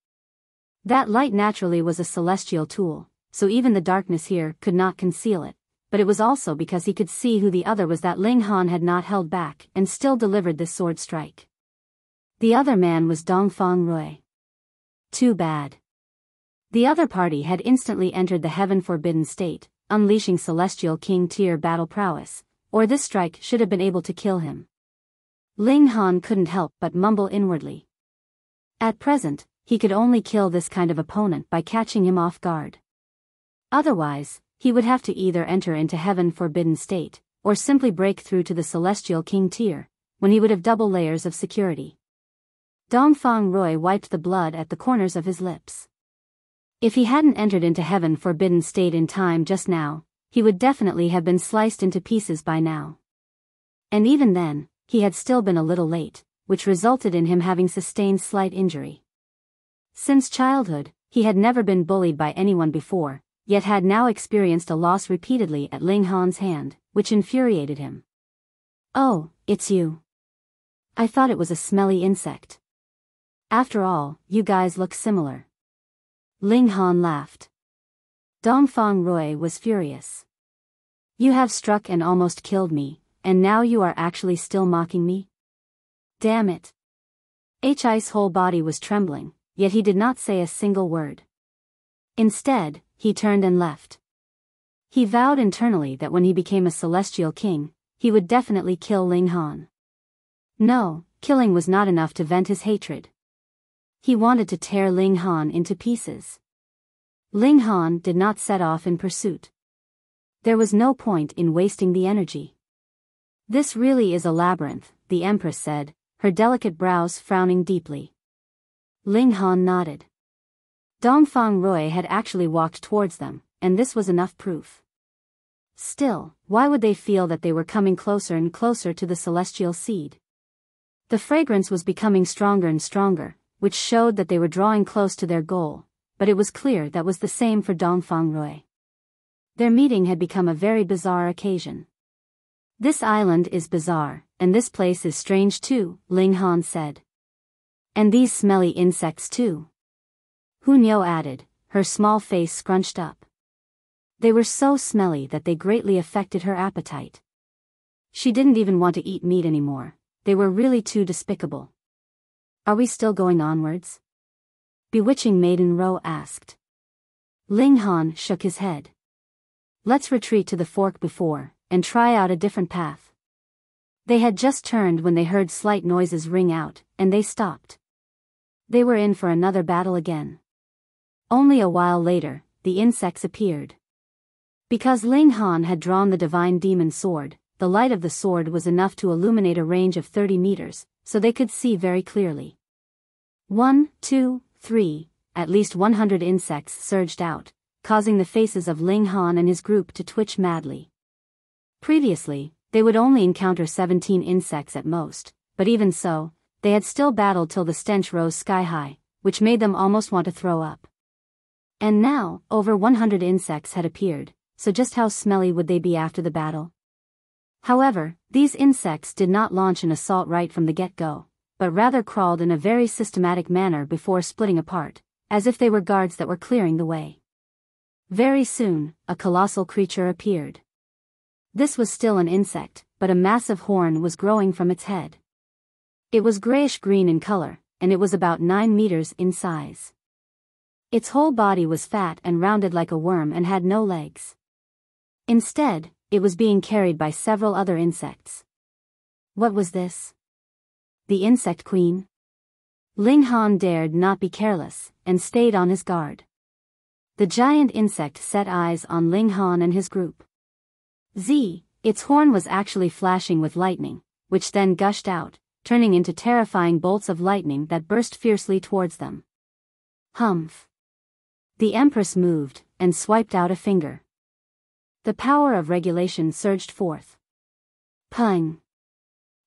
That light naturally was a celestial tool, so even the darkness here could not conceal it, but it was also because he could see who the other was that Ling Han had not held back and still delivered this sword strike. The other man was Dongfang Rui. Too bad. The other party had instantly entered the heaven-forbidden state, unleashing Celestial King tier battle prowess, or this strike should have been able to kill him. Ling Han couldn't help but mumble inwardly. At present, he could only kill this kind of opponent by catching him off guard. Otherwise, he would have to either enter into heaven-forbidden state, or simply break through to the Celestial King tier, when he would have double layers of security. Dongfang Rui wiped the blood at the corners of his lips. If he hadn't entered into heaven-forbidden state in time just now, he would definitely have been sliced into pieces by now. And even then, he had still been a little late, which resulted in him having sustained slight injury. Since childhood, he had never been bullied by anyone before, yet had now experienced a loss repeatedly at Ling Han's hand, which infuriated him. Oh, it's you. I thought it was a smelly insect. After all, you guys look similar. Ling Han laughed. Dongfang Rui was furious. You have struck and almost killed me, and now you are actually still mocking me? Damn it. Hi's whole body was trembling, yet he did not say a single word. Instead, he turned and left. He vowed internally that when he became a celestial king, he would definitely kill Ling Han. No, killing was not enough to vent his hatred. He wanted to tear Ling Han into pieces. Ling Han did not set off in pursuit. There was no point in wasting the energy. This really is a labyrinth, the Empress said, her delicate brows frowning deeply. Ling Han nodded. Dongfang Rui had actually walked towards them, and this was enough proof. Still, why would they feel that they were coming closer and closer to the celestial seed? The fragrance was becoming stronger and stronger, which showed that they were drawing close to their goal, but it was clear that was the same for Dongfang Rui. Their meeting had become a very bizarre occasion. This island is bizarre, and this place is strange too, Ling Han said. And these smelly insects too. Hunyao added, her small face scrunched up. They were so smelly that they greatly affected her appetite. She didn't even want to eat meat anymore, they were really too despicable. Are we still going onwards? Bewitching Maiden Ro asked. Ling Han shook his head. Let's retreat to the fork before, and try out a different path. They had just turned when they heard slight noises ring out, and they stopped. They were in for another battle again. Only a while later, the insects appeared. Because Ling Han had drawn the divine demon sword, the light of the sword was enough to illuminate a range of 30 meters, so they could see very clearly. 1, 2, 3, at least 100 insects surged out, causing the faces of Ling Han and his group to twitch madly. Previously, they would only encounter 17 insects at most, but even so, they had still battled till the stench rose sky high, which made them almost want to throw up. And now, over 100 insects had appeared, so just how smelly would they be after the battle? However, these insects did not launch an assault right from the get-go, but rather crawled in a very systematic manner before splitting apart, as if they were guards that were clearing the way. Very soon, a colossal creature appeared. This was still an insect, but a massive horn was growing from its head. It was grayish-green in color, and it was about 9 meters in size. Its whole body was fat and rounded like a worm and had no legs. Instead, it was being carried by several other insects. What was this? The insect queen? Ling Han dared not be careless, and stayed on his guard. The giant insect set eyes on Ling Han and his group. Its horn was actually flashing with lightning, which then gushed out, turning into terrifying bolts of lightning that burst fiercely towards them. Humph! The Empress moved, and swiped out a finger. The power of regulation surged forth. Pung!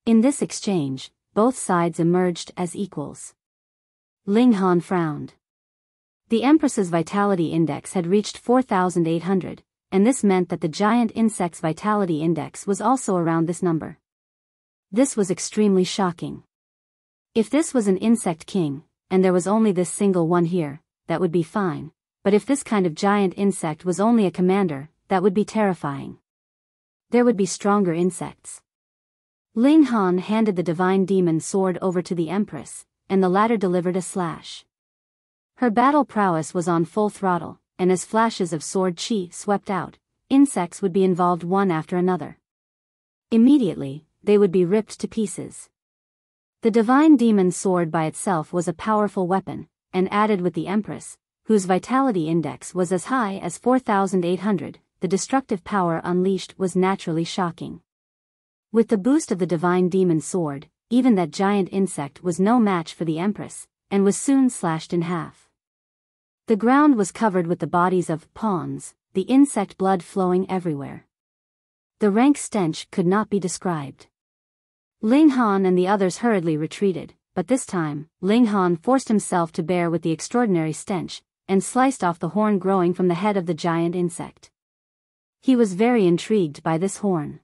In this exchange, both sides emerged as equals. Ling Han frowned. The Empress's vitality index had reached 4,800, and this meant that the giant insect's vitality index was also around this number. This was extremely shocking. If this was an insect king, and there was only this single one here, that would be fine, but if this kind of giant insect was only a commander, that would be terrifying. There would be stronger insects. Ling Han handed the divine demon sword over to the Empress, and the latter delivered a slash. Her battle prowess was on full throttle, and as flashes of sword chi swept out, insects would be involved one after another. Immediately, they would be ripped to pieces. The divine demon sword by itself was a powerful weapon, and added with the Empress, whose vitality index was as high as 4,800, the destructive power unleashed was naturally shocking. With the boost of the divine demon sword, even that giant insect was no match for the Empress, and was soon slashed in half. The ground was covered with the bodies of pawns, the insect blood flowing everywhere. The rank stench could not be described. Ling Han and the others hurriedly retreated, but this time, Ling Han forced himself to bear with the extraordinary stench, and sliced off the horn growing from the head of the giant insect. He was very intrigued by this horn.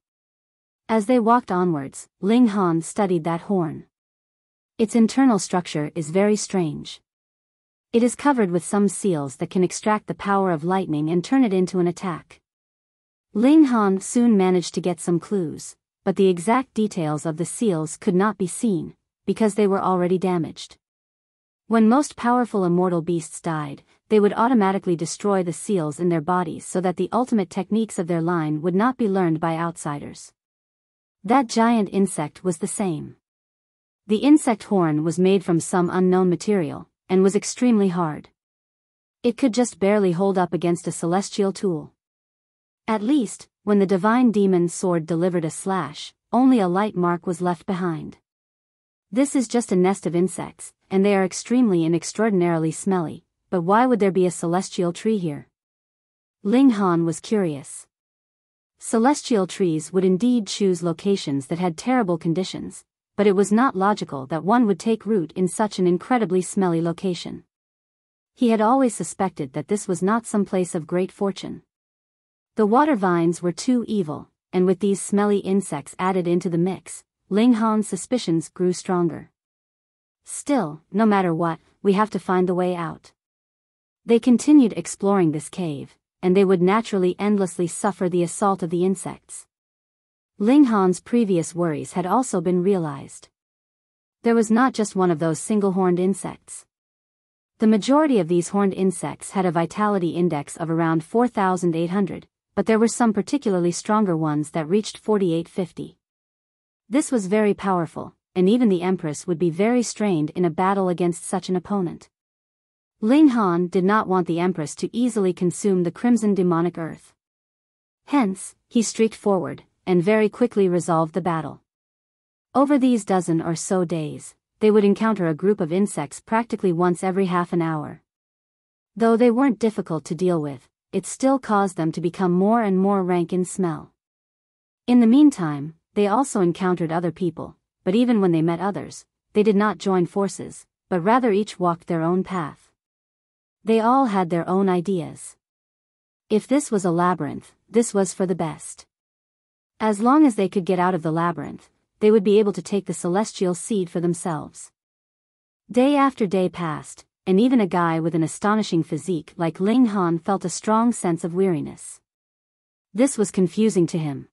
As they walked onwards, Ling Han studied that horn. Its internal structure is very strange. It is covered with some seals that can extract the power of lightning and turn it into an attack. Ling Han soon managed to get some clues, but the exact details of the seals could not be seen, because they were already damaged. When most powerful immortal beasts died, they would automatically destroy the seals in their bodies so that the ultimate techniques of their line would not be learned by outsiders. That giant insect was the same. The insect horn was made from some unknown material, and was extremely hard. It could just barely hold up against a celestial tool. At least, when the divine demon sword delivered a slash, only a light mark was left behind. This is just a nest of insects, and they are extremely and extraordinarily smelly, but why would there be a celestial tree here? Ling Han was curious. Celestial trees would indeed choose locations that had terrible conditions, but it was not logical that one would take root in such an incredibly smelly location. He had always suspected that this was not some place of great fortune. The water vines were too evil, and with these smelly insects added into the mix, Ling Han's suspicions grew stronger. Still, no matter what, we have to find the way out. They continued exploring this cave, and they would naturally endlessly suffer the assault of the insects. Ling Han's previous worries had also been realized. There was not just one of those single-horned insects. The majority of these horned insects had a vitality index of around 4,800, but there were some particularly stronger ones that reached 4,850. This was very powerful, and even the Empress would be very strained in a battle against such an opponent. Ling Han did not want the Empress to easily consume the crimson demonic earth. Hence, he streaked forward, and very quickly resolved the battle. Over these dozen or so days, they would encounter a group of insects practically once every half an hour. Though they weren't difficult to deal with, it still caused them to become more and more rank in smell. In the meantime, they also encountered other people, but even when they met others, they did not join forces, but rather each walked their own path. They all had their own ideas. If this was a labyrinth, this was for the best. As long as they could get out of the labyrinth, they would be able to take the celestial seed for themselves. Day after day passed, and even a guy with an astonishing physique like Ling Han felt a strong sense of weariness. This was confusing to him.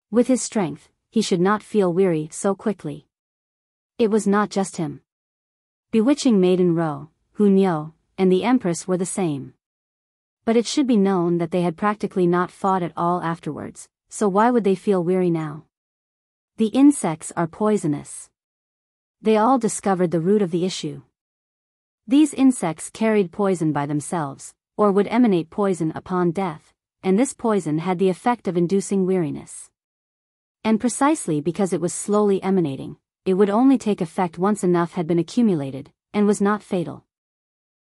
With his strength, he should not feel weary so quickly. It was not just him. Bewitching Maiden Ro, Huo, and the Empress were the same. But it should be known that they had practically not fought at all afterwards, so why would they feel weary now? The insects are poisonous. They all discovered the root of the issue. These insects carried poison by themselves, or would emanate poison upon death, and this poison had the effect of inducing weariness. And precisely because it was slowly emanating, it would only take effect once enough had been accumulated, and was not fatal.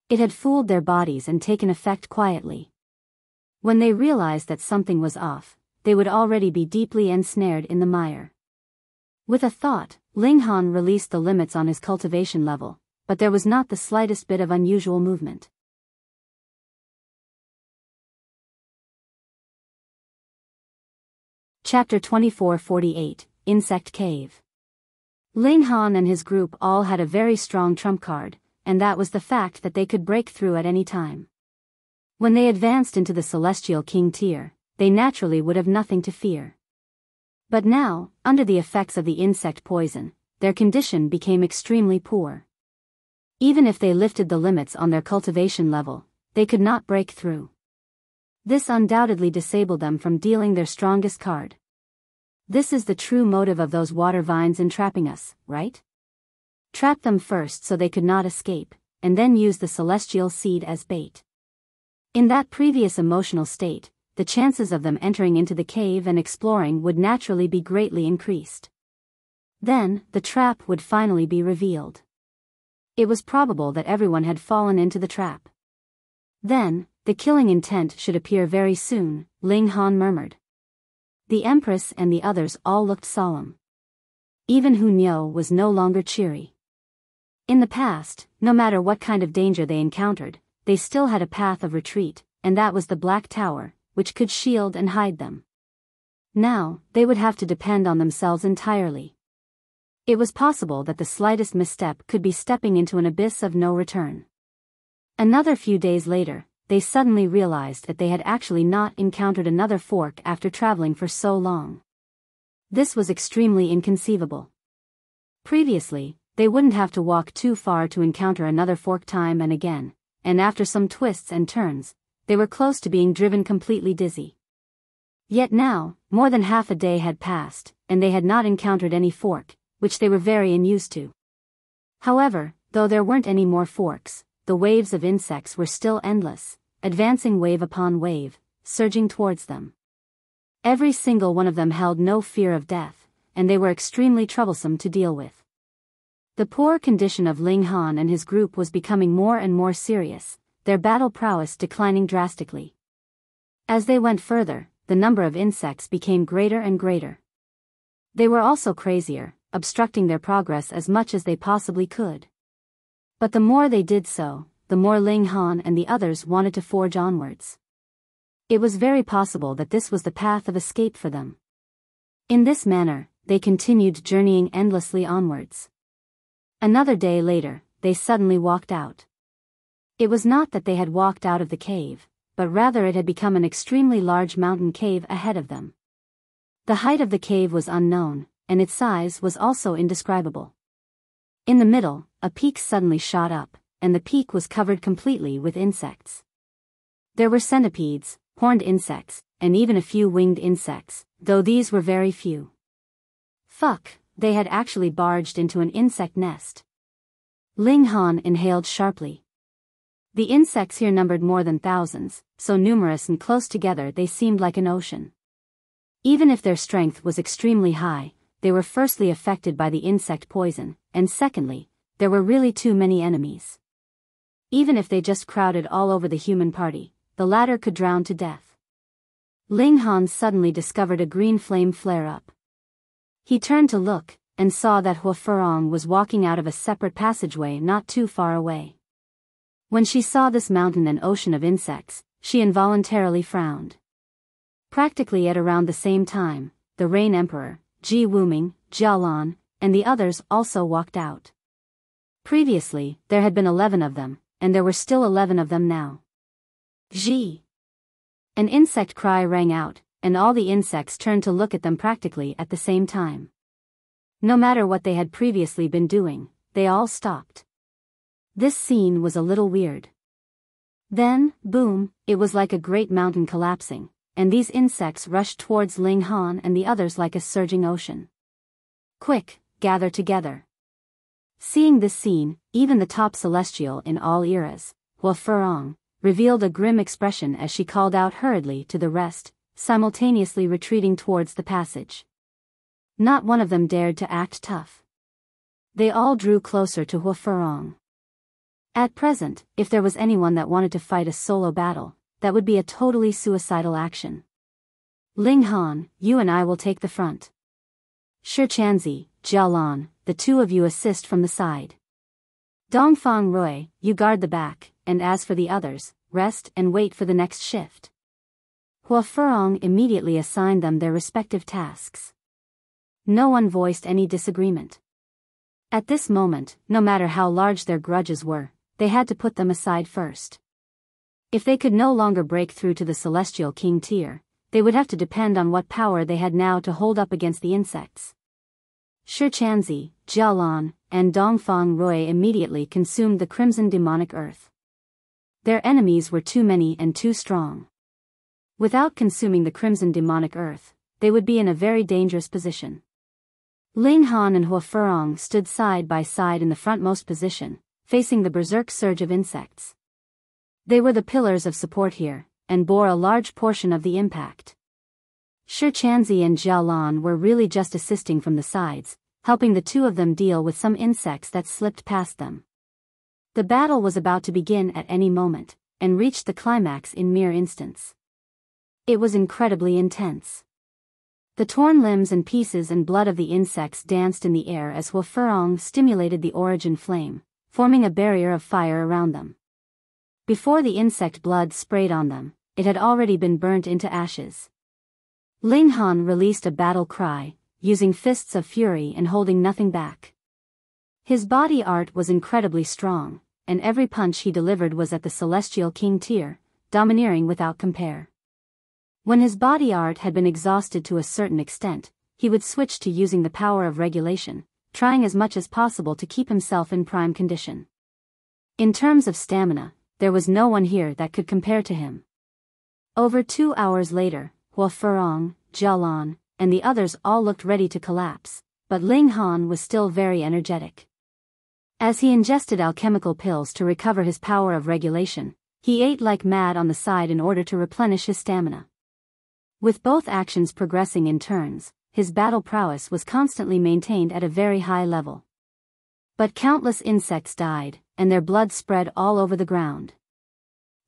It had fooled their bodies and taken effect quietly. When they realized that something was off, they would already be deeply ensnared in the mire. With a thought, Ling Han released the limits on his cultivation level, but there was not the slightest bit of unusual movement. Chapter 2448, Insect Cave. Ling Han and his group all had a very strong trump card, and that was the fact that they could break through at any time. When they advanced into the Celestial King tier, they naturally would have nothing to fear. But now, under the effects of the insect poison, their condition became extremely poor. Even if they lifted the limits on their cultivation level, they could not break through. This undoubtedly disabled them from dealing their strongest card. This is the true motive of those water vines entrapping us, right? Trap them first so they could not escape, and then use the celestial seed as bait. In that previous emotional state, the chances of them entering into the cave and exploring would naturally be greatly increased. Then, the trap would finally be revealed. It was probable that everyone had fallen into the trap. Then, the killing intent should appear very soon, Ling Han murmured. The Empress and the others all looked solemn. Even Huo was no longer cheery. In the past, no matter what kind of danger they encountered, they still had a path of retreat, and that was the Black Tower, which could shield and hide them. Now, they would have to depend on themselves entirely. It was possible that the slightest misstep could be stepping into an abyss of no return. Another few days later, they suddenly realized that they had actually not encountered another fork after traveling for so long. This was extremely inconceivable. Previously, they wouldn't have to walk too far to encounter another fork time and again, and after some twists and turns, they were close to being driven completely dizzy. Yet now, more than half a day had passed, and they had not encountered any fork, which they were very unused to. However, though there weren't any more forks, the waves of insects were still endless, advancing wave upon wave, surging towards them. Every single one of them held no fear of death, and they were extremely troublesome to deal with. The poor condition of Ling Han and his group was becoming more and more serious, their battle prowess declining drastically. As they went further, the number of insects became greater and greater. They were also crazier, obstructing their progress as much as they possibly could. But the more they did so, the more Ling Han and the others wanted to forge onwards. It was very possible that this was the path of escape for them. In this manner, they continued journeying endlessly onwards. Another day later, they suddenly walked out. It was not that they had walked out of the cave, but rather it had become an extremely large mountain cave ahead of them. The height of the cave was unknown, and its size was also indescribable. In the middle, a peak suddenly shot up, and the peak was covered completely with insects. There were centipedes, horned insects, and even a few winged insects, though these were very few. Fuck, they had actually barged into an insect nest. Ling Han inhaled sharply. The insects here numbered more than thousands, so numerous and close together they seemed like an ocean. Even if their strength was extremely high, they were firstly affected by the insect poison, and secondly, there were really too many enemies. Even if they just crowded all over the human party, the latter could drown to death. Ling Han suddenly discovered a green flame flare up. He turned to look, and saw that Huo Furong was walking out of a separate passageway not too far away. When she saw this mountain and ocean of insects, she involuntarily frowned. Practically at around the same time, the Rain Emperor, Ji Wuming, Jialan, and the others also walked out. Previously, there had been 11 of them, and there were still 11 of them now. Ji! An insect cry rang out, and all the insects turned to look at them practically at the same time. No matter what they had previously been doing, they all stopped. This scene was a little weird. Then, boom, it was like a great mountain collapsing, and these insects rushed towards Ling Han and the others like a surging ocean. Quick, gather together. Seeing this scene, even the top celestial in all eras, Huo Furong, revealed a grim expression as she called out hurriedly to the rest, simultaneously retreating towards the passage. Not one of them dared to act tough. They all drew closer to Huo Furong. At present, if there was anyone that wanted to fight a solo battle, that would be a totally suicidal action. Ling Han, you and I will take the front. Shi Chanzi, Jialan, the two of you assist from the side. Dongfang Rui, you guard the back, and as for the others, rest and wait for the next shift. Huo Furong immediately assigned them their respective tasks. No one voiced any disagreement. At this moment, no matter how large their grudges were, they had to put them aside first. If they could no longer break through to the Celestial King tier, they would have to depend on what power they had now to hold up against the insects. Shi Chanzi, Jialan, and Dongfang Rui immediately consumed the crimson demonic earth. Their enemies were too many and too strong. Without consuming the crimson demonic earth, they would be in a very dangerous position. Ling Han and Huo Furong stood side by side in the frontmost position, facing the berserk surge of insects. They were the pillars of support here, and bore a large portion of the impact. Shi Chanzi and Jialan were really just assisting from the sides, helping the two of them deal with some insects that slipped past them. The battle was about to begin at any moment, and reached the climax in mere instants. It was incredibly intense. The torn limbs and pieces and blood of the insects danced in the air as Huo Furong stimulated the origin flame, forming a barrier of fire around them. Before the insect blood sprayed on them, it had already been burnt into ashes. Ling Han released a battle cry, using fists of fury and holding nothing back. His body art was incredibly strong, and every punch he delivered was at the Celestial King tier, domineering without compare. When his body art had been exhausted to a certain extent, he would switch to using the power of regulation, trying as much as possible to keep himself in prime condition. In terms of stamina, there was no one here that could compare to him. Over 2 hours later, Huo Furong, Jialan, and the others all looked ready to collapse, but Ling Han was still very energetic. As he ingested alchemical pills to recover his power of regulation, he ate like mad on the side in order to replenish his stamina. With both actions progressing in turns, his battle prowess was constantly maintained at a very high level. But countless insects died, and their blood spread all over the ground.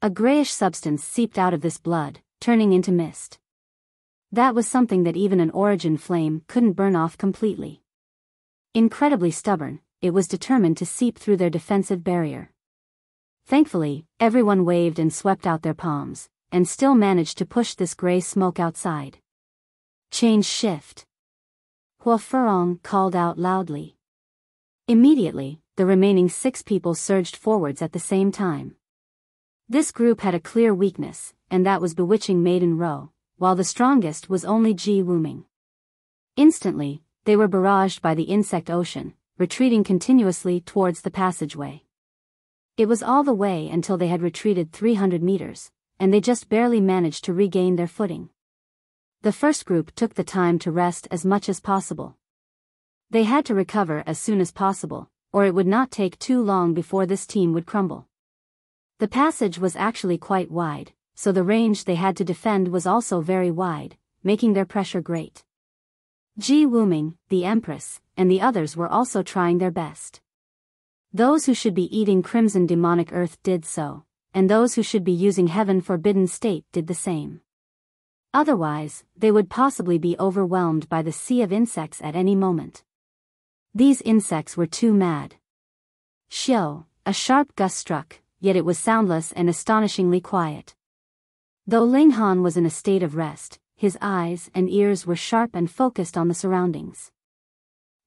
A grayish substance seeped out of this blood, turning into mist. That was something that even an origin flame couldn't burn off completely. Incredibly stubborn, it was determined to seep through their defensive barrier. Thankfully, everyone waved and swept out their palms, and still managed to push this gray smoke outside. Change shift. Huo Furong called out loudly. Immediately, the remaining 6 people surged forwards at the same time. This group had a clear weakness, and that was bewitching Maiden Ro, while the strongest was only Ji Wuming. Instantly, they were barraged by the insect ocean, retreating continuously towards the passageway. It was all the way until they had retreated 300 meters, and they just barely managed to regain their footing. The first group took the time to rest as much as possible. They had to recover as soon as possible, or it would not take too long before this team would crumble. The passage was actually quite wide, so the range they had to defend was also very wide, making their pressure great. Ji Wuming, the Empress, and the others were also trying their best. Those who should be eating crimson demonic earth did so, and those who should be using heaven forbidden state did the same. Otherwise, they would possibly be overwhelmed by the sea of insects at any moment. These insects were too mad. Xiao, a sharp gust struck, yet it was soundless and astonishingly quiet. Though Ling Han was in a state of rest, his eyes and ears were sharp and focused on the surroundings.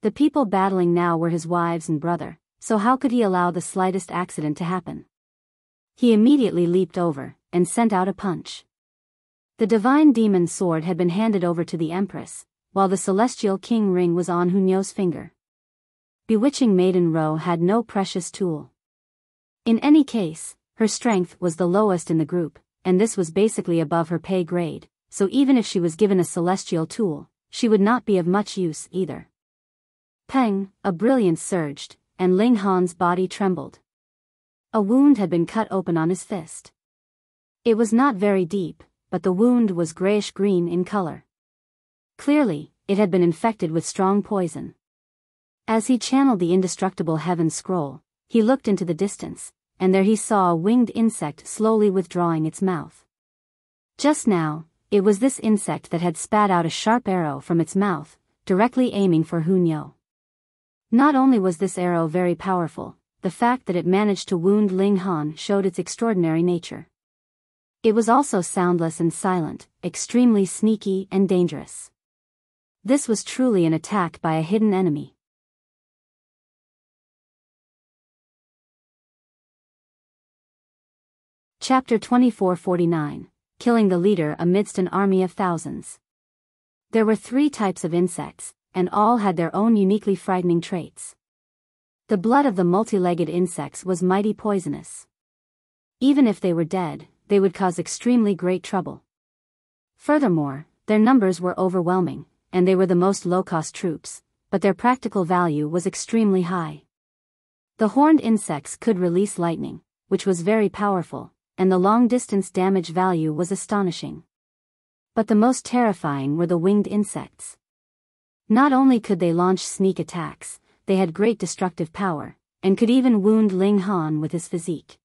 The people battling now were his wives and brother, so how could he allow the slightest accident to happen? He immediately leaped over, and sent out a punch. The divine demon sword had been handed over to the Empress, while the celestial king ring was on Hunyo's finger. Bewitching Maiden Ro had no precious tool. In any case, her strength was the lowest in the group, and this was basically above her pay grade, so even if she was given a celestial tool, she would not be of much use either. Peng, a brilliance surged, and Ling Han's body trembled. A wound had been cut open on his fist. It was not very deep, but the wound was grayish-green in color. Clearly, it had been infected with strong poison. As he channeled the indestructible heaven scroll, he looked into the distance, and there he saw a winged insect slowly withdrawing its mouth. Just now, it was this insect that had spat out a sharp arrow from its mouth, directly aiming for Hunyo. Not only was this arrow very powerful, the fact that it managed to wound Ling Han showed its extraordinary nature. It was also soundless and silent, extremely sneaky and dangerous. This was truly an attack by a hidden enemy. Chapter 2449, Killing the Leader Amidst an Army of Thousands. There were 3 types of insects, and all had their own uniquely frightening traits. The blood of the multi-legged insects was mighty poisonous. Even if they were dead, they would cause extremely great trouble. Furthermore, their numbers were overwhelming, and they were the most low-cost troops, but their practical value was extremely high. The horned insects could release lightning, which was very powerful, and the long-distance damage value was astonishing. But the most terrifying were the winged insects. Not only could they launch sneak attacks, they had great destructive power, and could even wound Ling Han with his physique.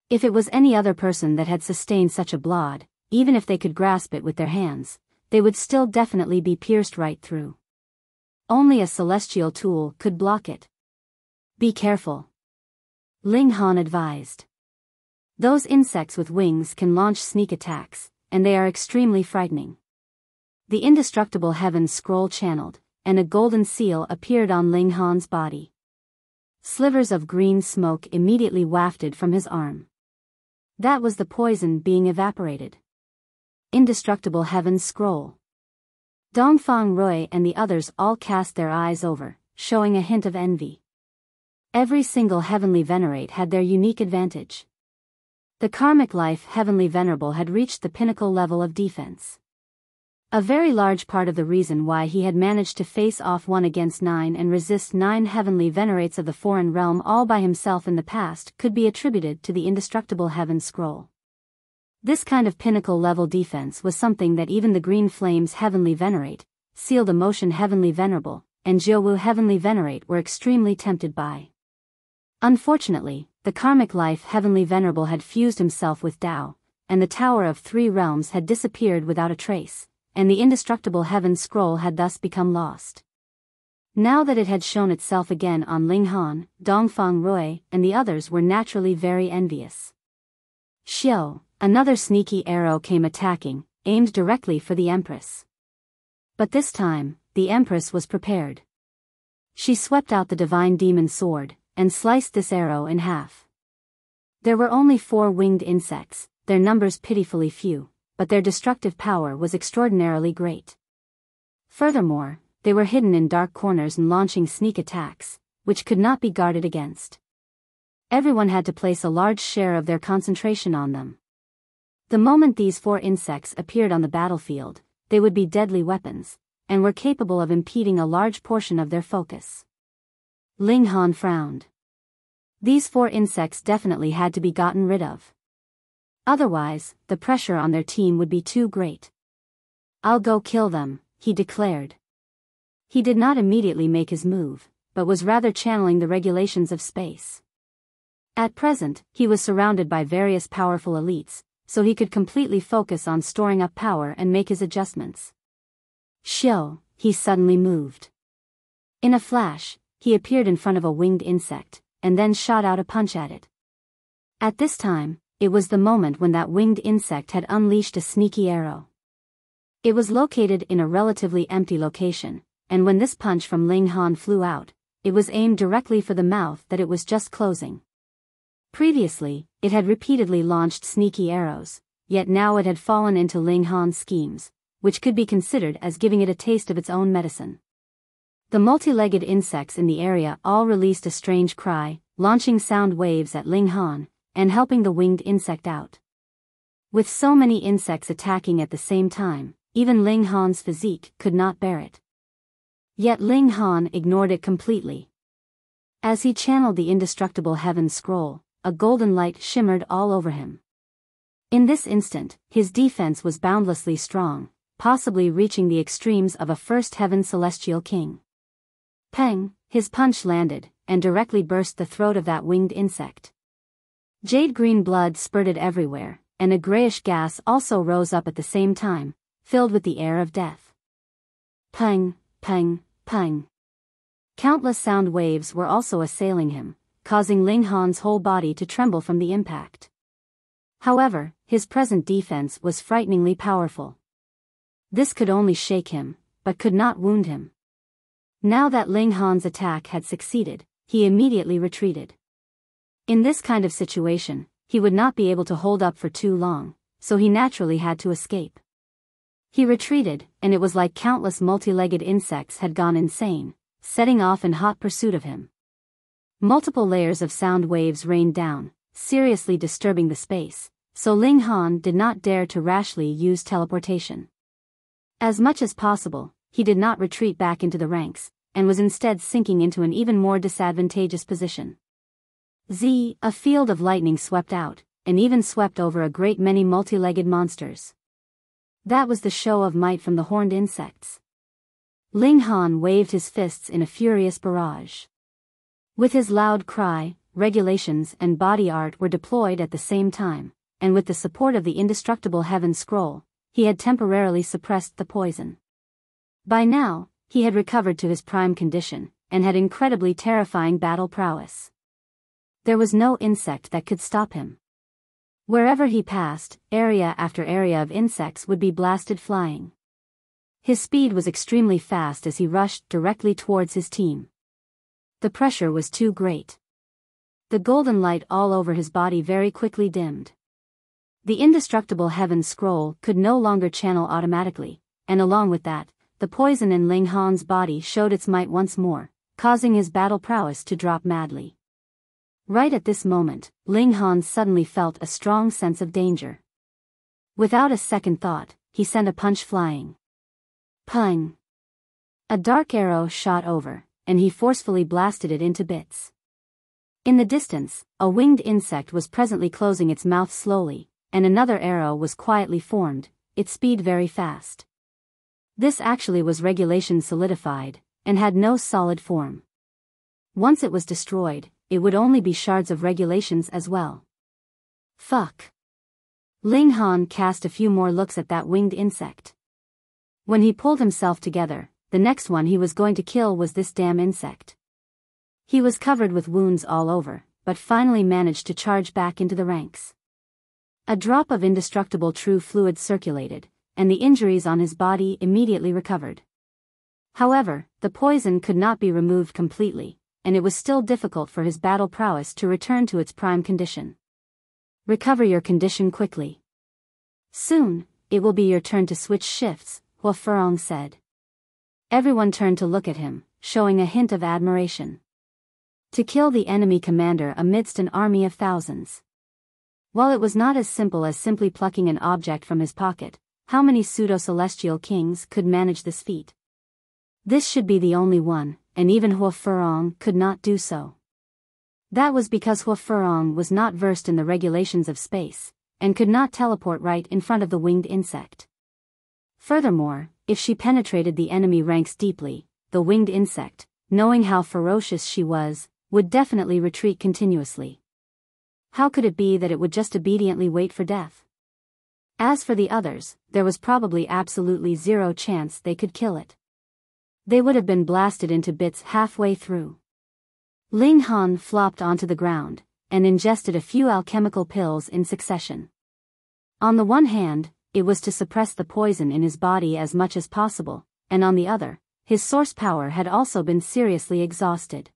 If it was any other person that had sustained such a blow, even if they could grasp it with their hands, they would still definitely be pierced right through. Only a celestial tool could block it. Be careful, Ling Han advised. Those insects with wings can launch sneak attacks, and they are extremely frightening. The indestructible heavens scroll channeled, and a golden seal appeared on Ling Han's body. Slivers of green smoke immediately wafted from his arm. That was the poison being evaporated. Indestructible heavens scroll. Dongfang Rui and the others all cast their eyes over, showing a hint of envy. Every single heavenly venerate had their unique advantage. The karmic life heavenly venerable had reached the pinnacle level of defense. A very large part of the reason why he had managed to face off 1 against 9 and resist 9 heavenly venerates of the foreign realm all by himself in the past could be attributed to the indestructible heaven scroll. This kind of pinnacle level defense was something that even the Green Flames heavenly venerate, Sealed Emotion heavenly venerable, and Jiaowu heavenly venerate were extremely tempted by. Unfortunately, the karmic life heavenly venerable had fused himself with Tao, and the Tower of 3 Realms had disappeared without a trace, and the indestructible heaven scroll had thus become lost. Now that it had shown itself again on Ling Han, Dongfang Rui, and the others were naturally very envious. Xiao, another sneaky arrow came attacking, aimed directly for the Empress. But this time, the Empress was prepared. She swept out the divine demon sword, and sliced this arrow in half. There were only 4 winged insects, their numbers pitifully few, but their destructive power was extraordinarily great. Furthermore, they were hidden in dark corners and launching sneak attacks, which could not be guarded against. Everyone had to place a large share of their concentration on them. The moment these 4 insects appeared on the battlefield, they would be deadly weapons, and were capable of impeding a large portion of their focus. Ling Han frowned. These 4 insects definitely had to be gotten rid of. Otherwise, the pressure on their team would be too great. I'll go kill them, he declared. He did not immediately make his move, but was rather channeling the regulations of space. At present, he was surrounded by various powerful elites, so he could completely focus on storing up power and make his adjustments. Xiao, he suddenly moved. In a flash, he appeared in front of a winged insect, and then shot out a punch at it. At this time, it was the moment when that winged insect had unleashed a sneaky arrow. It was located in a relatively empty location, and when this punch from Ling Han flew out, it was aimed directly for the mouth that it was just closing. Previously, it had repeatedly launched sneaky arrows, yet now it had fallen into Ling Han's schemes, which could be considered as giving it a taste of its own medicine. The multi-legged insects in the area all released a strange cry, launching sound waves at Ling Han, and helping the winged insect out. With so many insects attacking at the same time, even Ling Han's physique could not bear it. Yet Ling Han ignored it completely. As he channeled the indestructible heaven scroll, a golden light shimmered all over him. In this instant, his defense was boundlessly strong, possibly reaching the extremes of a first heaven celestial king. Peng, his punch landed, and directly burst the throat of that winged insect. Jade-green blood spurted everywhere, and a grayish gas also rose up at the same time, filled with the air of death. Peng, peng, peng. Countless sound waves were also assailing him, causing Ling Han's whole body to tremble from the impact. However, his present defense was frighteningly powerful. This could only shake him, but could not wound him. Now that Ling Han's attack had succeeded, he immediately retreated. In this kind of situation, he would not be able to hold up for too long, so he naturally had to escape. He retreated, and it was like countless multi-legged insects had gone insane, setting off in hot pursuit of him. Multiple layers of sound waves rained down, seriously disturbing the space, so Ling Han did not dare to rashly use teleportation. As much as possible, he did not retreat back into the ranks, and was instead sinking into an even more disadvantageous position. A field of lightning swept out, and even swept over a great many multi-legged monsters. That was the show of might from the horned insects. Ling Han waved his fists in a furious barrage. With his loud cry, regulations and body art were deployed at the same time, and with the support of the indestructible heaven scroll, he had temporarily suppressed the poison. By now, he had recovered to his prime condition, and had incredibly terrifying battle prowess. There was no insect that could stop him. Wherever he passed, area after area of insects would be blasted flying. His speed was extremely fast as he rushed directly towards his team. The pressure was too great. The golden light all over his body very quickly dimmed. The indestructible heaven scroll could no longer channel automatically, and along with that, the poison in Ling Han's body showed its might once more, causing his battle prowess to drop madly. Right at this moment, Ling Han suddenly felt a strong sense of danger. Without a second thought, he sent a punch flying. Peng! A dark arrow shot over, and he forcefully blasted it into bits. In the distance, a winged insect was presently closing its mouth slowly, and another arrow was quietly formed, its speed very fast. This actually was regulation solidified, and had no solid form. Once it was destroyed, it would only be shards of regulations as well. Fuck. Ling Han cast a few more looks at that winged insect. When he pulled himself together, the next one he was going to kill was this damn insect. He was covered with wounds all over, but finally managed to charge back into the ranks. A drop of indestructible true fluid circulated, and the injuries on his body immediately recovered. However, the poison could not be removed completely, and it was still difficult for his battle prowess to return to its prime condition. Recover your condition quickly. Soon, it will be your turn to switch shifts, Huo Furong said. Everyone turned to look at him, showing a hint of admiration. To kill the enemy commander amidst an army of thousands. While it was not as simple as simply plucking an object from his pocket, how many pseudo-celestial kings could manage this feat? This should be the only one, and even Huo Furong could not do so. That was because Huo Furong was not versed in the regulations of space, and could not teleport right in front of the winged insect. Furthermore, if she penetrated the enemy ranks deeply, the winged insect, knowing how ferocious she was, would definitely retreat continuously. How could it be that it would just obediently wait for death? As for the others, there was probably absolutely zero chance they could kill it. They would have been blasted into bits halfway through. Ling Han flopped onto the ground, and ingested a few alchemical pills in succession. On the one hand, it was to suppress the poison in his body as much as possible, and on the other, his source power had also been seriously exhausted.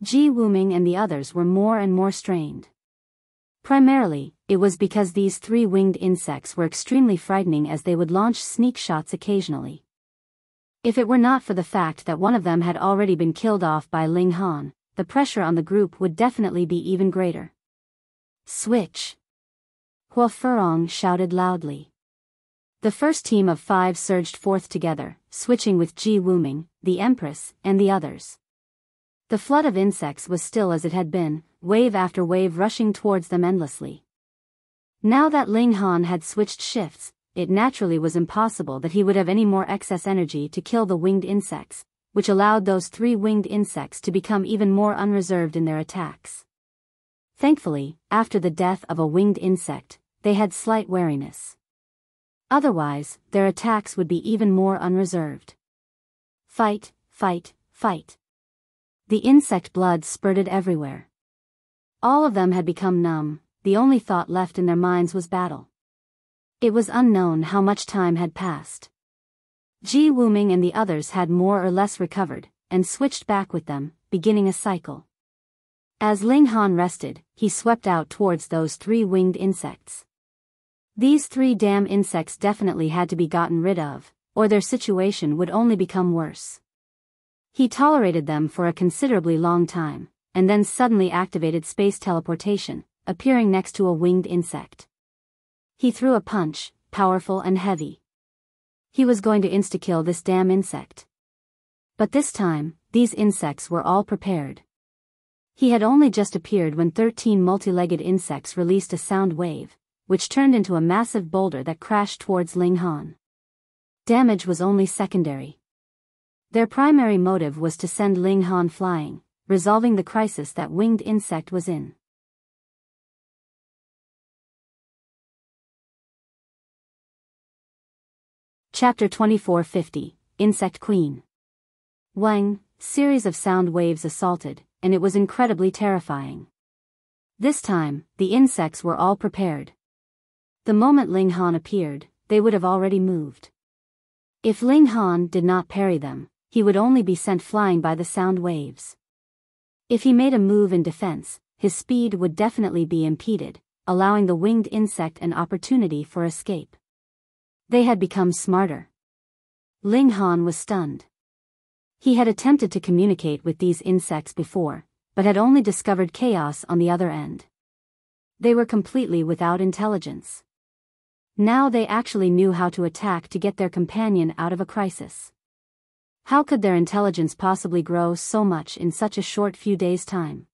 Ji Wuming and the others were more and more strained. Primarily, it was because these three winged insects were extremely frightening as they would launch sneak shots occasionally. If it were not for the fact that one of them had already been killed off by Ling Han, the pressure on the group would definitely be even greater. Switch! Huo Furong shouted loudly. The first team of 5 surged forth together, switching with Ji Wuming, the Empress, and the others. The flood of insects was still as it had been, wave after wave rushing towards them endlessly. Now that Ling Han had switched shifts, it naturally was impossible that he would have any more excess energy to kill the winged insects, which allowed those 3 winged insects to become even more unreserved in their attacks. Thankfully, after the death of a winged insect, they had slight wariness. Otherwise, their attacks would be even more unreserved. Fight, fight, fight. The insect blood spurted everywhere. All of them had become numb, the only thought left in their minds was battle. It was unknown how much time had passed. Ji Wuming and the others had more or less recovered, and switched back with them, beginning a cycle. As Ling Han rested, he swept out towards those 3 winged insects. These 3 damn insects definitely had to be gotten rid of, or their situation would only become worse. He tolerated them for a considerably long time, and then suddenly activated space teleportation, appearing next to a winged insect. He threw a punch, powerful and heavy. He was going to insta-kill this damn insect. But this time, these insects were all prepared. He had only just appeared when 13 multi-legged insects released a sound wave, which turned into a massive boulder that crashed towards Ling Han. Damage was only secondary. Their primary motive was to send Ling Han flying, resolving the crisis that winged insect was in. Chapter 2450, Insect Queen. Wang, series of sound waves assaulted, and it was incredibly terrifying. This time, the insects were all prepared. The moment Ling Han appeared, they would have already moved. If Ling Han did not parry them, he would only be sent flying by the sound waves. If he made a move in defense, his speed would definitely be impeded, allowing the winged insect an opportunity for escape. They had become smarter. Ling Han was stunned. He had attempted to communicate with these insects before, but had only discovered chaos on the other end. They were completely without intelligence. Now they actually knew how to attack to get their companion out of a crisis. How could their intelligence possibly grow so much in such a short few days' time?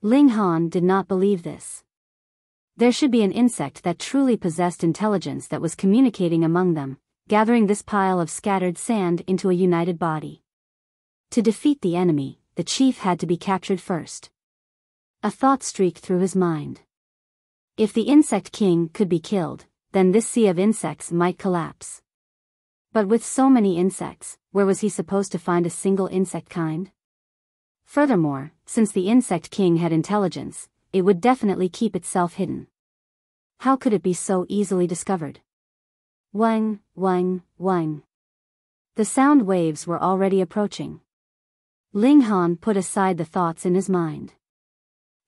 Ling Han did not believe this. There should be an insect that truly possessed intelligence that was communicating among them, gathering this pile of scattered sand into a united body. To defeat the enemy, the chief had to be captured first. A thought streaked through his mind. If the insect king could be killed, then this sea of insects might collapse. But with so many insects, where was he supposed to find a single insect kind? Furthermore, since the insect king had intelligence, it would definitely keep itself hidden. How could it be so easily discovered? Wang, wang, wang. The sound waves were already approaching. Ling Han put aside the thoughts in his mind.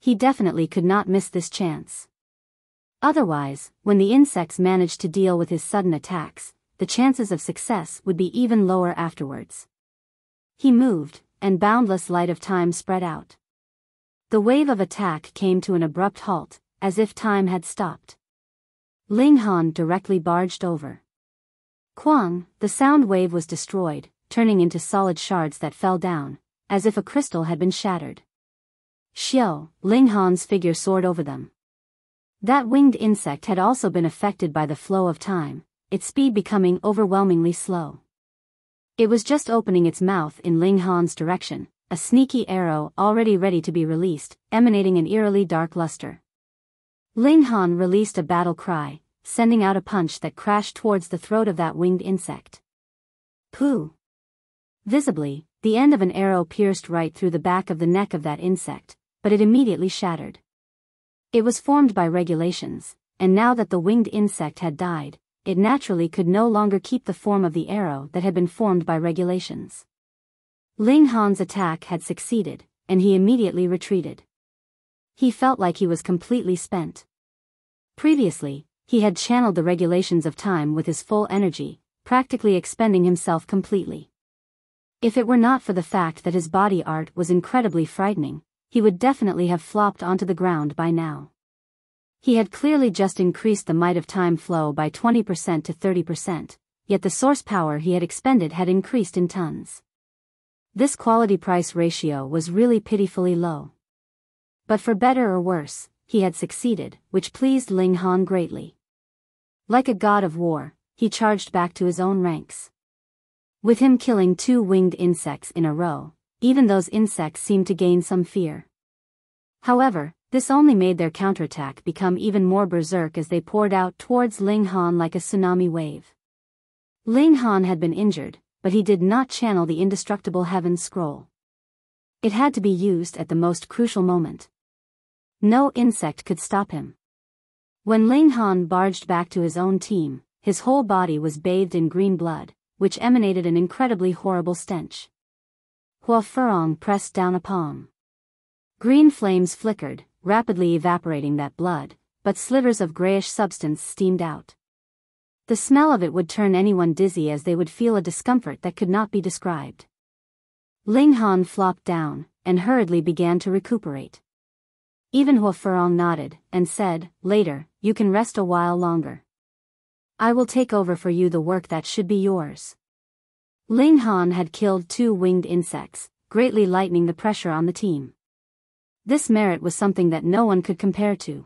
He definitely could not miss this chance. Otherwise, when the insects managed to deal with his sudden attacks, the chances of success would be even lower afterwards. He moved, and boundless light of time spread out. The wave of attack came to an abrupt halt, as if time had stopped. Ling Han directly barged over. Quang, the sound wave was destroyed, turning into solid shards that fell down, as if a crystal had been shattered. Xiao, Ling Han's figure soared over them. That winged insect had also been affected by the flow of time, its speed becoming overwhelmingly slow. It was just opening its mouth in Ling Han's direction, a sneaky arrow already ready to be released, emanating an eerily dark luster. Ling Han released a battle cry, sending out a punch that crashed towards the throat of that winged insect. Pooh! Visibly, the end of an arrow pierced right through the back of the neck of that insect, but it immediately shattered. It was formed by regulations, and now that the winged insect had died, it naturally could no longer keep the form of the arrow that had been formed by regulations. Ling Han's attack had succeeded, and he immediately retreated. He felt like he was completely spent. Previously, he had channeled the regulations of time with his full energy, practically expending himself completely. If it were not for the fact that his body art was incredibly frightening, he would definitely have flopped onto the ground by now. He had clearly just increased the might of time flow by 20% to 30%, yet the source power he had expended had increased in tons. This quality-price ratio was really pitifully low. But for better or worse, he had succeeded, which pleased Ling Han greatly. Like a god of war, he charged back to his own ranks. With him killing 2 winged insects in a row, even those insects seemed to gain some fear. However, this only made their counterattack become even more berserk as they poured out towards Ling Han like a tsunami wave. Ling Han had been injured, but he did not channel the indestructible Heaven Scroll. It had to be used at the most crucial moment. No insect could stop him. When Ling Han barged back to his own team, his whole body was bathed in green blood, which emanated an incredibly horrible stench. Huo Furong pressed down a palm. Green flames flickered, rapidly evaporating that blood, but slivers of grayish substance steamed out. The smell of it would turn anyone dizzy as they would feel a discomfort that could not be described. Ling Han flopped down, and hurriedly began to recuperate. Even Huo Furong nodded, and said, "Later, you can rest a while longer. I will take over for you the work that should be yours." Ling Han had killed 2 winged insects, greatly lightening the pressure on the team. This merit was something that no one could compare to.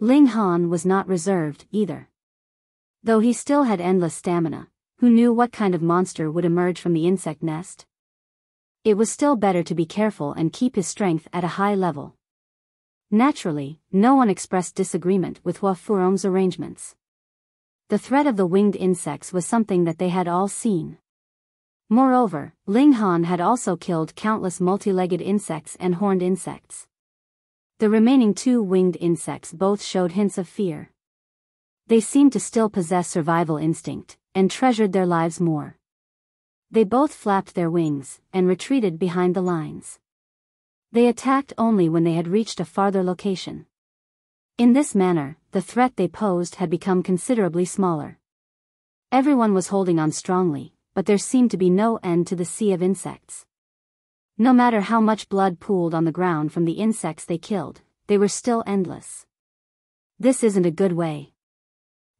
Ling Han was not reserved, either. Though he still had endless stamina, who knew what kind of monster would emerge from the insect nest? It was still better to be careful and keep his strength at a high level. Naturally, no one expressed disagreement with Huo Furong's arrangements. The threat of the winged insects was something that they had all seen. Moreover, Ling Han had also killed countless multi-legged insects and horned insects. The remaining 2 winged insects both showed hints of fear. They seemed to still possess survival instinct, and treasured their lives more. They both flapped their wings, and retreated behind the lines. They attacked only when they had reached a farther location. In this manner, the threat they posed had become considerably smaller. Everyone was holding on strongly, but there seemed to be no end to the sea of insects. No matter how much blood pooled on the ground from the insects they killed, they were still endless. This isn't a good way.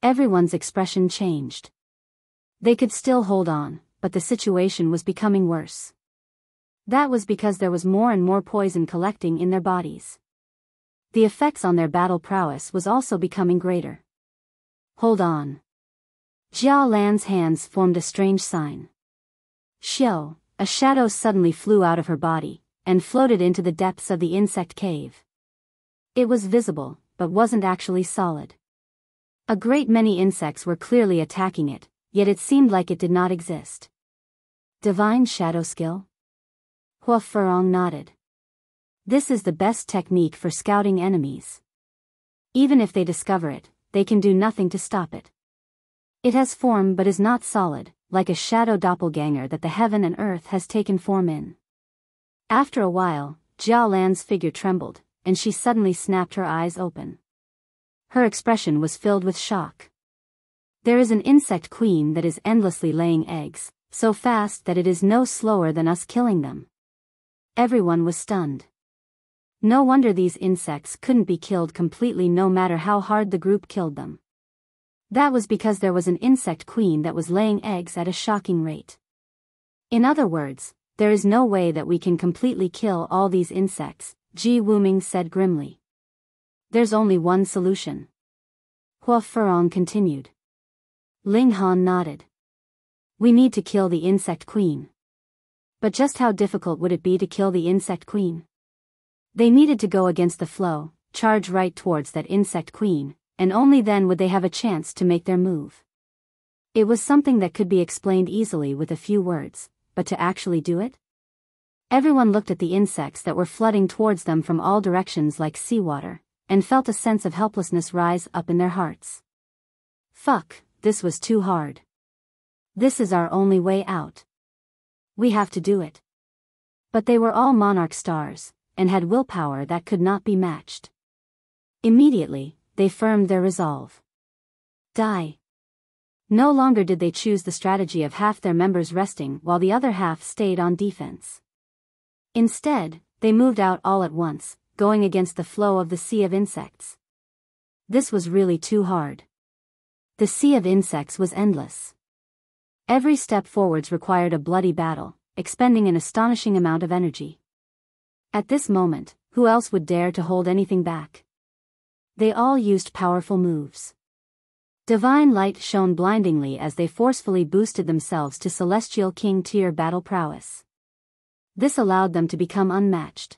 Everyone's expression changed. They could still hold on, but the situation was becoming worse. That was because there was more and more poison collecting in their bodies. The effects on their battle prowess was also becoming greater. "Hold on." Jia Lan's hands formed a strange sign. Xiao, a shadow suddenly flew out of her body, and floated into the depths of the insect cave. It was visible, but wasn't actually solid. A great many insects were clearly attacking it, yet it seemed like it did not exist. Divine shadow skill? Huo Furong nodded. This is the best technique for scouting enemies. Even if they discover it, they can do nothing to stop it. It has form but is not solid, like a shadow doppelganger that the heaven and earth has taken form in. After a while, Jia Lan's figure trembled, and she suddenly snapped her eyes open. Her expression was filled with shock. There is an insect queen that is endlessly laying eggs, so fast that it is no slower than us killing them. Everyone was stunned. No wonder these insects couldn't be killed completely no matter how hard the group killed them. That was because there was an insect queen that was laying eggs at a shocking rate. In other words, there is no way that we can completely kill all these insects, Ji Wuming said grimly. There's only one solution. Huo Furong continued. Ling Han nodded. We need to kill the insect queen. But just how difficult would it be to kill the insect queen? They needed to go against the flow, charge right towards that insect queen, and only then would they have a chance to make their move. It was something that could be explained easily with a few words, but to actually do it? Everyone looked at the insects that were flooding towards them from all directions like seawater, and felt a sense of helplessness rise up in their hearts. Fuck, this was too hard. This is our only way out. We have to do it. But they were all monarch stars, and had willpower that could not be matched. Immediately, they firmed their resolve. Die. No longer did they choose the strategy of half their members resting while the other half stayed on defense. Instead, they moved out all at once, going against the flow of the sea of insects. This was really too hard. The sea of insects was endless. Every step forwards required a bloody battle, expending an astonishing amount of energy. At this moment, who else would dare to hold anything back? They all used powerful moves. Divine light shone blindingly as they forcefully boosted themselves to Celestial King tier battle prowess. This allowed them to become unmatched.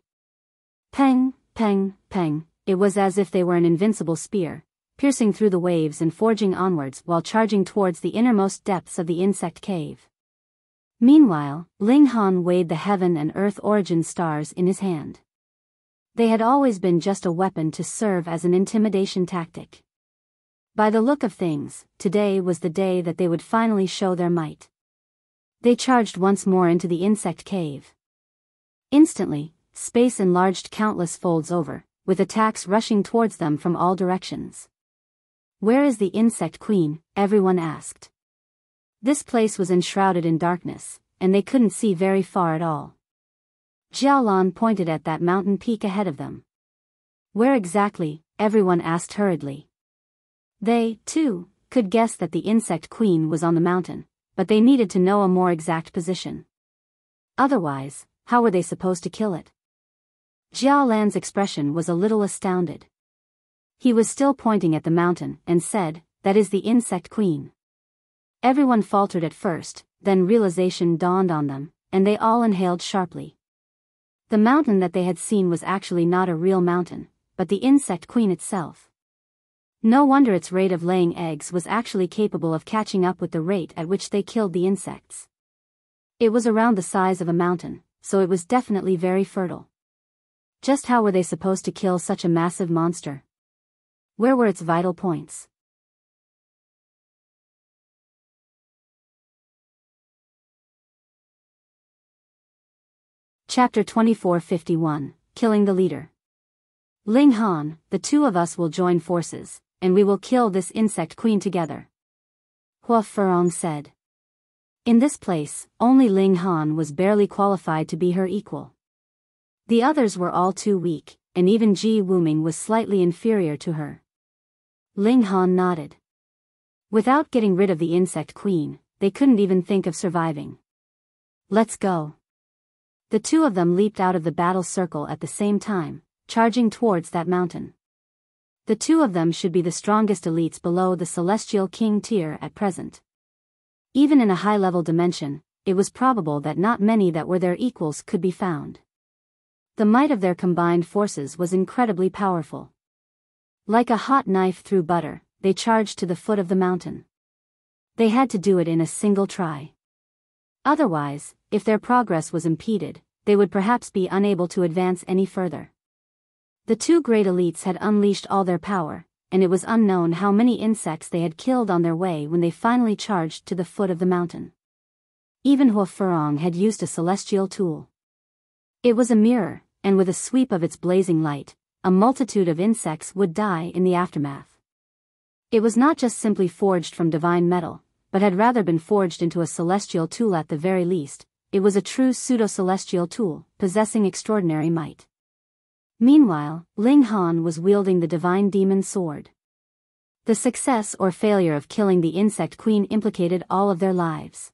Peng, peng, peng, it was as if they were an invincible spear, piercing through the waves and forging onwards while charging towards the innermost depths of the insect cave. Meanwhile, Ling Han weighed the heaven and earth origin stars in his hand. They had always been just a weapon to serve as an intimidation tactic. By the look of things, today was the day that they would finally show their might. They charged once more into the insect cave. Instantly, space enlarged countless folds over, with attacks rushing towards them from all directions. "Where is the insect queen?" everyone asked. This place was enshrouded in darkness, and they couldn't see very far at all. Jiaolan pointed at that mountain peak ahead of them. "Where exactly?" everyone asked hurriedly. They, too, could guess that the insect queen was on the mountain, but they needed to know a more exact position. Otherwise, how were they supposed to kill it? Jiaolan's expression was a little astounded. He was still pointing at the mountain and said, "That is the insect queen." Everyone faltered at first, then realization dawned on them, and they all inhaled sharply. The mountain that they had seen was actually not a real mountain, but the insect queen itself. No wonder its rate of laying eggs was actually capable of catching up with the rate at which they killed the insects. It was around the size of a mountain, so it was definitely very fertile. Just how were they supposed to kill such a massive monster? Where were its vital points? Chapter 2451, Killing the Leader. Ling Han, the two of us will join forces, and we will kill this insect queen together. Huo Furong said. In this place, only Ling Han was barely qualified to be her equal. The others were all too weak, and even Ji Wuming was slightly inferior to her. Ling Han nodded. Without getting rid of the insect queen, they couldn't even think of surviving. Let's go. The two of them leaped out of the battle circle at the same time, charging towards that mountain. The two of them should be the strongest elites below the Celestial King tier at present. Even in a high-level dimension, it was probable that not many that were their equals could be found. The might of their combined forces was incredibly powerful. Like a hot knife through butter, they charged to the foot of the mountain. They had to do it in a single try. Otherwise, if their progress was impeded, they would perhaps be unable to advance any further. The two great elites had unleashed all their power, and it was unknown how many insects they had killed on their way when they finally charged to the foot of the mountain. Even Huo Furong had used a celestial tool. It was a mirror, and with a sweep of its blazing light, a multitude of insects would die in the aftermath. It was not just simply forged from divine metal, but had rather been forged into a celestial tool at the very least. It was a true pseudo-celestial tool, possessing extraordinary might. Meanwhile, Ling Han was wielding the divine demon sword. The success or failure of killing the insect queen implicated all of their lives.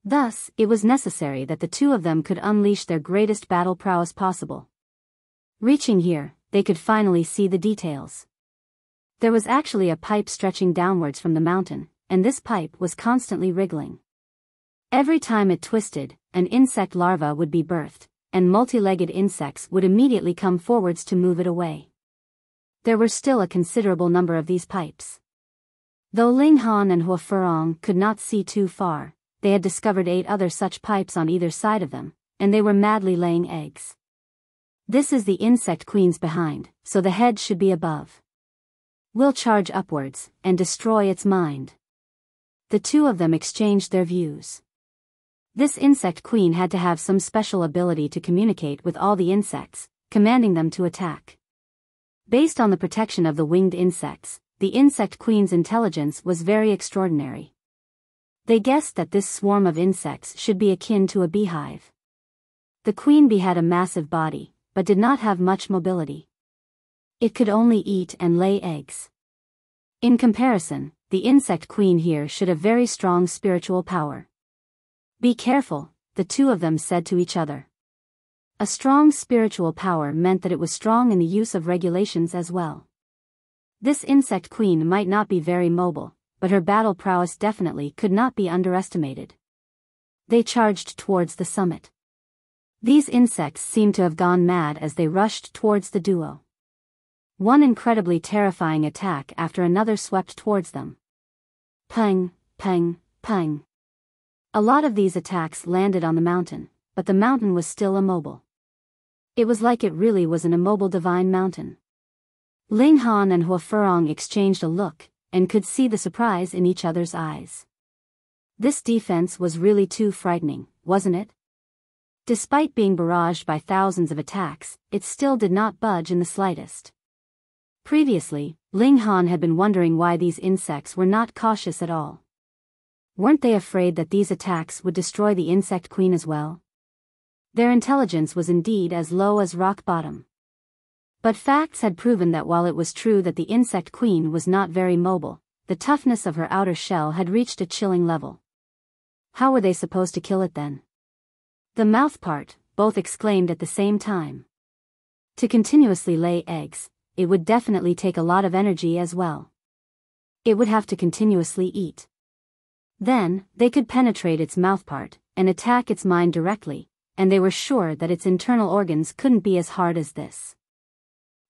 Thus, it was necessary that the two of them could unleash their greatest battle prowess possible. Reaching here, they could finally see the details. There was actually a pipe stretching downwards from the mountain, and this pipe was constantly wriggling. Every time it twisted, an insect larva would be birthed, and multi-legged insects would immediately come forwards to move it away. There were still a considerable number of these pipes. Though Ling Han and Huo Furong could not see too far, they had discovered 8 other such pipes on either side of them, and they were madly laying eggs. This is the insect queen's behind, so the head should be above. We'll charge upwards, and destroy its mind. The two of them exchanged their views. This insect queen had to have some special ability to communicate with all the insects, commanding them to attack. Based on the protection of the winged insects, the insect queen's intelligence was very extraordinary. They guessed that this swarm of insects should be akin to a beehive. The queen bee had a massive body, but did not have much mobility. It could only eat and lay eggs. In comparison, the insect queen here should have very strong spiritual power. Be careful, the two of them said to each other. A strong spiritual power meant that it was strong in the use of regulations as well. This insect queen might not be very mobile, but her battle prowess definitely could not be underestimated. They charged towards the summit. These insects seemed to have gone mad as they rushed towards the duo. One incredibly terrifying attack after another swept towards them. Pang, pang, pang. A lot of these attacks landed on the mountain, but the mountain was still immobile. It was like it really was an immobile divine mountain. Ling Han and Huo Furong exchanged a look, and could see the surprise in each other's eyes. This defense was really too frightening, wasn't it? Despite being barraged by thousands of attacks, it still did not budge in the slightest. Previously, Ling Han had been wondering why these insects were not cautious at all. Weren't they afraid that these attacks would destroy the insect queen as well? Their intelligence was indeed as low as rock bottom. But facts had proven that while it was true that the insect queen was not very mobile, the toughness of her outer shell had reached a chilling level. How were they supposed to kill it then? The mouth part, both exclaimed at the same time. To continuously lay eggs, it would definitely take a lot of energy as well. It would have to continuously eat. Then, they could penetrate its mouthpart, and attack its mind directly, and they were sure that its internal organs couldn't be as hard as this.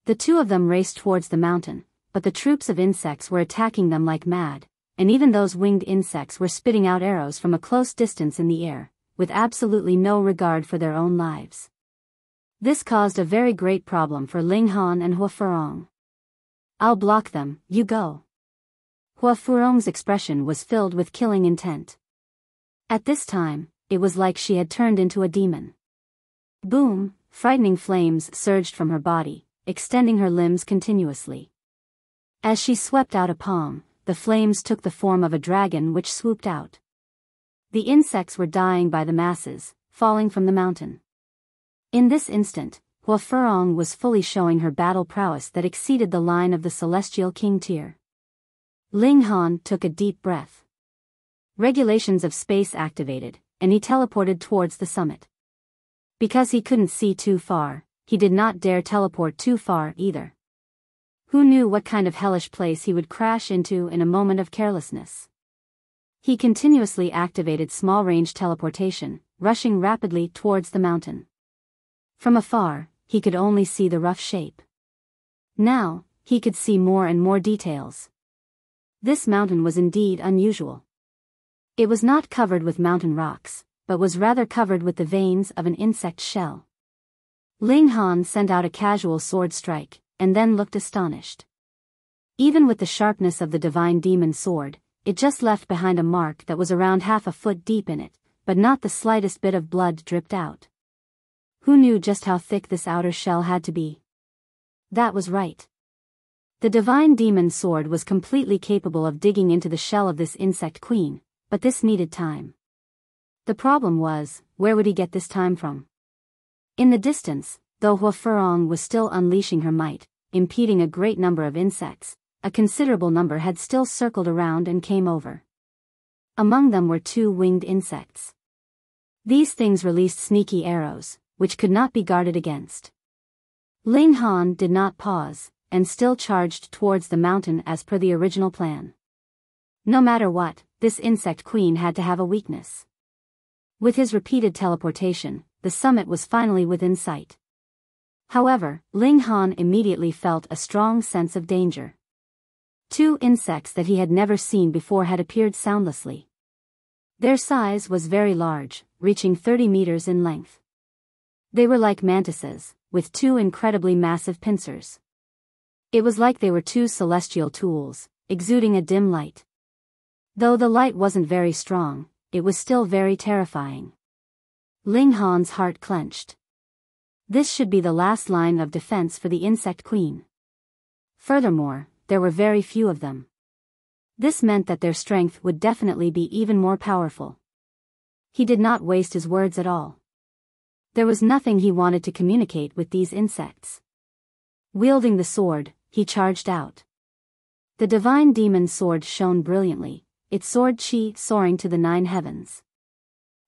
The two of them raced towards the mountain, but the troops of insects were attacking them like mad, and even those winged insects were spitting out arrows from a close distance in the air, with absolutely no regard for their own lives. This caused a very great problem for Ling Han and Huo Furong. I'll block them, you go. Huo Furong's expression was filled with killing intent. At this time, it was like she had turned into a demon. Boom, frightening flames surged from her body, extending her limbs continuously. As she swept out a palm, the flames took the form of a dragon which swooped out. The insects were dying by the masses, falling from the mountain. In this instant, Huo Furong was fully showing her battle prowess that exceeded the line of the Celestial King tier. Ling Han took a deep breath. Regulations of space activated, and he teleported towards the summit. Because he couldn't see too far, he did not dare teleport too far either. Who knew what kind of hellish place he would crash into in a moment of carelessness? He continuously activated small-range teleportation, rushing rapidly towards the mountain. From afar, he could only see the rough shape. Now, he could see more and more details. This mountain was indeed unusual. It was not covered with mountain rocks, but was rather covered with the veins of an insect shell. Ling Han sent out a casual sword strike, and then looked astonished. Even with the sharpness of the divine demon sword, it just left behind a mark that was around half a foot deep in it, but not the slightest bit of blood dripped out. Who knew just how thick this outer shell had to be? That was right. The divine demon sword was completely capable of digging into the shell of this insect queen, but this needed time. The problem was, where would he get this time from? In the distance, though Huo Furong was still unleashing her might, impeding a great number of insects, a considerable number had still circled around and came over. Among them were 2 winged insects. These things released sneaky arrows, which could not be guarded against. Ling Han did not pause, and still charged towards the mountain as per the original plan. No matter what, this insect queen had to have a weakness. With his repeated teleportation, the summit was finally within sight. However, Ling Han immediately felt a strong sense of danger. 2 insects that he had never seen before had appeared soundlessly. Their size was very large, reaching 30 meters in length. They were like mantises, with 2 incredibly massive pincers. It was like they were 2 celestial tools, exuding a dim light. Though the light wasn't very strong, it was still very terrifying. Ling Han's heart clenched. This should be the last line of defense for the insect queen. Furthermore, there were very few of them. This meant that their strength would definitely be even more powerful. He did not waste his words at all. There was nothing he wanted to communicate with these insects. Wielding the sword, he charged out. The divine demon sword shone brilliantly, its sword chi soaring to the 9 heavens.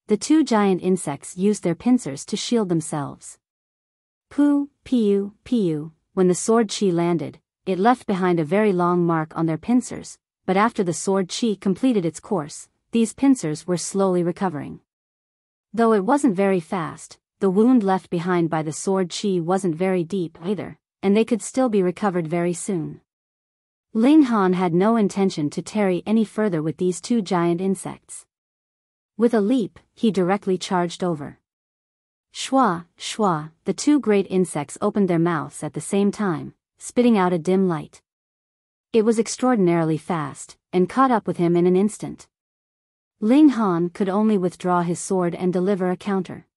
The 2 giant insects used their pincers to shield themselves. Pu, piu, piu, when the sword chi landed, it left behind a very long mark on their pincers, but after the sword chi completed its course, these pincers were slowly recovering. Though it wasn't very fast, the wound left behind by the sword chi wasn't very deep either, and they could still be recovered very soon. Ling Han had no intention to tarry any further with these 2 giant insects. With a leap, he directly charged over. Shwa, shwa, the 2 great insects opened their mouths at the same time, spitting out a dim light. It was extraordinarily fast, and caught up with him in an instant. Ling Han could only withdraw his sword and deliver a counter.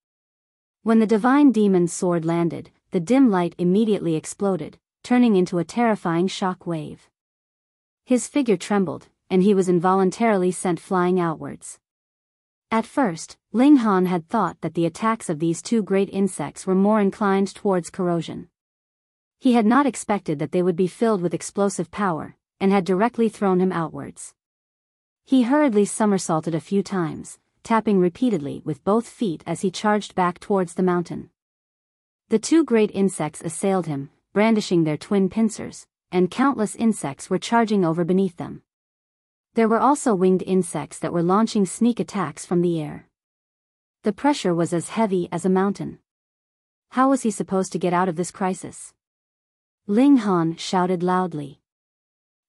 When the divine demon's sword landed, the dim light immediately exploded, turning into a terrifying shock wave. His figure trembled, and he was involuntarily sent flying outwards. At first, Ling Han had thought that the attacks of these 2 great insects were more inclined towards corrosion. He had not expected that they would be filled with explosive power, and had directly thrown him outwards. He hurriedly somersaulted a few times, tapping repeatedly with both feet as he charged back towards the mountain. The 2 great insects assailed him, brandishing their twin pincers, and countless insects were charging over beneath them. There were also winged insects that were launching sneak attacks from the air. The pressure was as heavy as a mountain. How was he supposed to get out of this crisis? Ling Han shouted loudly.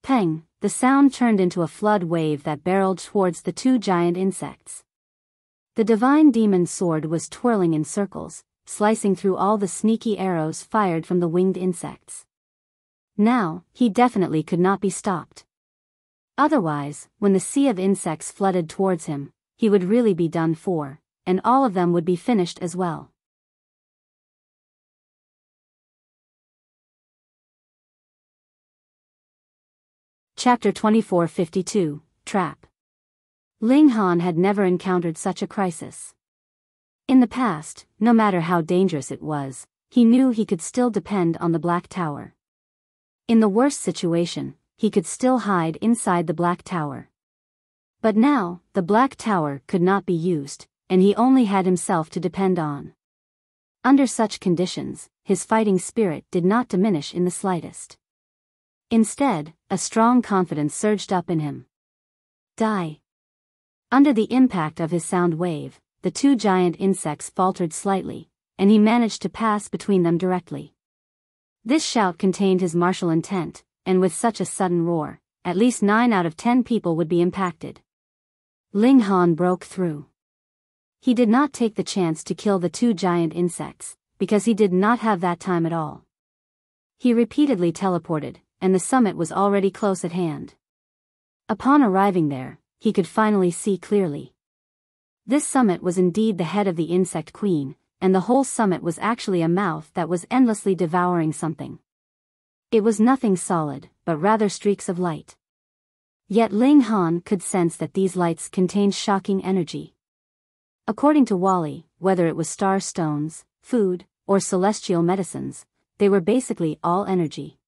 Peng, the sound turned into a flood wave that barreled towards the 2 giant insects. The divine demon sword was twirling in circles, slicing through all the sneaky arrows fired from the winged insects. Now, he definitely could not be stopped. Otherwise, when the sea of insects flooded towards him, he would really be done for, and all of them would be finished as well. Chapter 2452, Trap. Ling Han had never encountered such a crisis. In the past, no matter how dangerous it was, he knew he could still depend on the Black Tower. In the worst situation, he could still hide inside the Black Tower. But now, the Black Tower could not be used, and he only had himself to depend on. Under such conditions, his fighting spirit did not diminish in the slightest. Instead, a strong confidence surged up in him. Die. Under the impact of his sound wave, the 2 giant insects faltered slightly, and he managed to pass between them directly. This shout contained his martial intent, and with such a sudden roar, at least 9 out of 10 people would be impacted. Ling Han broke through. He did not take the chance to kill the 2 giant insects, because he did not have that time at all. He repeatedly teleported, and the summit was already close at hand. Upon arriving there, he could finally see clearly. This summit was indeed the head of the insect queen, and the whole summit was actually a mouth that was endlessly devouring something. It was nothing solid, but rather streaks of light. Yet Ling Han could sense that these lights contained shocking energy. According to Wally, whether it was star stones, food, or celestial medicines, they were basically all energy.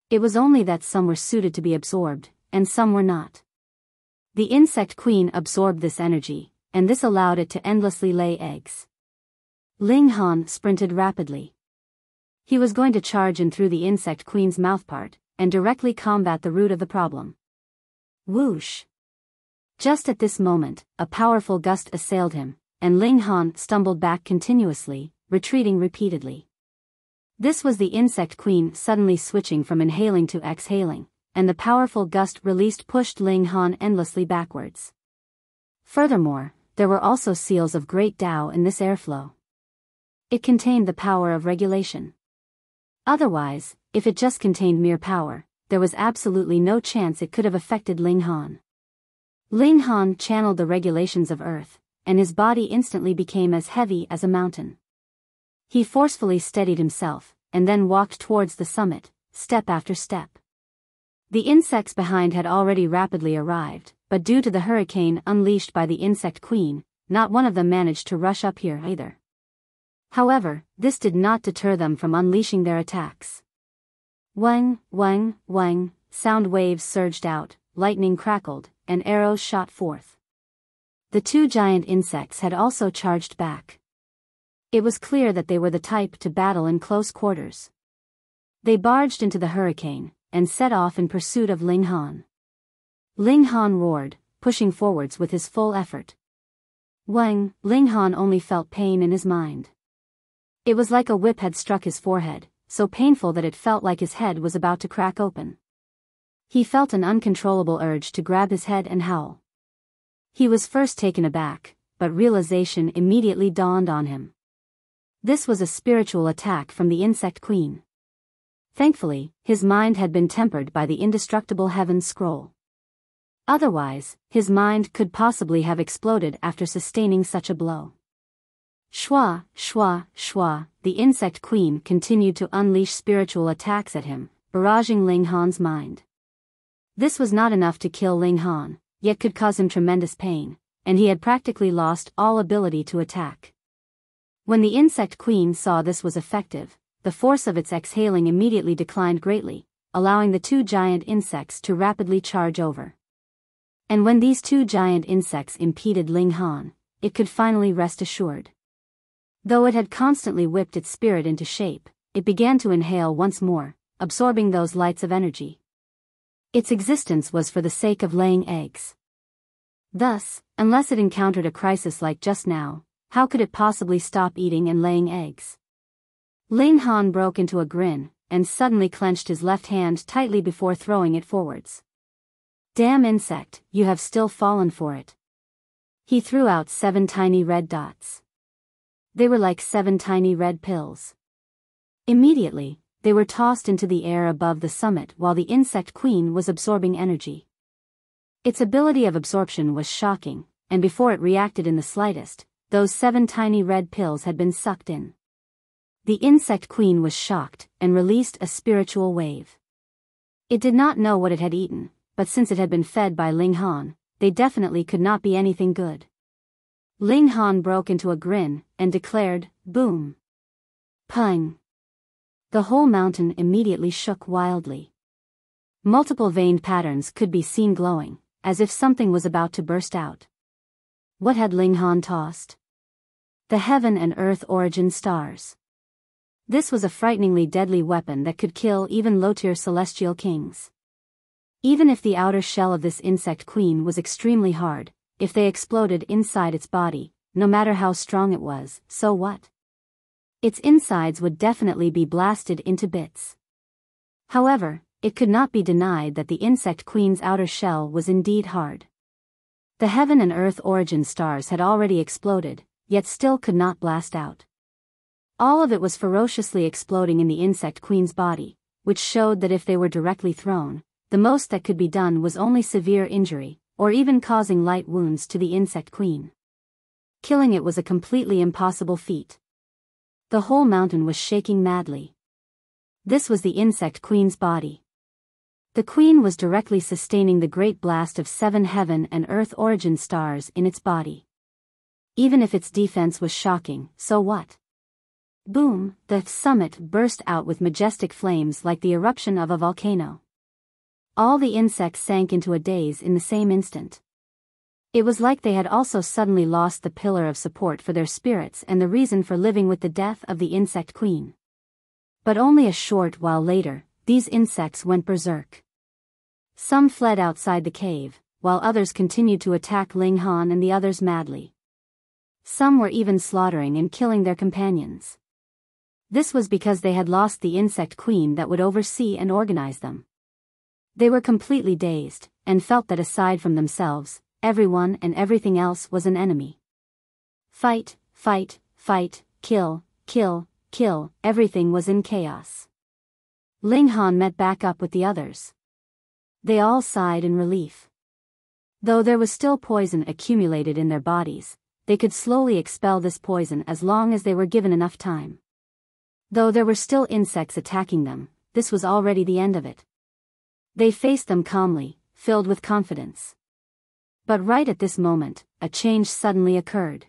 It was only that some were suited to be absorbed, and some were not. The insect queen absorbed this energy, and this allowed it to endlessly lay eggs. Ling Han sprinted rapidly. He was going to charge in through the insect queen's mouthpart, and directly combat the root of the problem. Whoosh! Just at this moment, a powerful gust assailed him, and Ling Han stumbled back continuously, retreating repeatedly. This was the insect queen suddenly switching from inhaling to exhaling, and the powerful gust released pushed Ling Han endlessly backwards. Furthermore, there were also seals of great Tao in this airflow. It contained the power of regulation. Otherwise, if it just contained mere power, there was absolutely no chance it could have affected Ling Han. Ling Han channeled the regulations of Earth, and his body instantly became as heavy as a mountain. He forcefully steadied himself, and then walked towards the summit, step after step. The insects behind had already rapidly arrived, but due to the hurricane unleashed by the insect queen, not one of them managed to rush up here either. However, this did not deter them from unleashing their attacks. Wang, wang, wang, sound waves surged out, lightning crackled, and arrows shot forth. The two giant insects had also charged back. It was clear that they were the type to battle in close quarters. They barged into the hurricane, and set off in pursuit of Ling Han. Ling Han roared, pushing forwards with his full effort. Wang, Ling Han only felt pain in his mind. It was like a whip had struck his forehead, so painful that it felt like his head was about to crack open. He felt an uncontrollable urge to grab his head and howl. He was first taken aback, but realization immediately dawned on him. This was a spiritual attack from the Insect Queen. Thankfully, his mind had been tempered by the indestructible Heaven Scroll. Otherwise, his mind could possibly have exploded after sustaining such a blow. Shwa, shwa, shwa, the Insect Queen continued to unleash spiritual attacks at him, barraging Ling Han's mind. This was not enough to kill Ling Han, yet could cause him tremendous pain, and he had practically lost all ability to attack. When the Insect Queen saw this was effective, the force of its exhaling immediately declined greatly, allowing the two giant insects to rapidly charge over. And when these two giant insects impeded Ling Han, it could finally rest assured. Though it had constantly whipped its spirit into shape, it began to inhale once more, absorbing those lights of energy. Its existence was for the sake of laying eggs. Thus, unless it encountered a crisis like just now, how could it possibly stop eating and laying eggs? Ling Han broke into a grin, and suddenly clenched his left hand tightly before throwing it forwards. Damn insect, you have still fallen for it. He threw out 7 tiny red dots. They were like 7 tiny red pills. Immediately, they were tossed into the air above the summit while the Insect Queen was absorbing energy. Its ability of absorption was shocking, and before it reacted in the slightest, those 7 tiny red pills had been sucked in. The Insect Queen was shocked, and released a spiritual wave. It did not know what it had eaten, but since it had been fed by Ling Han, they definitely could not be anything good. Ling Han broke into a grin, and declared, "Boom!" Pung! The whole mountain immediately shook wildly. Multiple veined patterns could be seen glowing, as if something was about to burst out. What had Ling Han tossed? The heaven and earth origin stars. This was a frighteningly deadly weapon that could kill even low-tier celestial kings. Even if the outer shell of this Insect Queen was extremely hard, if they exploded inside its body, no matter how strong it was, so what? Its insides would definitely be blasted into bits. However, it could not be denied that the Insect Queen's outer shell was indeed hard. The heaven and earth origin stars had already exploded, yet still could not blast out. All of it was ferociously exploding in the Insect Queen's body, which showed that if they were directly thrown, the most that could be done was only severe injury, or even causing light wounds to the Insect Queen. Killing it was a completely impossible feat. The whole mountain was shaking madly. This was the Insect Queen's body. The Queen was directly sustaining the great blast of 7 heaven and earth origin stars in its body. Even if its defense was shocking, so what? Boom! The summit burst out with majestic flames like the eruption of a volcano. All the insects sank into a daze in the same instant. It was like they had also suddenly lost the pillar of support for their spirits and the reason for living with the death of the Insect Queen. But only a short while later, these insects went berserk. Some fled outside the cave, while others continued to attack Ling Han and the others madly. Some were even slaughtering and killing their companions. This was because they had lost the Insect Queen that would oversee and organize them. They were completely dazed, and felt that aside from themselves, everyone and everything else was an enemy. Fight, fight, fight, kill, kill, kill, everything was in chaos. Ling Han met back up with the others. They all sighed in relief. Though there was still poison accumulated in their bodies, they could slowly expel this poison as long as they were given enough time. Though there were still insects attacking them, this was already the end of it. They faced them calmly, filled with confidence. But right at this moment, a change suddenly occurred.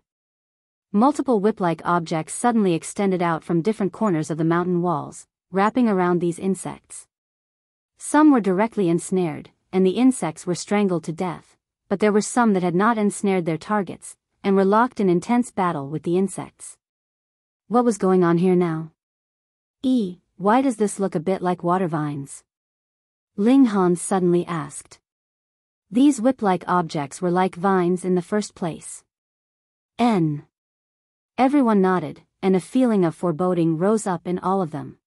Multiple whip-like objects suddenly extended out from different corners of the mountain walls, wrapping around these insects. Some were directly ensnared, and the insects were strangled to death, but there were some that had not ensnared their targets, and were locked in intense battle with the insects. What was going on here now? Why does this look a bit like water vines? Ling Han suddenly asked. These whip-like objects were like vines in the first place. Everyone nodded, and a feeling of foreboding rose up in all of them.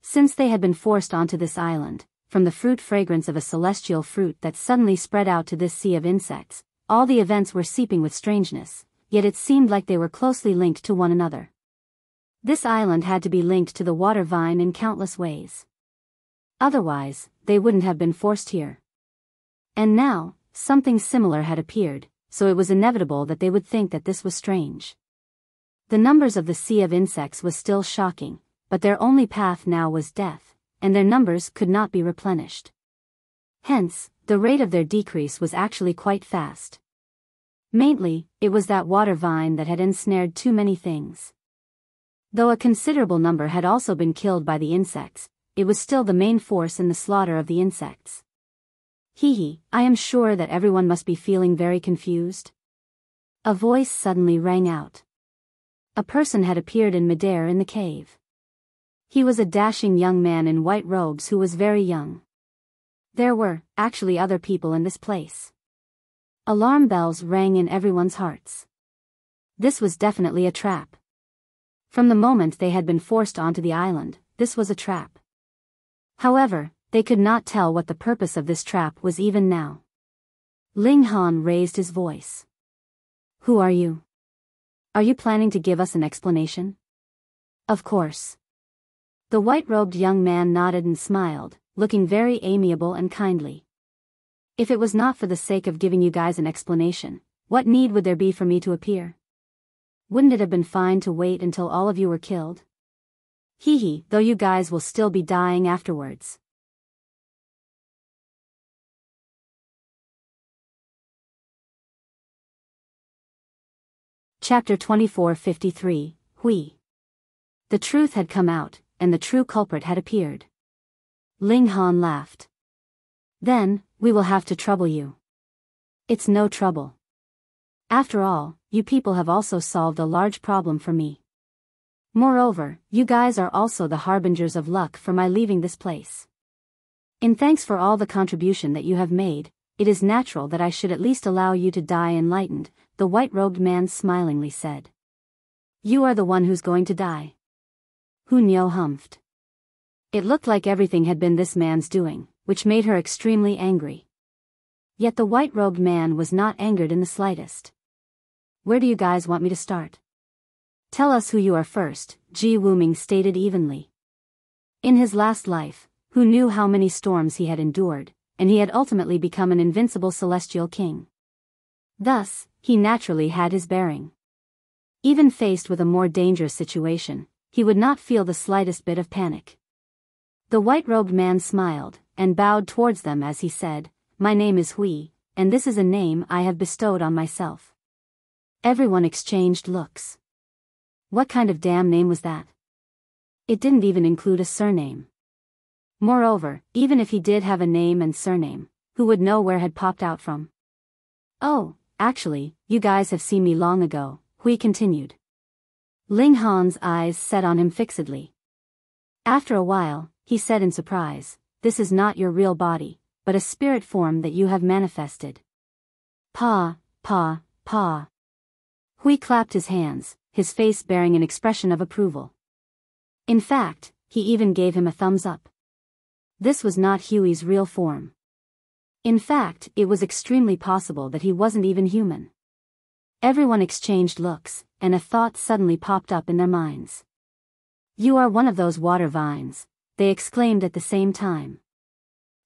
Since they had been forced onto this island, from the fruit fragrance of a celestial fruit that suddenly spread out to this sea of insects, all the events were seeping with strangeness, yet it seemed like they were closely linked to one another. This island had to be linked to the water vine in countless ways. Otherwise, they wouldn't have been forced here. And now, something similar had appeared, so it was inevitable that they would think that this was strange. The numbers of the sea of insects was still shocking, but their only path now was death, and their numbers could not be replenished. Hence, the rate of their decrease was actually quite fast. Mainly, it was that water vine that had ensnared too many things. Though a considerable number had also been killed by the insects, it was still the main force in the slaughter of the insects. I am sure that everyone must be feeling very confused. A voice suddenly rang out. A person had appeared in midair in the cave. He was a dashing young man in white robes who was very young. There were, actually, other people in this place. Alarm bells rang in everyone's hearts. This was definitely a trap. From the moment they had been forced onto the island, this was a trap. However, they could not tell what the purpose of this trap was even now. Ling Han raised his voice. Who are you? Are you planning to give us an explanation? Of course. The white-robed young man nodded and smiled, looking very amiable and kindly. If it was not for the sake of giving you guys an explanation, what need would there be for me to appear? Wouldn't it have been fine to wait until all of you were killed? Though you guys will still be dying afterwards. Chapter 2453, Hui. The truth had come out, and the true culprit had appeared. Ling Han laughed. Then, we will have to trouble you. It's no trouble. After all, you people have also solved a large problem for me. Moreover, you guys are also the harbingers of luck for my leaving this place. In thanks for all the contribution that you have made, it is natural that I should at least allow you to die enlightened, the white-robed man smilingly said. You are the one who's going to die. Hu Niu humphed. It looked like everything had been this man's doing, which made her extremely angry. Yet the white-robed man was not angered in the slightest. Where do you guys want me to start? Tell us who you are first, Ji Wuming stated evenly. In his last life, Hu knew how many storms he had endured, and he had ultimately become an invincible celestial king. Thus, he naturally had his bearing. Even faced with a more dangerous situation, he would not feel the slightest bit of panic. The white-robed man smiled, and bowed towards them as he said, My name is Hui, and this is a name I have bestowed on myself. Everyone exchanged looks. What kind of damn name was that? It didn't even include a surname. Moreover, even if he did have a name and surname, who would know where it had popped out from? Oh, actually, you guys have seen me long ago, Hui continued. Ling Han's eyes set on him fixedly. After a while, he said in surprise, This is not your real body, but a spirit form that you have manifested. Pa. Hui clapped his hands, his face bearing an expression of approval. In fact, he even gave him a thumbs up. This was not Hui's real form. In fact, it was extremely possible that he wasn't even human. Everyone exchanged looks, and a thought suddenly popped up in their minds. You are one of those water vines, they exclaimed at the same time.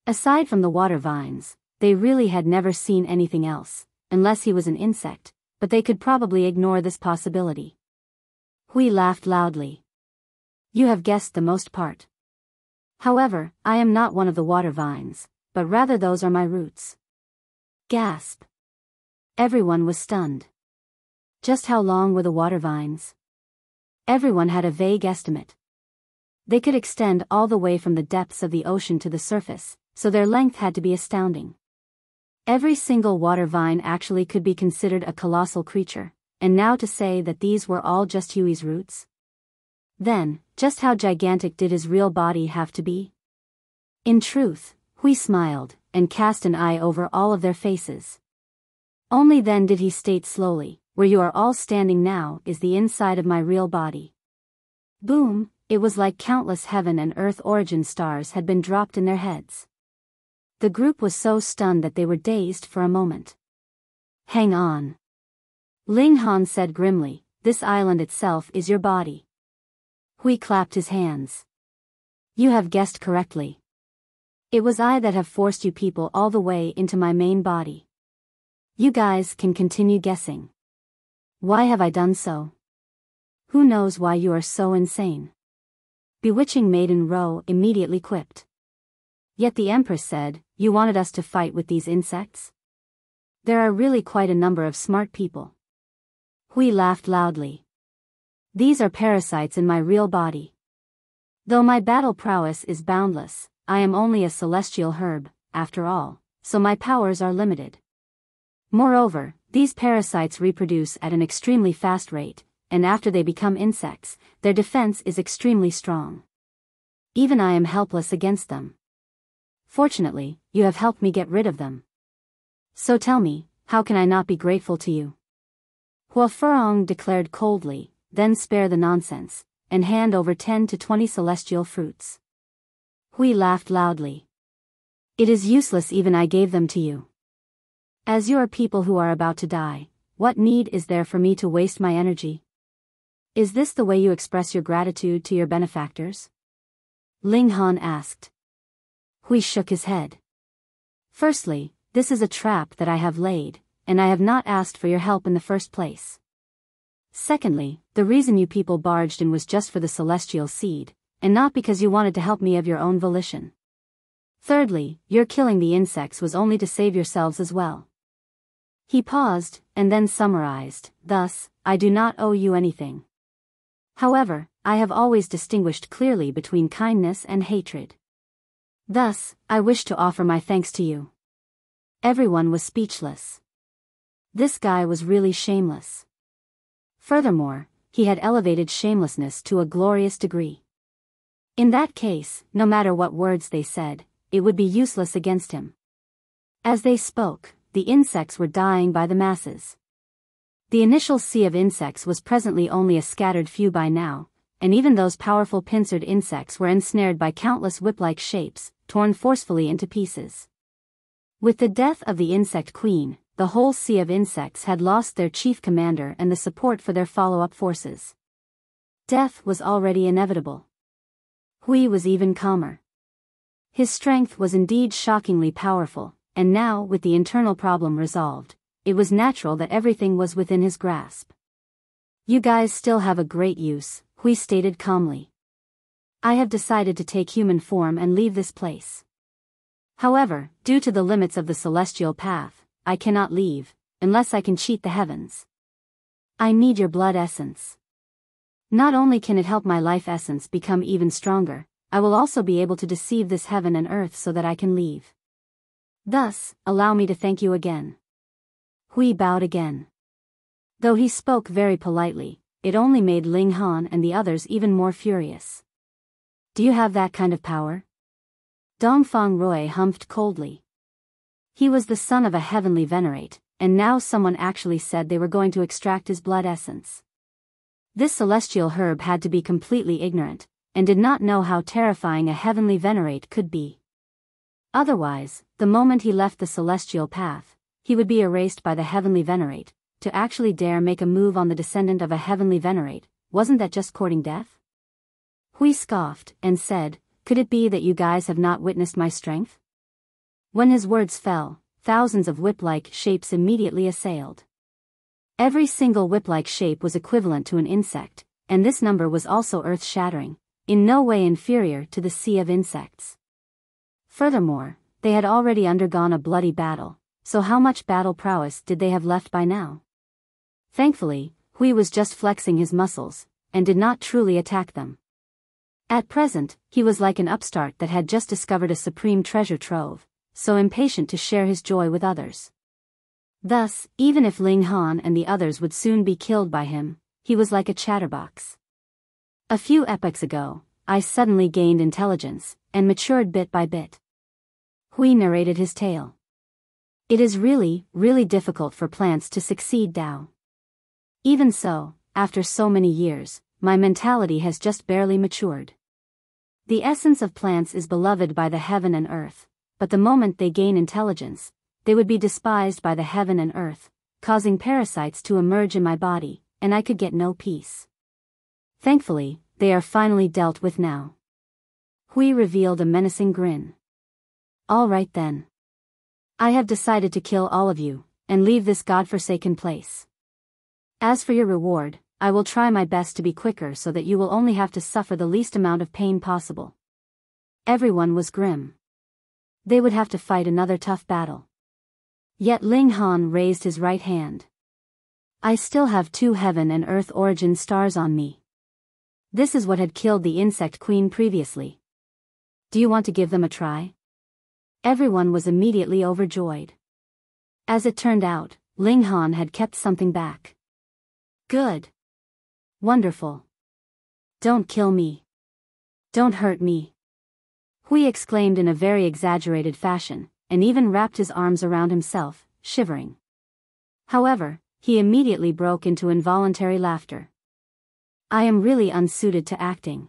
Aside from the water vines, they really had never seen anything else, unless he was an insect, but they could probably ignore this possibility. Hui laughed loudly. You have guessed the most part. However, I am not one of the water vines, but rather those are my roots. Gasp. Everyone was stunned. Just how long were the water vines? Everyone had a vague estimate. They could extend all the way from the depths of the ocean to the surface, so their length had to be astounding. Every single water vine actually could be considered a colossal creature, and now to say that these were all just Hui's roots? Then, just how gigantic did his real body have to be? In truth, Hui smiled, and cast an eye over all of their faces. Only then did he state slowly, "Where you are all standing now is the inside of my real body." Boom, it was like countless heaven and earth origin stars had been dropped in their heads. The group was so stunned that they were dazed for a moment. "Hang on," Ling Han said grimly, "this island itself is your body." Hui clapped his hands. "You have guessed correctly. It was I that have forced you people all the way into my main body. You guys can continue guessing. Why have I done so? Who knows why you are so insane?" Bewitching Maiden Ro immediately quipped. "Yet the Empress said, you wanted us to fight with these insects? There are really quite a number of smart people." Hui laughed loudly. "These are parasites in my real body. Though my battle prowess is boundless, I am only a celestial herb, after all, so my powers are limited. Moreover, these parasites reproduce at an extremely fast rate, and after they become insects, their defense is extremely strong. Even I am helpless against them. Fortunately, you have helped me get rid of them. So tell me, how can I not be grateful to you?" Huo Furong declared coldly, "Then spare the nonsense, and hand over 10 to 20 celestial fruits." Hui laughed loudly. "It is useless even I gave them to you. As you are people who are about to die, what need is there for me to waste my energy? Is this the way you express your gratitude to your benefactors?" Ling Han asked. Hui shook his head. "Firstly, this is a trap that I have laid, and I have not asked for your help in the first place. Secondly, the reason you people barged in was just for the celestial seed, and not because you wanted to help me of your own volition. Thirdly, your killing the insects was only to save yourselves as well." He paused, and then summarized, "Thus, I do not owe you anything. However, I have always distinguished clearly between kindness and hatred. Thus, I wish to offer my thanks to you." Everyone was speechless. This guy was really shameless. Furthermore, he had elevated shamelessness to a glorious degree. In that case, no matter what words they said, it would be useless against him. As they spoke, the insects were dying by the masses. The initial sea of insects was presently only a scattered few by now, and even those powerful pincered insects were ensnared by countless whip-like shapes, torn forcefully into pieces. With the death of the insect queen, the whole sea of insects had lost their chief commander and the support for their follow-up forces. Death was already inevitable. Hui was even calmer. His strength was indeed shockingly powerful, and now with the internal problem resolved, it was natural that everything was within his grasp. "You guys still have a great use," Hui stated calmly. "I have decided to take human form and leave this place. However, due to the limits of the celestial path, I cannot leave, unless I can cheat the heavens. I need your blood essence. Not only can it help my life essence become even stronger, I will also be able to deceive this heaven and earth so that I can leave. Thus, allow me to thank you again." Hui bowed again. Though he spoke very politely, it only made Ling Han and the others even more furious. "Do you have that kind of power?" Dongfang Roy humphed coldly. He was the son of a heavenly venerate, and now someone actually said they were going to extract his blood essence. This celestial herb had to be completely ignorant, and did not know how terrifying a heavenly venerate could be. Otherwise, the moment he left the celestial path, he would be erased by the heavenly venerate. To actually dare make a move on the descendant of a heavenly venerate, wasn't that just courting death? Hui scoffed, and said, "Could it be that you guys have not witnessed my strength?" When his words fell, thousands of whip-like shapes immediately assailed. Every single whip-like shape was equivalent to an insect, and this number was also earth-shattering, in no way inferior to the sea of insects. Furthermore, they had already undergone a bloody battle, so how much battle prowess did they have left by now? Thankfully, Hui was just flexing his muscles, and did not truly attack them. At present, he was like an upstart that had just discovered a supreme treasure trove, so impatient to share his joy with others. Thus, even if Ling Han and the others would soon be killed by him, he was like a chatterbox. A few epochs ago, I suddenly gained intelligence, and matured bit by bit. Hui narrated his tale. It is really, really difficult for plants to succeed Dao. Even so, after so many years, my mentality has just barely matured. The essence of plants is beloved by the heaven and earth, but the moment they gain intelligence, they would be despised by the heaven and earth, causing parasites to emerge in my body, and I could get no peace. Thankfully, they are finally dealt with now. Hui revealed a menacing grin. All right then. I have decided to kill all of you, and leave this godforsaken place. As for your reward, I will try my best to be quicker so that you will only have to suffer the least amount of pain possible. Everyone was grim. They would have to fight another tough battle. Yet Ling Han raised his right hand. I still have 2 heaven and earth origin stars on me. This is what had killed the insect queen previously. Do you want to give them a try? Everyone was immediately overjoyed. As it turned out, Ling Han had kept something back. Good. Wonderful. Don't kill me. Don't hurt me. Hui exclaimed in a very exaggerated fashion, and even wrapped his arms around himself, shivering. However, he immediately broke into involuntary laughter. I am really unsuited to acting.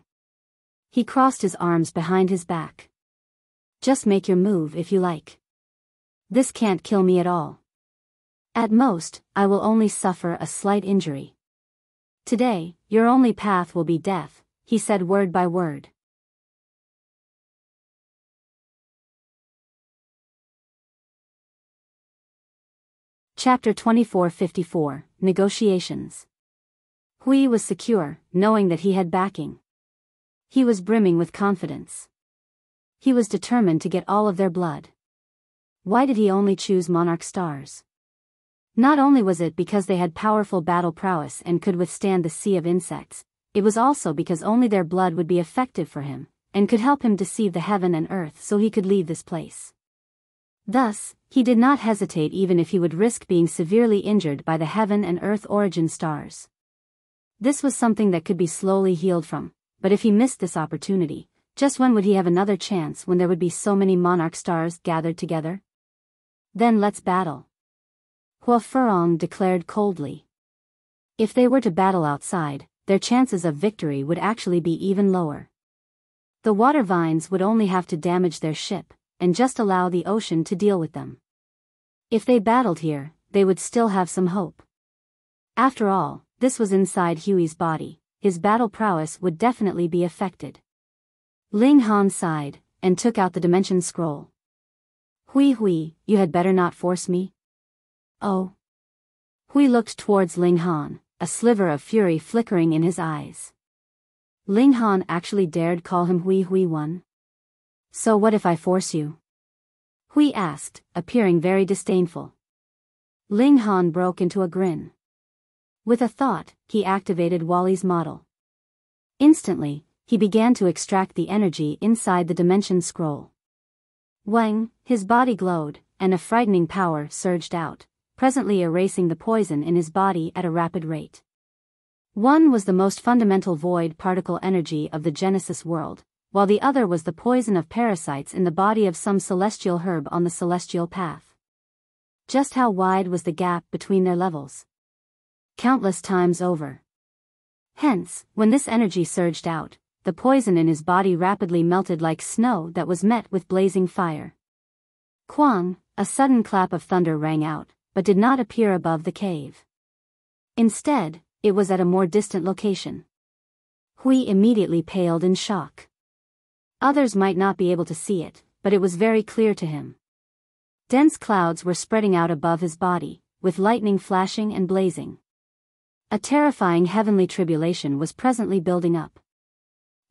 He crossed his arms behind his back. Just make your move if you like. This can't kill me at all. At most, I will only suffer a slight injury. Today, your only path will be death, he said word by word. Chapter 2454, Negotiations. Hui was secure, knowing that he had backing. He was brimming with confidence. He was determined to get all of their blood. Why did he only choose Monarch stars? Not only was it because they had powerful battle prowess and could withstand the sea of insects, it was also because only their blood would be effective for him, and could help him deceive the heaven and earth so he could leave this place. Thus, he did not hesitate even if he would risk being severely injured by the heaven and earth origin stars. This was something that could be slowly healed from, but if he missed this opportunity, just when would he have another chance when there would be so many monarch stars gathered together? Then let's battle. Huo Furong declared coldly. If they were to battle outside, their chances of victory would actually be even lower. The water vines would only have to damage their ship, and just allow the ocean to deal with them. If they battled here, they would still have some hope. After all, this was inside Hui's body, his battle prowess would definitely be affected. Ling Han sighed, and took out the dimension scroll. Hui, you had better not force me. Oh. Hui looked towards Ling Han, a sliver of fury flickering in his eyes. Ling Han actually dared call him Hui one. So what if I force you? Hui asked, appearing very disdainful. Ling Han broke into a grin. With a thought, he activated Wally's model. Instantly, he began to extract the energy inside the dimension scroll. Wang, his body glowed, and a frightening power surged out, presently erasing the poison in his body at a rapid rate. One was the most fundamental void particle energy of the Genesis world, while the other was the poison of parasites in the body of some celestial herb on the celestial path. Just how wide was the gap between their levels? Countless times over. Hence, when this energy surged out, the poison in his body rapidly melted like snow that was met with blazing fire. Quang, a sudden clap of thunder rang out, but did not appear above the cave. Instead, it was at a more distant location. Hui immediately paled in shock. Others might not be able to see it, but it was very clear to him. Dense clouds were spreading out above his body, with lightning flashing and blazing. A terrifying heavenly tribulation was presently building up.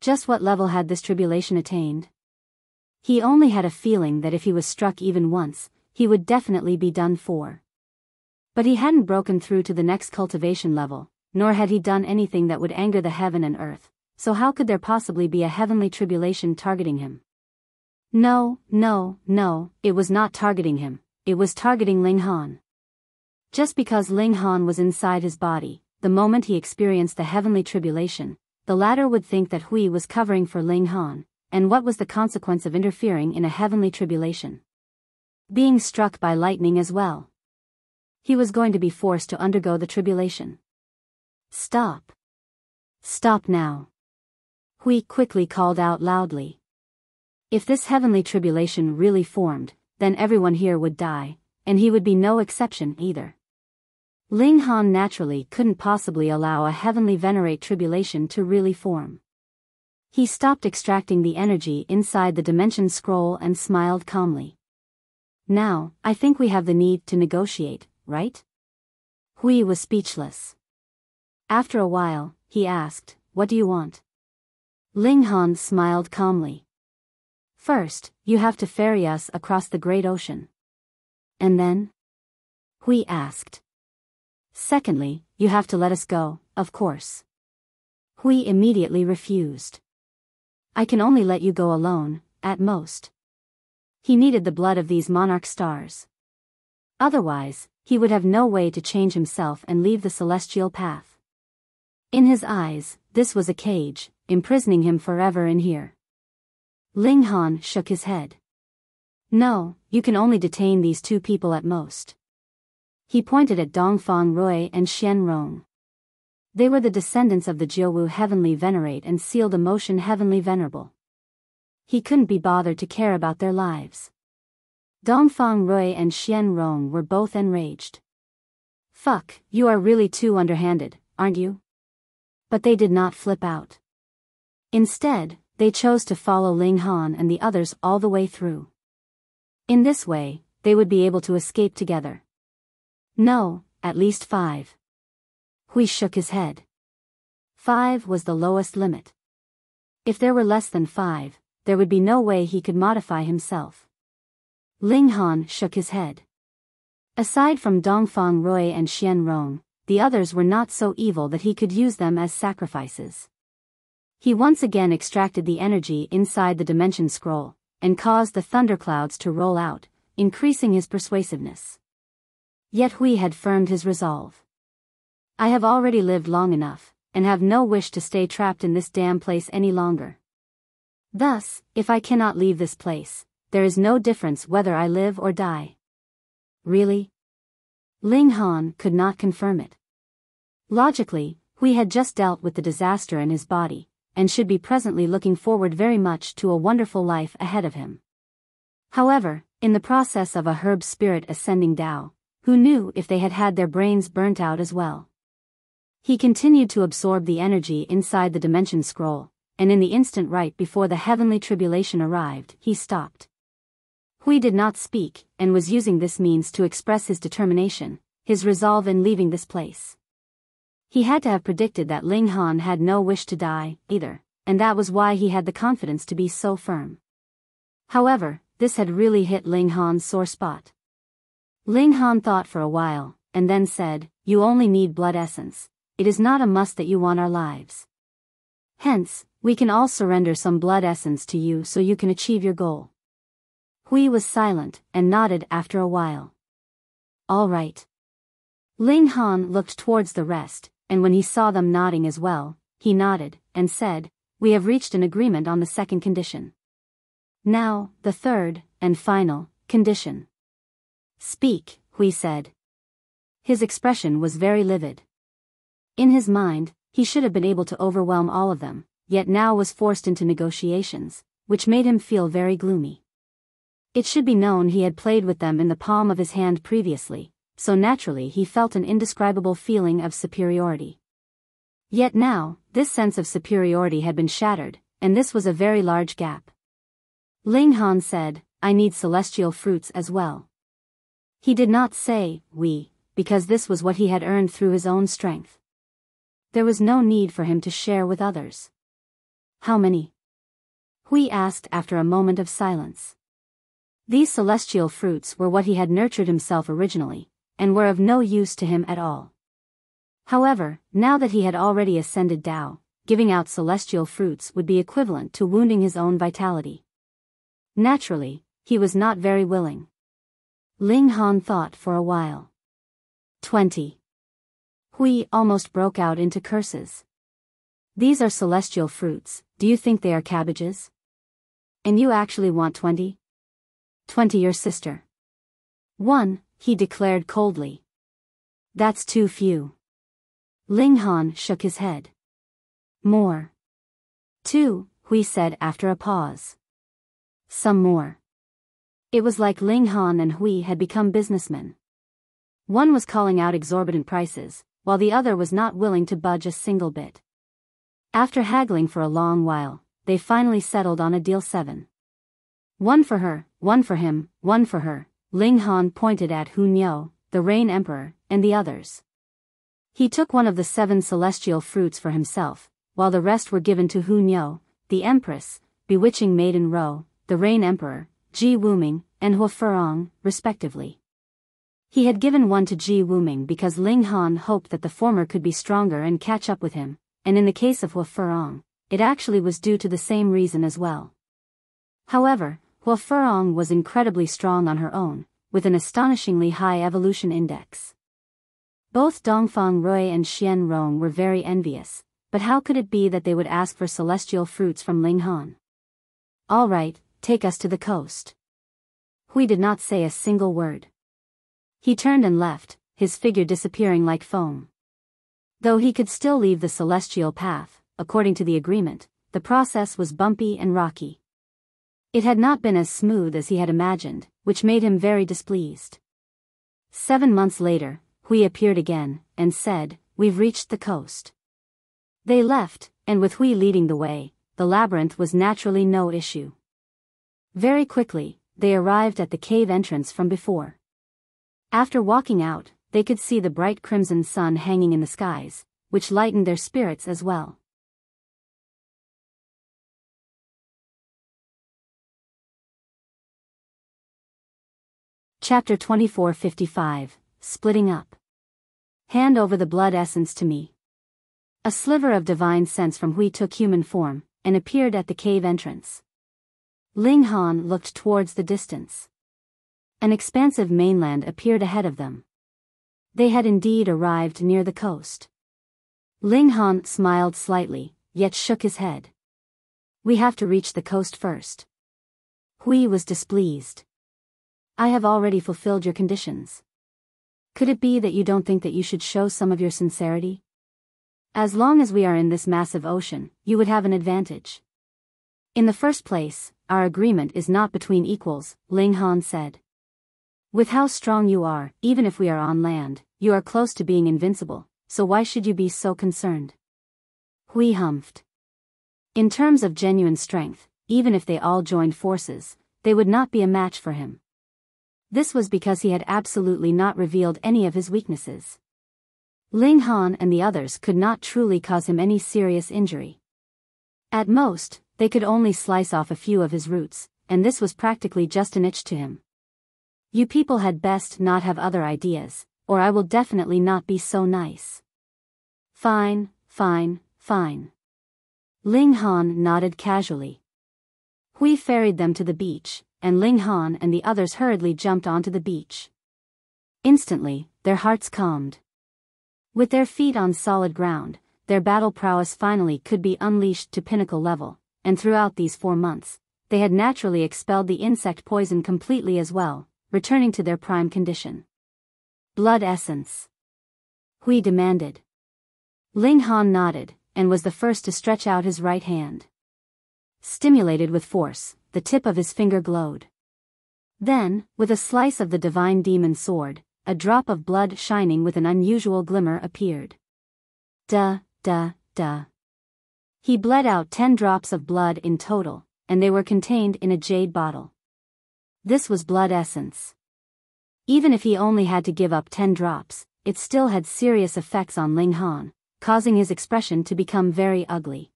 Just what level had this tribulation attained? He only had a feeling that if he was struck even once, he would definitely be done for. But he hadn't broken through to the next cultivation level, nor had he done anything that would anger the heaven and earth, so how could there possibly be a heavenly tribulation targeting him? No, it was not targeting him, it was targeting Ling Han. Just because Ling Han was inside his body, the moment he experienced the heavenly tribulation, the latter would think that Hui was covering for Ling Han, and what was the consequence of interfering in a heavenly tribulation? Being struck by lightning as well. He was going to be forced to undergo the tribulation. Stop. Stop now. Hui quickly called out loudly. If this heavenly tribulation really formed, then everyone here would die, and he would be no exception either. Ling Han naturally couldn't possibly allow a heavenly venerate tribulation to really form. He stopped extracting the energy inside the dimension scroll and smiled calmly. Now, I think we have the need to negotiate, right? Hui was speechless. After a while, he asked, what do you want? Ling Han smiled calmly. First, you have to ferry us across the great ocean. And then? Hui asked. Secondly, you have to let us go, of course. Hui immediately refused. I can only let you go alone, at most. He needed the blood of these monarch stars. Otherwise, he would have no way to change himself and leave the celestial path. In his eyes, this was a cage, imprisoning him forever in here. Ling Han shook his head. No, you can only detain these two people at most. He pointed at Dongfang Rui and Xian Rong. They were the descendants of the Jiuwu Heavenly Venerate and Sealed Emotion Heavenly Venerable. He couldn't be bothered to care about their lives. Dongfang Rui and Xian Rong were both enraged. Fuck, you are really too underhanded, aren't you? But they did not flip out. Instead, they chose to follow Ling Han and the others all the way through. In this way, they would be able to escape together. No, at least 5. Hui shook his head. 5 was the lowest limit. If there were less than 5, there would be no way he could modify himself. Ling Han shook his head. Aside from Dongfang Rui and Xian Rong, the others were not so evil that he could use them as sacrifices. He once again extracted the energy inside the dimension scroll, and caused the thunderclouds to roll out, increasing his persuasiveness. Yet Hui had firmed his resolve. I have already lived long enough, and have no wish to stay trapped in this damn place any longer. Thus, if I cannot leave this place, there is no difference whether I live or die. Really? Ling Han could not confirm it. Logically, Hui had just dealt with the disaster in his body, and should be presently looking forward very much to a wonderful life ahead of him. However, in the process of a herb spirit ascending Tao, who knew if they had had their brains burnt out as well? He continued to absorb the energy inside the dimension scroll, and in the instant right before the heavenly tribulation arrived, he stopped. Hui did not speak, and was using this means to express his determination, his resolve in leaving this place. He had to have predicted that Ling Han had no wish to die, either, and that was why he had the confidence to be so firm. However, this had really hit Ling Han's sore spot. Ling Han thought for a while, and then said, you only need blood essence. It is not a must that you want our lives. Hence, we can all surrender some blood essence to you so you can achieve your goal. Hui was silent, and nodded after a while. All right. Ling Han looked towards the rest, and when he saw them nodding as well, he nodded, and said, we have reached an agreement on the second condition. Now, the third, and final, condition. Speak, Hui said. His expression was very livid. In his mind, he should have been able to overwhelm all of them, yet now was forced into negotiations, which made him feel very gloomy. It should be known he had played with them in the palm of his hand previously, so naturally he felt an indescribable feeling of superiority. Yet now, this sense of superiority had been shattered, and this was a very large gap. Ling Han said, I need celestial fruits as well. He did not say, we, because this was what he had earned through his own strength. There was no need for him to share with others. How many? Hui asked after a moment of silence. These celestial fruits were what he had nurtured himself originally, and were of no use to him at all. However, now that he had already ascended Tao, giving out celestial fruits would be equivalent to wounding his own vitality. Naturally, he was not very willing. Ling Han thought for a while. 20. Hui almost broke out into curses. These are celestial fruits, do you think they are cabbages? And you actually want 20? 20 your sister. 1, he declared coldly. That's too few. Ling Han shook his head. More. 2, Hui said after a pause. Some more. It was like Ling Han and Hui had become businessmen. One was calling out exorbitant prices, while the other was not willing to budge a single bit. After haggling for a long while, they finally settled on a deal 7. 1 for her, 1 for him, 1 for her. Ling Han pointed at Huo, the Rain Emperor, and the others. He took one of the 7 celestial fruits for himself, while the rest were given to Huo, the Empress, Bewitching Maiden Ro, the Rain Emperor, Ji Wuming, and Huo Furong, respectively. He had given one to Ji Wuming because Ling Han hoped that the former could be stronger and catch up with him, and in the case of Huo Furong, it actually was due to the same reason as well. However, Huo Furong was incredibly strong on her own, with an astonishingly high evolution index. Both Dongfang Rui and Xian Rong were very envious, but how could it be that they would ask for celestial fruits from Ling Han? All right, take us to the coast. Hui did not say a single word. He turned and left, his figure disappearing like foam. Though he could still leave the celestial path, according to the agreement, the process was bumpy and rocky. It had not been as smooth as he had imagined, which made him very displeased. 7 months later, Hui appeared again, and said, "We've reached the coast." They left, and with Hui leading the way, the labyrinth was naturally no issue. Very quickly, they arrived at the cave entrance from before. After walking out, they could see the bright crimson sun hanging in the skies, which lightened their spirits as well. Chapter 2455, Splitting Up. Hand over the blood essence to me. A sliver of divine sense from Hui took human form, and appeared at the cave entrance. Ling Han looked towards the distance. An expansive mainland appeared ahead of them. They had indeed arrived near the coast. Ling Han smiled slightly, yet shook his head. We have to reach the coast first. Hui was displeased. I have already fulfilled your conditions. Could it be that you don't think that you should show some of your sincerity? As long as we are in this massive ocean, you would have an advantage. In the first place, our agreement is not between equals, Ling Han said. With how strong you are, even if we are on land, you are close to being invincible, so why should you be so concerned? Hui humphed. In terms of genuine strength, even if they all joined forces, they would not be a match for him. This was because he had absolutely not revealed any of his weaknesses. Ling Han and the others could not truly cause him any serious injury. At most, they could only slice off a few of his roots, and this was practically just an itch to him. You people had best not have other ideas, or I will definitely not be so nice. Fine, fine, fine. Ling Han nodded casually. Hui ferried them to the beach, and Ling Han and the others hurriedly jumped onto the beach. Instantly, their hearts calmed. With their feet on solid ground, their battle prowess finally could be unleashed to pinnacle level, and throughout these 4 months, they had naturally expelled the insect poison completely as well, returning to their prime condition. Blood essence. Hui demanded. Ling Han nodded, and was the first to stretch out his right hand. Stimulated with force, the tip of his finger glowed. Then, with a slice of the divine demon sword, a drop of blood shining with an unusual glimmer appeared. Duh. He bled out 10 drops of blood in total, and they were contained in a jade bottle. This was blood essence. Even if he only had to give up 10 drops, it still had serious effects on Ling Han, causing his expression to become very ugly.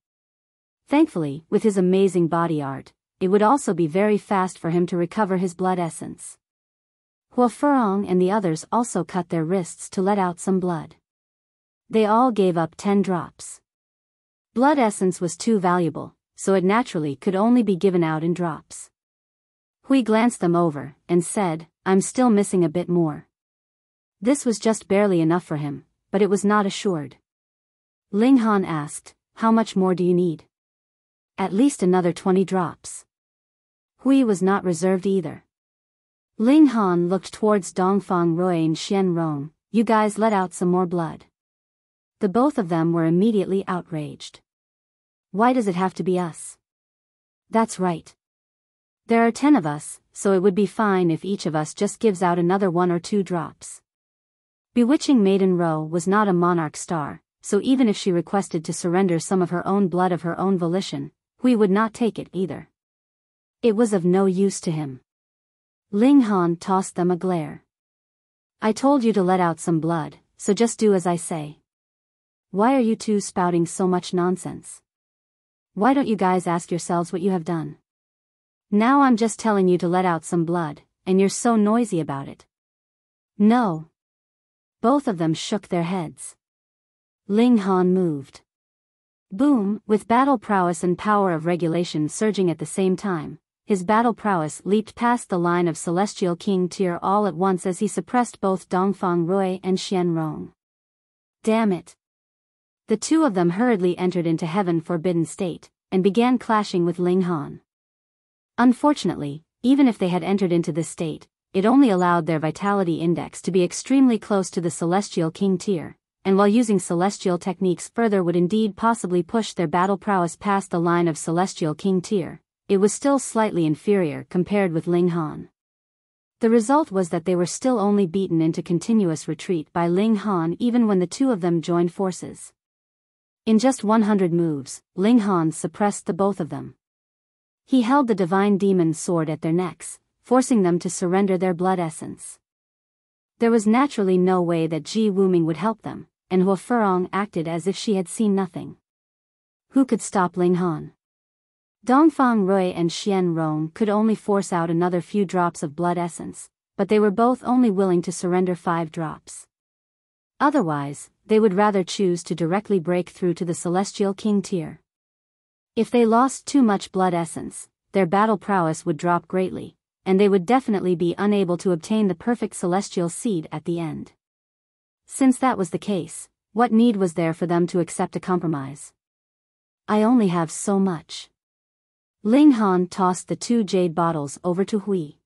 Thankfully, with his amazing body art, it would also be very fast for him to recover his blood essence. Huo Furong and the others also cut their wrists to let out some blood. They all gave up 10 drops. Blood essence was too valuable, so it naturally could only be given out in drops. Hui glanced them over, and said, "I'm still missing a bit more." This was just barely enough for him, but it was not assured. Ling Han asked, "How much more do you need?" "At least another 20 drops. Hui was not reserved either. Ling Han looked towards Dongfang Rui and Xian Rong. "You guys let out some more blood." The both of them were immediately outraged. "Why does it have to be us?" "That's right. There are 10 of us, so it would be fine if each of us just gives out another 1 or 2 drops. Bewitching Maiden Ro was not a monarch star, so even if she requested to surrender some of her own blood of her own volition, Hui would not take it either. It was of no use to him. Ling Han tossed them a glare. "I told you to let out some blood, so just do as I say. Why are you two spouting so much nonsense? Why don't you guys ask yourselves what you have done? Now I'm just telling you to let out some blood, and you're so noisy about it." "No." Both of them shook their heads. Ling Han moved. Boom, with battle prowess and power of regulation surging at the same time, his battle prowess leaped past the line of Celestial King tier all at once as he suppressed both Dongfang Rui and Xian Rong. Damn it. The two of them hurriedly entered into Heaven Forbidden State, and began clashing with Ling Han. Unfortunately, even if they had entered into this state, it only allowed their vitality index to be extremely close to the Celestial King tier, and while using celestial techniques further would indeed possibly push their battle prowess past the line of Celestial King tier, it was still slightly inferior compared with Ling Han. The result was that they were still only beaten into continuous retreat by Ling Han even when the two of them joined forces. In just 100 moves, Ling Han suppressed the both of them. He held the divine demon sword at their necks, forcing them to surrender their blood essence. There was naturally no way that Ji Wuming would help them, and Huo Furong acted as if she had seen nothing. Who could stop Ling Han? Dongfang Rui and Xian Rong could only force out another few drops of blood essence, but they were both only willing to surrender 5 drops. Otherwise, they would rather choose to directly break through to the Celestial King tier. If they lost too much blood essence, their battle prowess would drop greatly, and they would definitely be unable to obtain the perfect celestial seed at the end. Since that was the case, what need was there for them to accept a compromise? "I only have so much." Ling Han tossed the 2 jade bottles over to Hui.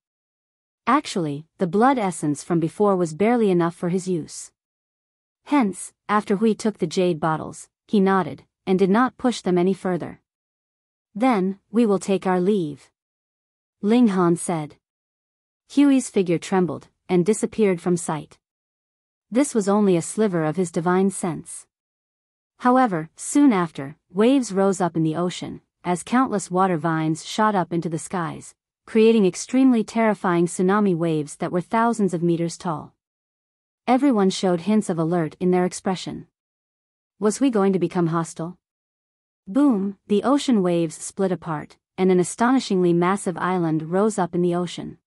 Actually, the blood essence from before was barely enough for his use. Hence, after Hui took the jade bottles, he nodded, and did not push them any further. "Then, we will take our leave," Ling Han said. Hui's figure trembled, and disappeared from sight. This was only a sliver of his divine sense. However, soon after, waves rose up in the ocean, as countless water vines shot up into the skies, creating extremely terrifying tsunami waves that were thousands of meters tall. Everyone showed hints of alert in their expression. Was Hui going to become hostile? Boom, the ocean waves split apart, and an astonishingly massive island rose up in the ocean.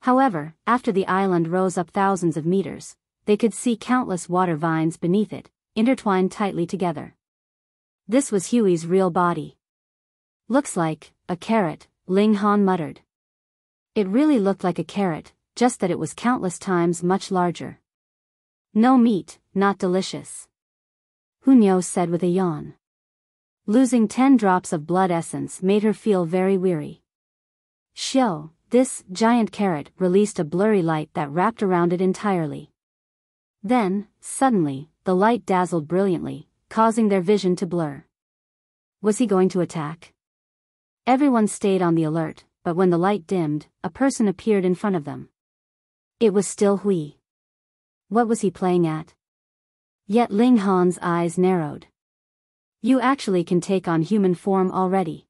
However, after the island rose up thousands of meters, they could see countless water vines beneath it, intertwined tightly together. This was Hui's real body. "Looks like a carrot," Ling Han muttered. It really looked like a carrot, just that it was countless times much larger. "No meat, not delicious," Hunyo said with a yawn. Losing 10 drops of blood essence made her feel very weary. Shio, this giant carrot released a blurry light that wrapped around it entirely. Then, suddenly, the light dazzled brilliantly, causing their vision to blur. Was he going to attack? Everyone stayed on the alert, but when the light dimmed, a person appeared in front of them. It was still Hui. What was he playing at? Yet Ling Han's eyes narrowed. "You actually can take on human form already."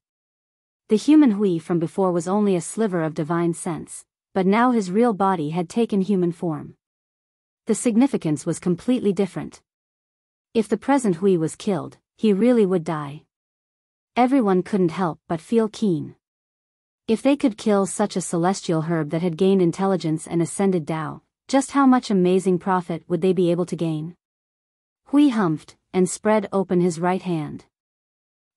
The human Hui from before was only a sliver of divine sense, but now his real body had taken human form. The significance was completely different. If the present Hui was killed, he really would die. Everyone couldn't help but feel keen. If they could kill such a celestial herb that had gained intelligence and ascended Tao, just how much amazing profit would they be able to gain? Hui humphed, and spread open his right hand.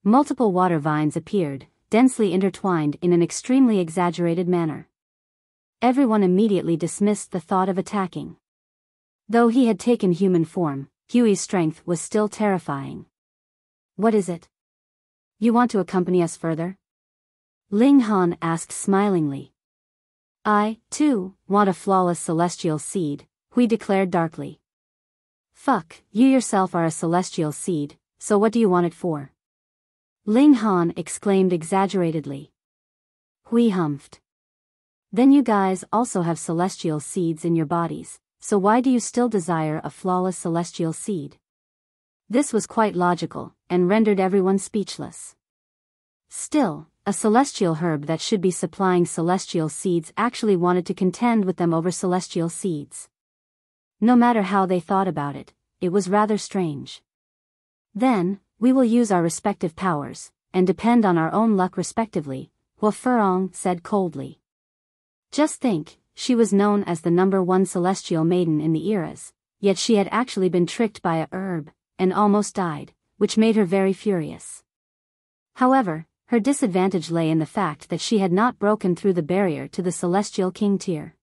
Multiple water vines appeared, densely intertwined in an extremely exaggerated manner. Everyone immediately dismissed the thought of attacking. Though he had taken human form, Huey's strength was still terrifying. "What is it? You want to accompany us further?" Ling Han asked smilingly. "I, too, want a flawless celestial seed," Hui declared darkly. "Fuck, you yourself are a celestial seed, so what do you want it for?" Ling Han exclaimed exaggeratedly. Hui humphed. "Then you guys also have celestial seeds in your bodies, so why do you still desire a flawless celestial seed?" This was quite logical, and rendered everyone speechless. Still, a celestial herb that should be supplying celestial seeds actually wanted to contend with them over celestial seeds. No matter how they thought about it, it was rather strange. "Then, we will use our respective powers, and depend on our own luck respectively," Huo Furong said coldly. Just think, she was known as the #1 celestial maiden in the eras, yet she had actually been tricked by a herb, and almost died, which made her very furious. However, her disadvantage lay in the fact that she had not broken through the barrier to the celestial king tier.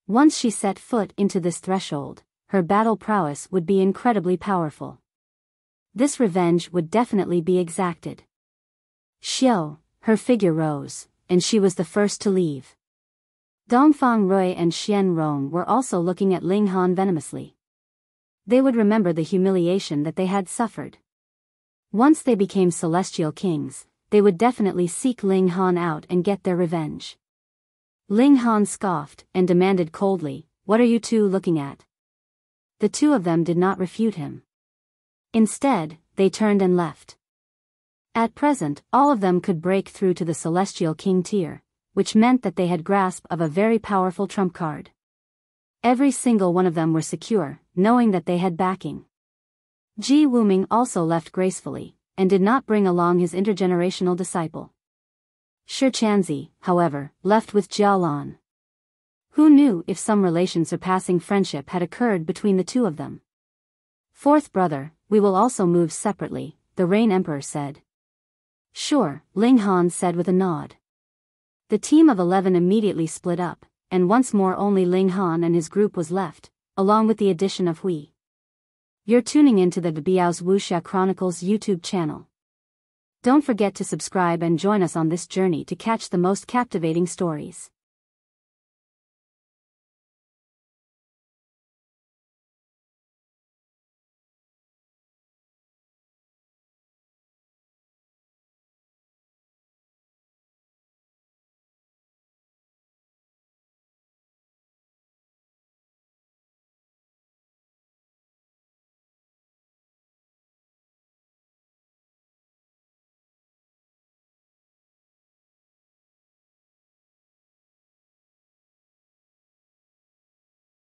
Once she set foot into this threshold, her battle prowess would be incredibly powerful. This revenge would definitely be exacted. Xiao, her figure rose, and she was the first to leave. Dongfang Rui and Xian Rong were also looking at Ling Han venomously. They would remember the humiliation that they had suffered. Once they became celestial kings, they would definitely seek Ling Han out and get their revenge. Ling Han scoffed and demanded coldly, "What are you two looking at?" The two of them did not refute him. Instead, they turned and left. At present, all of them could break through to the celestial king tier, which meant that they had grasp of a very powerful trump card. Every single one of them were secure, knowing that they had backing. Ji Wuming also left gracefully, and did not bring along his intergenerational disciple. Shi Chanzi, however, left with Jialan. Who knew if some relation surpassing friendship had occurred between the two of them? "Fourth brother, we will also move separately," the Rain Emperor said. "Sure," Ling Han said with a nod. The team of 11 immediately split up, and once more only Ling Han and his group was left, along with the addition of Hui. You're tuning into the Biyao's Wuxia Chronicles YouTube channel. Don't forget to subscribe and join us on this journey to catch the most captivating stories.